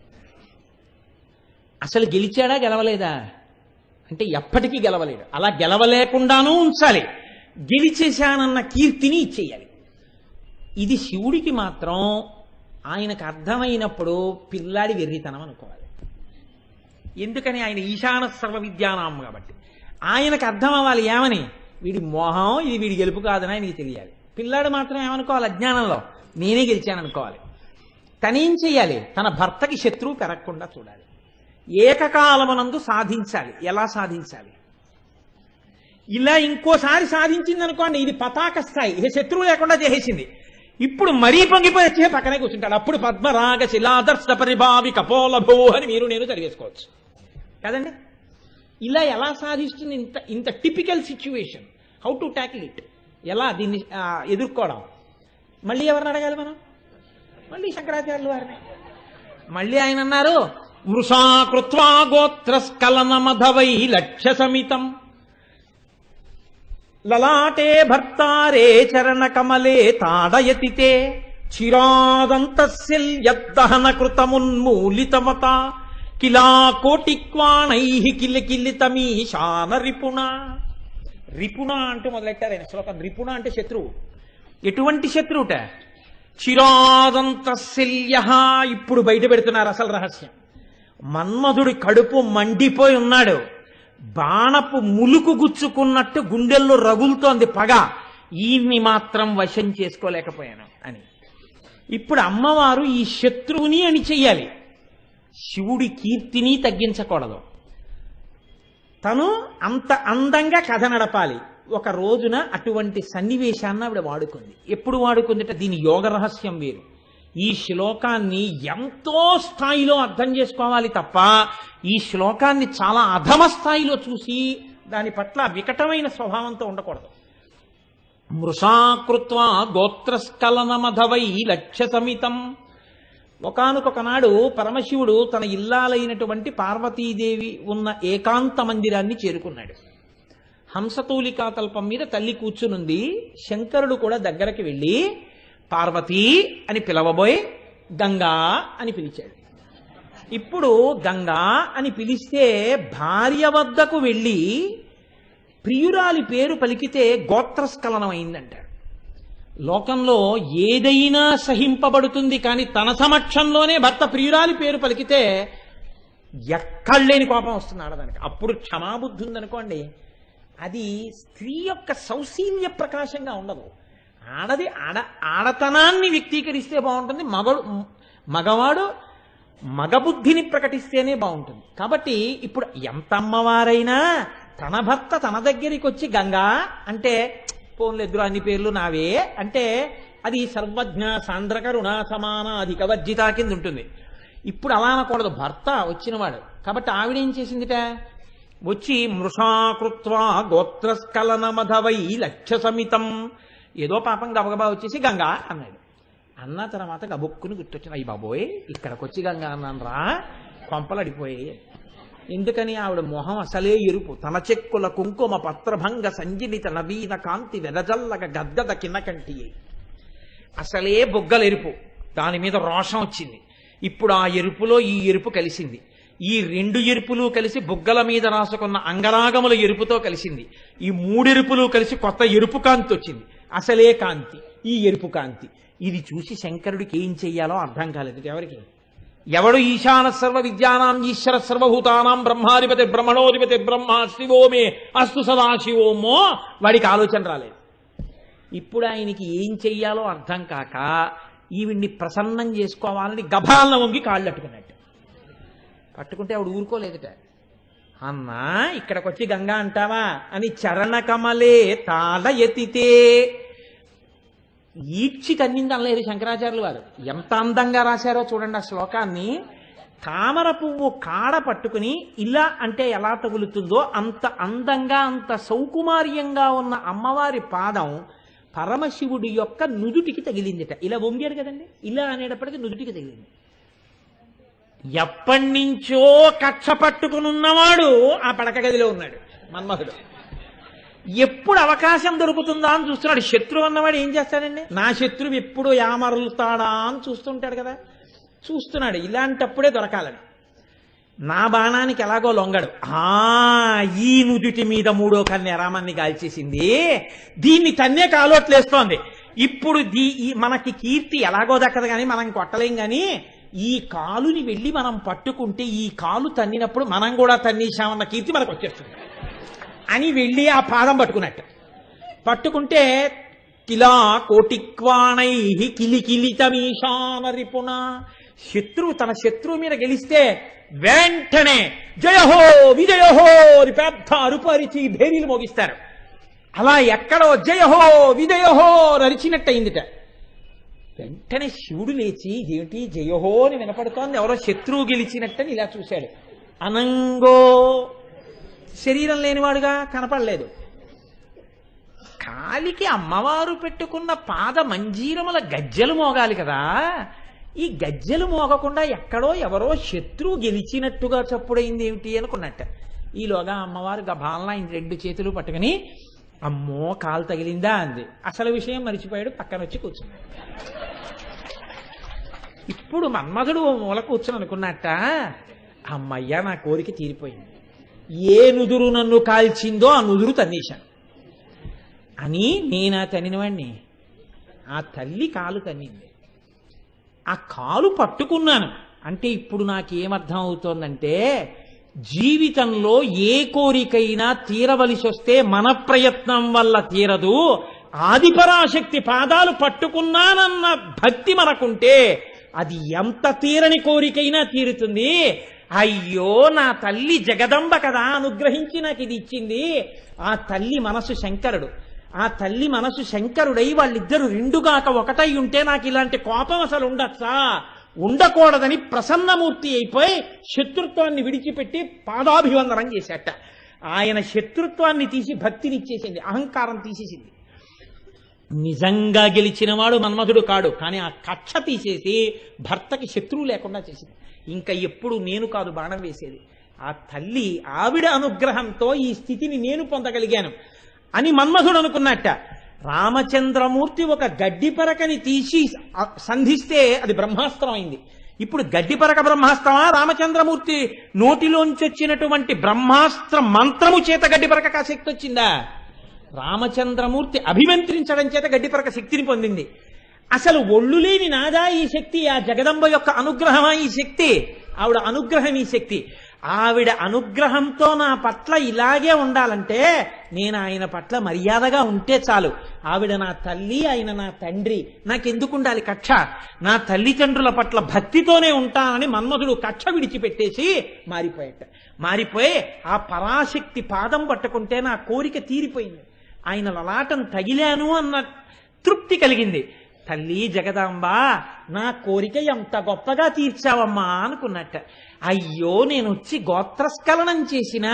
[SPEAKER 2] అసలు గెలిచాడా గెలవలేదా అంటే ఎప్పటికీ గెలవలేడు. అలా గెలవలేకుండానూ ఉంచాలి, గెలిచేశానన్న కీర్తిని ఇచ్చేయాలి. ఇది శివుడికి మాత్రం ఆయనకు అర్థమైనప్పుడు పిల్లాడి వెర్రితనం అనుకోవాలి. ఎందుకని? ఆయన ఈశాన సర్వ విద్యానాం కాబట్టి ఆయనకు అర్థం అవ్వాలి. ఏమని? వీడి మోహం, ఇది వీడి గెలుపు కాదని ఆయనకి తెలియాలి. పిల్లాడు మాత్రం ఏమనుకోవాలి? అజ్ఞానంలో నేనే గెలిచాను అనుకోవాలి. తనేం చెయ్యాలి? తన భర్తకి శత్రువు పెరగకుండా చూడాలి. ఏకకాలమునందు సాధించాలి. ఎలా సాధించాలి? ఇలా ఇంకోసారి సాధించింది అనుకోండి, ఇది పతాక స్థాయి, ఇక శత్రువు లేకుండా చేసేసింది. ఇప్పుడు మరీ పొంగిపోయి వచ్చే పక్కనే కూర్చుంటాడు. అప్పుడు పద్మరాగ శిలాదర్శ పరిభావి కపోలభో అని మీరు నేను చదివేసుకోవచ్చు కదండి. ఇలా ఎలా సాధిస్తుంది? ఇంత ఇంత typical situation. How to tackle it, ఎలా దీన్ని ఎదుర్కోవడం? మళ్ళీ ఎవరిని అడగాలి మనం? మళ్ళీ శంకరాచార్యులు వారిని. మళ్ళీ ఆయన అన్నారు, మృషా కృత్వా గోత్రస్కలనమధవై లక్ష్య సమితం లలాటే భర్తారే చరణ కమలే తాడయతితే చిరాదంతస్యదహన కృతమున్మూలితమత కిలా కోటిక్వాణై కిలికిలితమీశాన రిపుణ. రిపుణ అంటూ మొదలెట్టారు ఆయన శ్లోకం. రిపుణ అంటే శత్రువు. ఎటువంటి శత్రువుట? చిరాదంతశల్య. ఇప్పుడు బయట పెడుతున్నారు అసలు రహస్యం. మన్మధుడి కడుపు మండిపోయి ఉన్నాడు, బాణపు ములుకు గుచ్చుకున్నట్టు గుండెల్లో రగులుతోంది పగ. ఈయన్ని మాత్రం వశం చేసుకోలేకపోయాను అని. ఇప్పుడు అమ్మవారు ఈ శత్రువుని అని చెయ్యాలి, శివుడి కీర్తిని తగ్గించకూడదు. తను అంత అందంగా కథ నడపాలి. ఒక రోజున అటువంటి సన్నివేశాన్ని ఆవిడ వాడుకుంది. ఎప్పుడు వాడుకుందిట? దీని యోగ రహస్యం వేరు. ఈ శ్లోకాన్ని ఎంతో స్థాయిలో అర్థం చేసుకోవాలి తప్ప ఈ శ్లోకాన్ని చాలా అధమ స్థాయిలో చూసి దాని పట్ల వికటమైన స్వభావంతో ఉండకూడదు. మృషాకృత్వా గోత్రస్కలనమధవై లక్ష్య సమితం. ఒకానొక నాడు పరమశివుడు తన ఇల్లాలైనటువంటి పార్వతీదేవి ఉన్న ఏకాంత మందిరాన్ని చేరుకున్నాడు. హంసతూలికా తల్పం మీద తల్లి కూర్చునుంది. శంకరుడు కూడా దగ్గరికి వెళ్ళి పార్వతీ అని పిలవబోయి గంగా అని పిలిచాడు. ఇప్పుడు గంగా అని పిలిస్తే భార్య వద్దకు వెళ్ళి ప్రియురాలి పేరు పలికితే గోత్రస్ఖలనం అయిందంటారు. లోకంలో ఏదైనా సహింపబడుతుంది, కానీ తన సమక్షంలోనే భర్త ప్రియురాలి పేరు పలికితే ఎక్కడలేని కోపం వస్తుంది ఆడదానికి. అప్పుడు క్షమాబుద్ధి ఉందనుకోండి, అది స్త్రీ యొక్క సౌశీల్య ప్రకాశంగా ఉండదు. ఆడది ఆడతనాన్ని వ్యక్తీకరిస్తే బాగుంటుంది, మగవాడు మగబుద్ధిని ప్రకటిస్తేనే బాగుంటుంది. కాబట్టి ఇప్పుడు ఎంత అమ్మవారైనా తన భర్త తన దగ్గరికి వచ్చి గంగా అంటే పోన్లెద్దురు అన్ని పేర్లు నావే అంటే అది సర్వజ్ఞ సాంద్రక రుణ సమాన అధిక వర్జిత కింద ఉంటుంది. ఇప్పుడు అలా అనకూడదు, భర్త వచ్చినవాడు. కాబట్టి ఆవిడేం చేసిందిట, వచ్చి మృషాకృత్వా గోత్రస్కలన మధవై లక్ష్య సమితం, ఏదో పాపం గబగబా వచ్చేసి గంగా అన్నాడు. అన్న తర్వాత గబుక్కుని గుర్తొచ్చిన, అయ్యి బాబోయ్ ఇక్కడికి వచ్చి గంగా అన్నాను రా, కొంపలు అడిపోయాయి. ఎందుకని, ఆవిడ మొహం అసలే ఎరుపు, తన చెక్కుల కుంకుమ పత్రభంగ సంజనిత నవీన కాంతి వెదజల్లగ గద్గద కిన్నకంటి, అసలే బొగ్గలు ఎరుపు, దాని మీద రోషం వచ్చింది. ఇప్పుడు ఆ ఎరుపులో ఈ ఎరుపు కలిసింది, ఈ రెండు ఎరుపులు కలిసి బుగ్గల మీద రాసుకున్న అంగరాగముల ఎరుపుతో కలిసింది. ఈ మూడెరుపులు కలిసి కొత్త ఎరుపు కాంతి వచ్చింది, అసలే కాంతి ఈ ఎరుపు కాంతి. ఇది చూసి శంకరుడికి ఏం చెయ్యాలో అర్థం కాలేదు. ఎవరికి, ఎవడు ఈశాన సర్వ విద్యానాం ఈశ్వర సర్వభూతానాం బ్రహ్మాధిపతి బ్రహ్మణోధిపతి బ్రహ్మ శివోమే అస్తు సదాశివోమో, వాడికి ఆలోచన రాలేదు. ఇప్పుడు ఆయనకి ఏం చెయ్యాలో అర్థం కాక ఈవిడ్ని ప్రసన్నం చేసుకోవాలని గభాలన వంగి కాళ్ళు అట్టుకున్నట్టు. పట్టుకుంటే ఆవిడ ఊరుకోలేదుట. అన్నా ఇక్కడికి వచ్చి గంగా అంటావా అని చరణ కమలే తాళ ఎత్తితే, ఈడ్చి తన్నింది అనలేదు శంకరాచార్యులు వారు. ఎంత అందంగా రాశారో చూడండి ఆ శ్లోకాన్ని. తామర పువ్వు కాడ పట్టుకుని ఇలా అంటే ఎలా తగులుతుందో అంత అందంగా అంత సౌకుమార్యంగా ఉన్న అమ్మవారి పాదం పరమశివుడి యొక్క నుదుటికి తగిలిందిట. ఇలా వంగాడు కదండి, ఇలా అనేటప్పటికీ నుదుటికి తగిలింది. ఎప్పటి నుంచో కక్ష పట్టుకునున్నవాడు ఆ పడక గదిలో ఉన్నాడు మన్మథుడు. ఎప్పుడు అవకాశం దొరుకుతుందా అని చూస్తున్నాడు. శత్రువు అన్నవాడు ఏం చేస్తాడండి, నా శత్రువు ఎప్పుడు యామరులుతాడా అని చూస్తుంటాడు కదా, చూస్తున్నాడు. ఇలాంటప్పుడే దొరకాలని. నా బాణానికి ఎలాగో లొంగడు. ఈ నుదుటి మీద మూడో కన్య రామాన్ని కాల్చేసింది, దీన్ని తన్నే కాలోట్లేస్తోంది. ఇప్పుడు మనకి కీర్తి ఎలాగో దక్కదు కానీ మనం కొట్టలేం కానీ, ఈ కాలుని వెళ్ళి మనం పట్టుకుంటే ఈ కాలు తన్నినప్పుడు మనం కూడా తన్నేశామన్న కీర్తి మనకు వచ్చేస్తుంది అని వెళ్ళి ఆ పాదం పట్టుకున్నట్టు. పట్టుకుంటే కిలా కోటిక్వాణై కిలికిలితమీశాన రిపుణ, శత్రువు తన శత్రువు మీద గెలిస్తే వెంటనే జయహో విజయహో అని పెద్ద అరుపు అరిచి భేరీలు మోగిస్తారు. అలా ఎక్కడో జయహో విజయహో అరిచినట్టు అయిందిట. వెంటనే శివుడు లేచి ఏమిటి జయహో అని వినపడుతోంది, ఎవరో శత్రువు గెలిచినట్టని ఇలా చూశాడు. అనంగో శరీరం లేనివాడుగా కనపడలేదు. కాలికి అమ్మవారు పెట్టుకున్న పాద మంజీరముల గజ్జెలు మోగాలి కదా, ఈ గజ్జెలు మోగకుండా ఎక్కడో ఎవరో శత్రువు గెలిచినట్టుగా చప్పుడైంది ఏమిటి అనుకున్నట్ట. ఈలోగా అమ్మవారు గభాలన ఆయన రెండు చేతులు పట్టుకుని అమ్మో కాలు తగిలిందా అంది. అసలు విషయం మరిచిపోయాడు, పక్కన వచ్చి కూర్చున్నాడు. ఇప్పుడు మన్మధుడు మూల కూర్చుని అనుకున్నట్ట, అమ్మయ్య నా కోరిక తీరిపోయింది, ఏ నుదురు నన్ను కాల్చిందో ఆ నుదురు తన్నేశాను అని నేనా తన్నినవాణ్ణి. ఆ తల్లి కాలు తన్నింది, ఆ కాలు పట్టుకున్నాను అంటే ఇప్పుడు నాకేమర్థం అవుతోందంటే, జీవితంలో ఏ కోరికైనా తీరవలసి వస్తే మన ప్రయత్నం వల్ల తీరదు, ఆదిపరాశక్తి పాదాలు పట్టుకున్నానన్న భక్తి మనకుంటే అది ఎంత తీరని కోరికైనా తీరుతుంది. అయ్యో నా తల్లి జగదంబ కదా అనుగ్రహించి నాకు ఇది ఇచ్చింది. ఆ తల్లి మనసు శంకరుడు, ఆ తల్లి మనసు శంకరుడై వాళ్ళిద్దరు రెండుగాక ఒకటై ఉంటే నాకు ఇలాంటి కోపం అసలు ఉండొచ్చా, ఉండకూడదని ప్రసన్నమూర్తి అయిపోయి శత్రుత్వాన్ని విడిచిపెట్టి పాదాభివందనం చేశాట. ఆయన శత్రుత్వాన్ని తీసి భక్తినిచ్చేసింది, అహంకారం తీసేసింది. నిజంగా గెలిచినవాడు మన్మధుడు కాడు, కానీ ఆ కక్ష తీసేసి భర్తకి శత్రువు లేకుండా చేసింది. ఇంకా ఎప్పుడు నేను కాదు బాణం వేసేది, ఆ తల్లి ఆవిడ అనుగ్రహంతో ఈ స్థితిని నేను పొందగలిగాను అని మన్మధుడు అనుకున్నట్ట. రామచంద్రమూర్తి ఒక గడ్డి పరకని తీసి సంధిస్తే అది బ్రహ్మాస్త్రం అయింది. ఇప్పుడు గడ్డిపరక బ్రహ్మాస్త్రమా, రామచంద్రమూర్తి నోటిలోంచి వచ్చినటువంటి బ్రహ్మాస్త్ర మంత్రము చేత గడ్డిపరక శక్తి వచ్చిందా? రామచంద్రమూర్తి అభిమంత్రించడం చేత గడ్డిపరక శక్తిని పొందింది. అసలు ఒళ్ళు లేని నాదా ఈ శక్తి? ఆ జగదంబ యొక్క అనుగ్రహమా ఈ శక్తి? ఆవిడ అనుగ్రహం ఈ శక్తి. ఆవిడ అనుగ్రహంతో నా పట్ల ఇలాగే ఉండాలంటే నేను ఆయన పట్ల మర్యాదగా ఉంటే చాలు. ఆవిడ నా తల్లి, ఆయన నా తండ్రి, నాకెందుకు ఉండాలి కక్ష? నా తల్లిదండ్రుల పట్ల భక్తితోనే ఉంటానని మన్మధుడు కక్ష విడిచిపెట్టేసి మారిపోయి ఆ పరాశక్తి పాదం పట్టుకుంటే నా కోరిక తీరిపోయింది. ఆయన లలాటం తగిలాను అన్న తృప్తి కలిగింది. తల్లి జగదాంబ, నా కోరిక ఎంత గొప్పగా తీర్చావమ్మా అనుకున్నట్ట. అయ్యో, నేను వచ్చి గోత్రస్ఖలనం చేసిన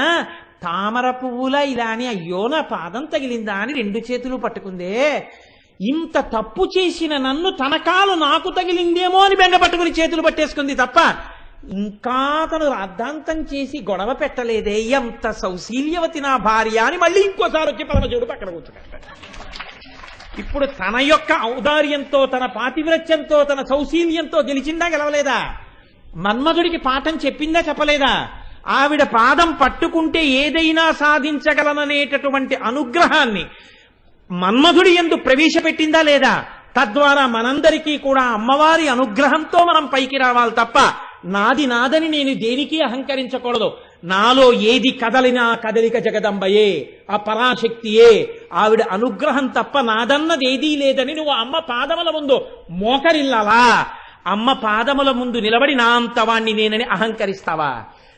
[SPEAKER 2] తామర పువ్వులా ఇలా అని అయ్యో నా పాదం తగిలిందా అని 2 చేతులు పట్టుకుందే. ఇంత తప్పు చేసిన నన్ను తన కాలు నాకు తగిలిందేమో అని బెంగ పట్టుకుని చేతులు పట్టేసుకుంది తప్ప ఇంకా తను రాద్ధాంతం చేసి గొడవ పెట్టలేదే. ఎంత సౌశీల్యవతి నా భార్య అని మళ్ళీ ఇంకోసారి వచ్చి పరమశివుడు పక్కన కూర్చున్నాడు. ఇప్పుడు తన యొక్క ఔదార్యంతో, తన పాతివ్రత్యంతో, తన సౌశీల్యంతో గెలిచిందా గెలవలేదా? మన్మధుడికి పాఠం చెప్పిందా చెప్పలేదా? ఆవిడ పాదం పట్టుకుంటే ఏదైనా సాధించగలననేటటువంటి అనుగ్రహాన్ని మన్మధుడి యందు ప్రవేశపెట్టిందా లేదా? తద్వారా మనందరికీ కూడా అమ్మవారి అనుగ్రహంతో మనం పైకి రావాలి తప్ప నాదని నేను దేనికి అహంకరించకూడదు. నాలో ఏది కదలినా కదలిక జగదంబయే, ఆ పరాశక్తియే. ఆవిడ అనుగ్రహం తప్ప నాదన్నది ఏదీ లేదని నువ్వు అమ్మ పాదముల ముందు మోకరిల్లాలా? అమ్మ పాదముల ముందు నిలబడి నా అంతవాణ్ణి నేనని అహంకరిస్తావా?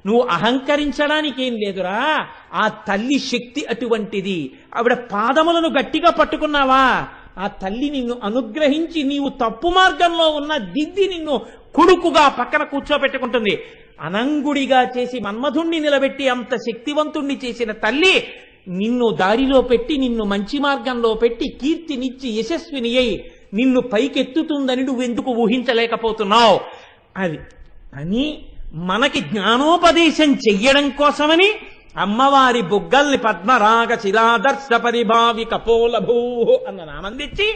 [SPEAKER 2] నువ్వు అహంకరించడానికి ఏం లేదురా. ఆ తల్లి శక్తి అటువంటిది. ఆవిడ పాదములను గట్టిగా పట్టుకున్నావా? ఆ తల్లి నిన్ను అనుగ్రహించి నీవు తప్పు మార్గంలో ఉన్న దిద్ది నిన్ను కొడుకుగా పక్కన కూర్చోబెట్టుకుంటుంది. అనంగుడిగా చేసి మన్మధుణ్ణి నిలబెట్టి అంత శక్తివంతుణ్ణి చేసిన తల్లి నిన్ను దారిలో పెట్టి, నిన్ను మంచి మార్గంలో పెట్టి, కీర్తినిచ్చి యశస్విని అయి నిన్ను పైకెత్తుతుందని నువ్వెందుకు ఊహించలేకపోతున్నావు? అది అని మనకి జ్ఞానోపదేశం చెయ్యడం కోసమని అమ్మవారి బుగ్గల్ని పద్మరాగ శిలాదర్శ పరిభావి కపోలభూ అన్న నామం తెచ్చి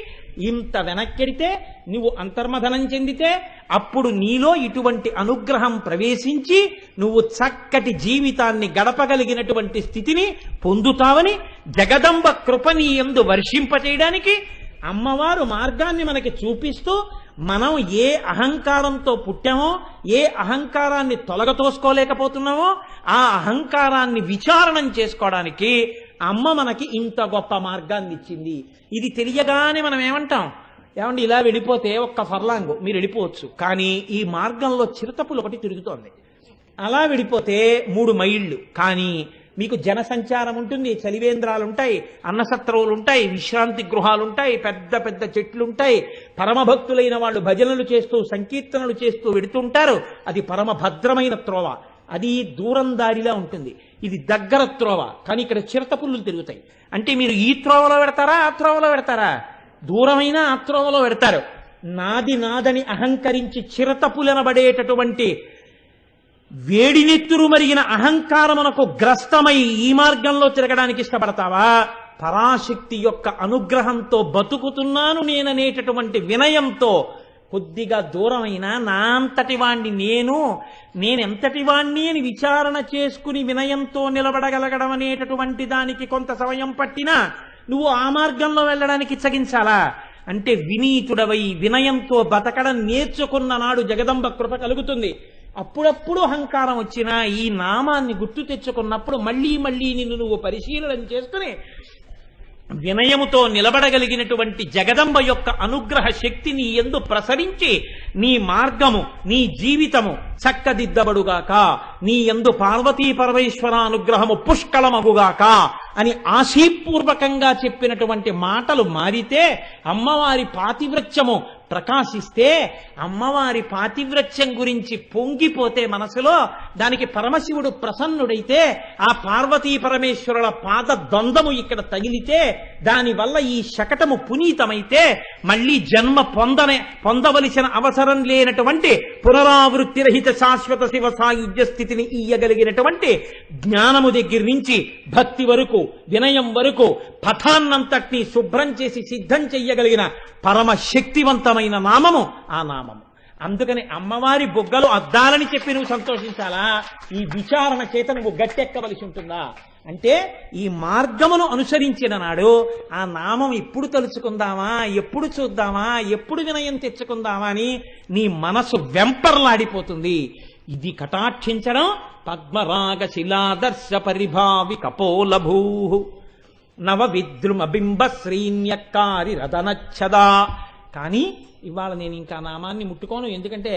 [SPEAKER 2] ఇంత వెనక్కెడితే, నువ్వు అంతర్మథనం చెందితే అప్పుడు నీలో ఇటువంటి అనుగ్రహం ప్రవేశించి నువ్వు చక్కటి జీవితాన్ని గడపగలిగినటువంటి స్థితిని పొందుతావని జగదంబ కృపని యందు వర్షింపచేయడానికి అమ్మవారు మార్గాన్ని మనకి చూపిస్తూ, మనం ఏ అహంకారంతో పుట్టామో, ఏ అహంకారాన్ని తొలగతోసుకోలేకపోతున్నామో ఆ అహంకారాన్ని విచారణం చేసుకోవడానికి అమ్మ మనకి ఇంత గొప్ప మార్గాన్ని ఇచ్చింది. ఇది తెలియగానే మనం ఏమంటాం? ఏమండి, ఇలా వెళ్ళిపోతే ఒక్క ఫర్లాంగు మీరు వెళ్ళిపోవచ్చు, కానీ ఈ మార్గంలో చిరుతపులు ఒకటి తిరుగుతోంది. అలా వెళ్ళిపోతే 3 మైళ్ళు, కానీ మీకు జనసంచారం ఉంటుంది, చలివేంద్రాలు ఉంటాయి, అన్నసత్రవులు ఉంటాయి, విశ్రాంతి గృహాలు ఉంటాయి, పెద్ద పెద్ద చెట్లుంటాయి. పరమభక్తులైన వాళ్ళు భజనలు చేస్తూ సంకీర్తనలు చేస్తూ వెడుతుంటారు. అది పరమభద్రమైన త్రోవ. అది దూరం దారిలా ఉంటుంది. ఇది దగ్గర త్రోవ, కానీ ఇక్కడ చిరతపుల్లు తిరుగుతాయి. అంటే మీరు ఈ త్రోవలో పెడతారా, ఆ త్రోవలో పెడతారా? దూరమైన ఆ త్రోవలో పెడతారు. నాదని అహంకరించి చిరతపులనబడేటటువంటి వేడినెత్తురు మరిగిన అహంకారమునకు గ్రస్తమై ఈ మార్గంలో తిరగడానికి ఇష్టపడతావా? పరాశక్తి యొక్క అనుగ్రహంతో బతుకుతున్నాను నేననేటటువంటి వినయంతో కొద్దిగా దూరమైన నా అంతటి వాణ్ణి నేనెంతటి వాణ్ణి అని విచారణ చేసుకుని వినయంతో నిలబడగలగడం అనేటటువంటి దానికి కొంత సమయం పట్టినా నువ్వు ఆ మార్గంలో వెళ్ళడానికి ఇచ్చగించాలా? అంటే వినీతుడవై వినయంతో బతకడం నేర్చుకున్న నాడు జగదంబ కృప కలుగుతుంది. అప్పుడప్పుడు అహంకారం వచ్చినా ఈ నామాన్ని గుర్తు తెచ్చుకున్నప్పుడు మళ్ళీ మళ్ళీ నిన్ను నువ్వు పరిశీలన చేసుకుని వినయముతో నిలబడగలిగినటువంటి జగదంబ యొక్క అనుగ్రహ శక్తిని యందు ప్రసరించి నీ మార్గము, నీ జీవితము చక్కదిద్దబడుగాక, నీ యందు పార్వతీ పరమేశ్వర అనుగ్రహము పుష్కళమగుగాక అని ఆశీపూర్వకంగా చెప్పినటువంటి మాటలు మారితే, అమ్మవారి పాతివ్రత్యము ప్రకాశిస్తే, అమ్మవారి పాతివ్రత్యం గురించి పొంగిపోతే మనసులో, దానికి పరమశివుడు ప్రసన్నుడైతే, ఆ పార్వతీ పరమేశ్వరుల పాద ద్వంద్వము ఇక్కడ తగిలితే, దానివల్ల ఈ శకటము పునీతమైతే మళ్ళీ జన్మ పొందవలసిన అవసరం లేనటువంటి పునరావృత్తి రహిత శాశ్వత శివ సాయుధ్య స్థితిని ఇయ్యగలిగినటువంటి జ్ఞానము దగ్గర నుంచి భక్తి వరకు, వినయం వరకు పథాన్నంతటినీ శుభ్రం చేసి సిద్ధం చెయ్యగలిగిన పరమ శక్తివంతమైన నామము ఆ నామము. అందుకని అమ్మవారి బొగ్గలు అద్దాలని చెప్పి నువ్వు సంతోషించాలా, ఈ విచారణ చేత నువ్వు గట్టెక్కవలసి ఉంటుందా అంటే ఈ మార్గమును అనుసరించిన నాడు ఆ నామం ఎప్పుడు తలుచుకుందామా, ఎప్పుడు చూద్దామా, ఎప్పుడు వినయం తెచ్చుకుందామా అని నీ మనసు వెంపర్లాడిపోతుంది. ఇది కటాక్షించడం పద్మరాగ శిలాదర్శ పరిభావి కపోలభూ నవ విద్రుమ బింబ శ్రీన్యక్కారి రదనచ్చదా. కానీ ఇవాళ నేను ఇంకా నామాన్ని ముట్టుకోను, ఎందుకంటే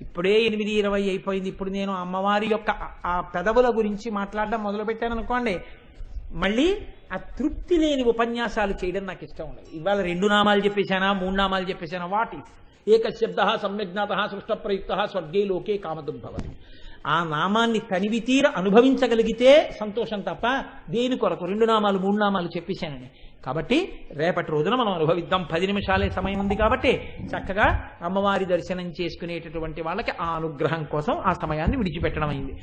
[SPEAKER 2] ఇప్పుడే 8:20 అయిపోయింది. ఇప్పుడు నేను అమ్మవారి యొక్క ఆ పెదవుల గురించి మాట్లాడడం మొదలుపెట్టాను అనుకోండి, మళ్ళీ ఆ తృప్తి లేని ఉపన్యాసాలు చేయడం నాకు ఇష్టం ఉండదు. ఇవాళ 2 నామాలు చెప్పేశానా, 3 నామాలు చెప్పేశానా, వాట్ ఇఫ్ ఏకశబ్ద సమ్యజ్ఞాత సృష్ట ప్రయుక్త స్వర్గే లోకే కామదుద్భవతి. ఆ నామాన్ని తనివి తీర అనుభవించగలిగితే సంతోషం తప్ప దేని కొరకు 2 నామాలు 3 నామాలు చెప్పేశానండి. కాబట్టి రేపటి రోజున మనం అనుభవిద్దాం. 10 నిమిషాలే సమయం ఉంది కాబట్టి చక్కగా అమ్మవారి దర్శనం చేసుకునేటటువంటి వాళ్ళకి ఆ అనుగ్రహం కోసం ఆ సమయాన్ని విడిచిపెట్టడం అయింది.